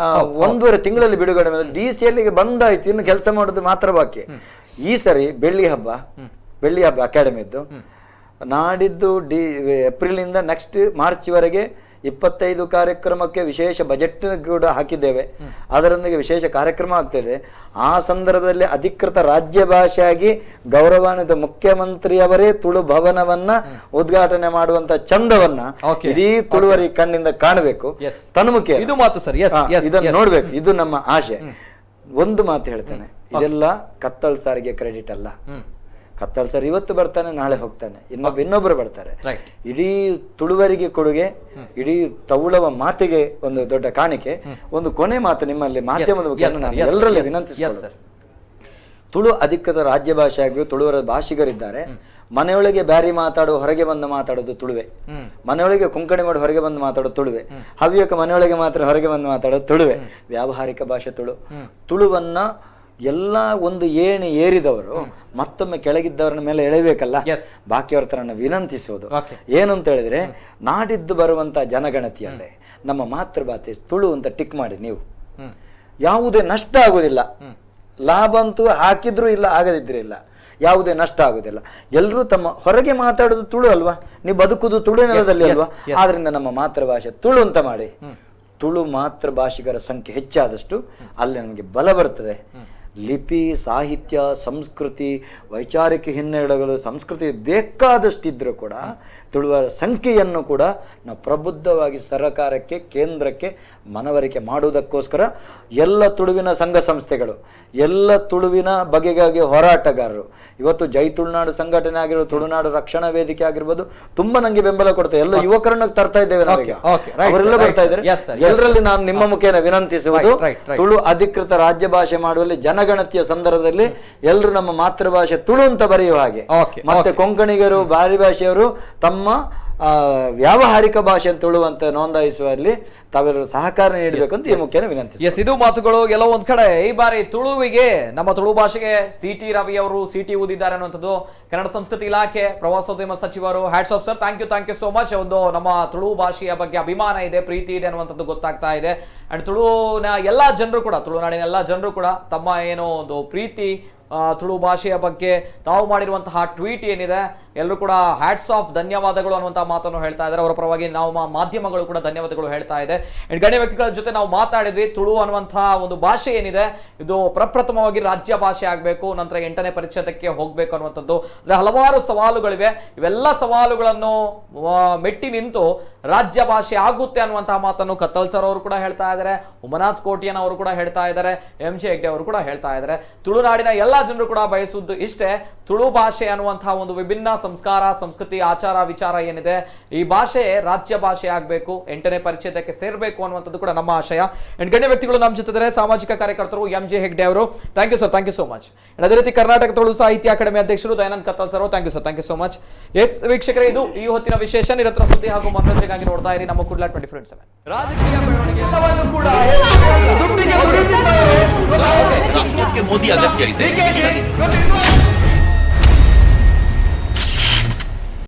1.5 ತಿಂಗಳಲ್ಲಿ ಬಿಡುಗಡೆ ಮಾಡಿದ್ರೆ DC ಬಂದಾಯ್ತು, ಇನ್ನು ಕೆಲಸ ಮಾಡೋದು ಮಾತ್ರ ಬಾಕಿ. ಈ ಸರಿ ಬೆಳ್ಳಿ ಹಬ್ಬ ಅಕಾಡೆಮಿದ್ದು ನಾಡಿದ್ದು ಏಪ್ರಿಲ್ ಇಂದ ನೆಕ್ಸ್ಟ್ ಮಾರ್ಚ್ ವರೆಗೆ 25 ಕಾರ್ಯಕ್ರಮಕ್ಕೆ ವಿಶೇಷ ಬಜೆಟ್ ಕೂಡ ಹಾಕಿದ್ದೇವೆ. ಅದರೊಂದಿಗೆ ವಿಶೇಷ ಕಾರ್ಯಕ್ರಮ ಆಗ್ತದೆ. ಆ ಸಂದರ್ಭದಲ್ಲಿ ಅಧಿಕೃತ ರಾಜ್ಯ ಭಾಷೆಯಾಗಿ ಗೌರವಾನ್ವಿತ ಮುಖ್ಯಮಂತ್ರಿಯವರೇ ತುಳು ಭವನವನ್ನ ಉದ್ಘಾಟನೆ ಮಾಡುವಂತ ಚಂದವನ್ನ ಇಡೀ ತುಳುವರಿ ಕಣ್ಣಿಂದ ಕಾಣಬೇಕು. ತನ್ಮುಖಿ ಇದು ಮಾತು ಸರ್, ಇದನ್ನು ನೋಡ್ಬೇಕು. ಇದು ನಮ್ಮ ಆಶೆ. ಒಂದು ಮಾತು ಹೇಳ್ತೇನೆ, ಇದೆಲ್ಲ ಕತ್ತಲ್ ಸಾರಿಗೆ ಕ್ರೆಡಿಟ್ ಅಲ್ಲ. ಕತ್ತಲ್ ಸರ್ ಇವತ್ತು ಬರ್ತಾನೆ, ನಾಳೆ ಹೋಗ್ತಾನೆ, ಇನ್ನೊಬ್ಬರು ಬರ್ತಾರೆ. ಇಡೀ ತುಳುವರಿಗೆ ಕೊಡುಗೆ, ಇಡೀ ತೌಳವ ಮಾತಿಗೆ ಒಂದು ದೊಡ್ಡ ಕಾಣಿಕೆ. ಒಂದು ಕೊನೆ ಮಾತು ನಿಮ್ಮಲ್ಲಿ ಮಾಧ್ಯಮದ ಎಲ್ಲರಲ್ಲಿ ವಿನಂತಿಸಿಕೊಳ್ಳ, ತುಳು ಅಧಿಕೃತ ರಾಜ್ಯ ಭಾಷೆ ಆಗಿ ತುಳುವರ ಭಾಷಿಗರಿದ್ದಾರೆ. ಮನೆಯೊಳಗೆ ಬ್ಯಾರಿ ಮಾತಾಡೋ, ಹೊರಗೆ ಬಂದು ಮಾತಾಡೋದು ತುಳುವೆ. ಮನೆಯೊಳಗೆ ಕೊಂಕಣಿ ಮಾಡಿ ಹೊರಗೆ ಬಂದು ಮಾತಾಡೋದು ತುಳುವೆ. ಹವ್ಯಕ ಮನೆಯೊಳಗೆ ಮಾತ್ರ ಹೊರಗೆ ಬಂದು ಮಾತಾಡೋದು ತುಳುವೆ. ವ್ಯಾವಹಾರಿಕ ಭಾಷೆ ತುಳುವನ್ನ ಎಲ್ಲ ಒಂದು ಏಣಿ ಏರಿದವರು ಮತ್ತೊಮ್ಮೆ ಕೆಳಗಿದ್ದವರ ಮೇಲೆ ಎಳೆಯಬೇಕಲ್ಲ. ಬಾಕಿಯವರ ತರ ವಿನಂತಿಸೋದು ಏನು ಅಂತ ಹೇಳಿದ್ರೆ, ನಾಡಿದ್ದು ಬರುವಂತ ಜನಗಣತಿಯಲ್ಲೇ ನಮ್ಮ ಮಾತೃಭಾಷೆ ತುಳು ಅಂತ ಟಿಕ್ ಮಾಡಿ. ನೀವು ಯಾವುದೇ ನಷ್ಟ ಆಗುದಿಲ್ಲ, ಲಾಭ ಅಂತೂ ಹಾಕಿದ್ರು ಇಲ್ಲ, ಆಗದಿದ್ರೆ ಇಲ್ಲ, ಯಾವುದೇ ನಷ್ಟ ಆಗುದಿಲ್ಲ. ಎಲ್ಲರೂ ತಮ್ಮ ಹೊರಗೆ ಮಾತಾಡೋದು ತುಳು ಅಲ್ವಾ, ನೀವು ಬದುಕುದು ತುಳು ನೆಲದಲ್ಲಿ ಅಲ್ವಾ. ಆದ್ರಿಂದ ನಮ್ಮ ಮಾತೃಭಾಷೆ ತುಳು ಅಂತ ಮಾಡಿ. ತುಳು ಮಾತೃಭಾಷಿಗರ ಸಂಖ್ಯೆ ಹೆಚ್ಚಾದಷ್ಟು ಅಲ್ಲಿ ನಮಗೆ ಬಲ ಬರ್ತದೆ. ಲಿಪಿ, ಸಾಹಿತ್ಯ, ಸಂಸ್ಕೃತಿ, ವೈಚಾರಿಕ ಹಿನ್ನೆಲೆಗಳು, ಸಂಸ್ಕೃತಿ ಬೇಕಾದಷ್ಟಿದ್ರೂ ಕೂಡ ತುಳುವರ ಸಂಖ್ಯೆಯನ್ನು ಕೂಡ ನಾವು ಪ್ರಬುದ್ಧವಾಗಿ ಸರ್ಕಾರಕ್ಕೆ, ಕೇಂದ್ರಕ್ಕೆ ಮನವರಿಕೆ ಮಾಡುವುದಕ್ಕೋಸ್ಕರ ಎಲ್ಲ ತುಳುವಿನ ಸಂಘ ಸಂಸ್ಥೆಗಳು, ಎಲ್ಲ ತುಳುವಿನ ಬಗೆಗಾಗಿ ಹೋರಾಟಗಾರರು, ಇವತ್ತು ಜೈ ತುಳುನಾಡು ಸಂಘಟನೆ ಆಗಿರ್ಬೋದು, ತುಳುನಾಡು ರಕ್ಷಣಾ ವೇದಿಕೆ ಆಗಿರ್ಬೋದು, ತುಂಬಾ ನಂಗೆ ಬೆಂಬಲ ಕೊಡ್ತಾರೆ. ಎಲ್ಲ ಯುವಕರನ್ನ ತರ್ತಾ ಇದ್ದೇವೆ ನಾವೀಗ, ಅವರೆಲ್ಲ ಬರ್ತಾ ಇದ್ದಾರೆ. ಎಲ್ಲರಲ್ಲಿ ನಾನು ನಿಮ್ಮ ಮುಖೇನ ವಿನಂತಿಸುವುದು, ತುಳು ಅಧಿಕೃತ ರಾಜ್ಯ ಭಾಷೆ ಮಾಡುವಲ್ಲಿ ಜನಗಣತಿಯ ಸಂದರ್ಭದಲ್ಲಿ ಎಲ್ಲರೂ ನಮ್ಮ ಮಾತೃಭಾಷೆ ತುಳು ಅಂತ ಬರೆಯುವ ಹಾಗೆ, ಮತ್ತೆ ಕೊಂಕಣಿಗರು, ಬಾರಿ ಭಾಷೆಯವರು ತಮ್ಮ ವ್ಯಾವಹಾರಿಕ ಭಾಷೆ ತುಳು ಅಂತ ನೋಂದಾಯಿಸುವಲ್ಲಿ ತಾವೆಲ್ಲರೂ ಸಹಕಾರ ನೀಡಬೇಕಂತ ಈ ಮುಖ್ಯನ ವಿನಂತಿ. ಎಸ್, ಇದು ಮಾತುಗಳು ಎಲ್ಲೋ ಒಂದ್ ಕಡೆ ಈ ಬಾರಿ ತುಳುವಿಗೆ, ನಮ್ಮ ತುಳು ಭಾಷೆಗೆ CT ರವಿ ಅವರು ಸಿಟಿ ಊದಿದ್ದಾರೆ ಅನ್ನುವಂಥದ್ದು ಕನ್ನಡ ಸಂಸ್ಕೃತಿ ಇಲಾಖೆ ಪ್ರವಾಸೋದ್ಯಮ ಸಚಿವರು. Hats off sir, thank you so much. ಒಂದು ನಮ್ಮ ತುಳು ಭಾಷೆಯ ಬಗ್ಗೆ ಅಭಿಮಾನ ಇದೆ, ಪ್ರೀತಿ ಇದೆ ಅನ್ನುವಂಥದ್ದು ಗೊತ್ತಾಗ್ತಾ ಇದೆ. ಅಂಡ್ ತುಳುವಿನ ಎಲ್ಲಾ ಜನರು ಕೂಡ, ತುಳುನಾಡಿನ ಎಲ್ಲಾ ಜನರು ಕೂಡ ತಮ್ಮ ಏನೋ ಒಂದು ಪ್ರೀತಿ ತುಳು ಭಾಷೆಯ ಬಗ್ಗೆ ತಾವು ಮಾಡಿರುವಂತಹ ಟ್ವೀಟ್ ಏನಿದೆ, ಎಲ್ಲರೂ ಕೂಡ ಹ್ಯಾಟ್ಸ್ ಆಫ್, ಧನ್ಯವಾದಗಳು ಅನ್ನುವಂತಹ ಮಾತನ್ನು ಹೇಳ್ತಾ ಇದ್ದಾರೆ. ಅವರ ಪರವಾಗಿ ನಾವು ಮಾಧ್ಯಮಗಳು ಕೂಡ ಧನ್ಯವಾದಗಳು ಹೇಳ್ತಾ ಇದೆ. ಗಣ್ಯ ವ್ಯಕ್ತಿಗಳ ಜೊತೆ ನಾವು ಮಾತಾಡಿದ್ವಿ. ತುಳು ಅನ್ನುವಂತಹ ಒಂದು ಭಾಷೆ ಏನಿದೆ, ಇದು ಪ್ರಪ್ರಥಮವಾಗಿ ರಾಜ್ಯ ಭಾಷೆ ಆಗಬೇಕು, ನಂತರ 8ನೇ ಪರಿಚ್ಛೇದಕ್ಕೆ ಹೋಗ್ಬೇಕು ಅನ್ನುವಂಥದ್ದು. ಅಂದ್ರೆ ಹಲವಾರು ಸವಾಲುಗಳಿವೆ. ಇವೆಲ್ಲ ಸವಾಲುಗಳನ್ನು ಮೆಟ್ಟಿ ನಿಂತು ರಾಜ್ಯ ಭಾಷೆ ಆಗುತ್ತೆ ಅನ್ನುವಂತಹ ಮಾತನ್ನು ಕತ್ತಲ್ ಸರ್ ಅವರು ಕೂಡ ಹೇಳ್ತಾ ಇದ್ದಾರೆ, ಉಮನಾಥ್ ಕೋಟಿಯನ್ ಅವರು ಕೂಡ ಹೇಳ್ತಾ ಇದ್ದಾರೆ, MJ ಹೆಗ್ಡೆ ಅವರು ಕೂಡ ಹೇಳ್ತಾ ಇದ್ದಾರೆ. ತುಳುನಾಡಿನ ಎಲ್ಲಾ ಜನರು ಕೂಡ ಬಯಸುವುದು ಇಷ್ಟೇ, ತುಳು ಭಾಷೆ ಅನ್ನುವಂತಹ ಒಂದು ವಿಭಿನ್ನ ಸಂಸ್ಕಾರ, ಸಂಸ್ಕೃತಿ, ಆಚಾರ, ವಿಚಾರ ಏನಿದೆ, ಈ ಭಾಷೆ ರಾಜ್ಯ ಭಾಷೆ ಆಗಬೇಕು, 8ನೇ ಪರಿಚ್ಛೇದಕ್ಕೆ ಸೇರಬೇಕು ಅನ್ನುವಂಥದ್ದು ಕೂಡ ನಮ್ಮ ಆಶಯ. ಗಣ್ಯ ವ್ಯಕ್ತಿಗಳು ನಮ್ಮ ಜೊತೆ ಇದ್ದಾರೆ, ಸಾಮಾಜಿಕ ಕಾರ್ಯಕರ್ತರು MJ ಹೆಗ್ಡೆ ಅವರು. Thank you sir, thank you so much. ಅದೇ ರೀತಿ ಕರ್ನಾಟಕ ತುಳು ಸಾಹಿತ್ಯ ಅಕಾಡೆಮಿ ಅಧ್ಯಕ್ಷರು Dayanand Kathalsar, thank you sir, thank you so much. Yes ವೀಕ್ಷಕರೇ, ಇದು ಈ ಹೊತ್ತಿನ ವಿಶೇಷ. ನಿರಂತರ ಸುದ್ದಿ ಹಾಗೂ ಮನೋರಂಜನೆಗಾಗಿ ನೋಡ್ತಾ ಇರಿ ನಮ್ಮ ಕುರ್ಲಾ 24/7. ರಾಜಕೀಯ ಬೆಳವಣಿಗೆ ಎಲ್ಲವನ್ನೂ ಕೂಡ ದುಡ್ಡಿಗೆ ದುಡಿದಿದ್ದಾರೆ. ರಾಷ್ಟ್ರಕ್ಕೆ ಮೋದಿ ಅಗತ್ಯ ಇದೆ.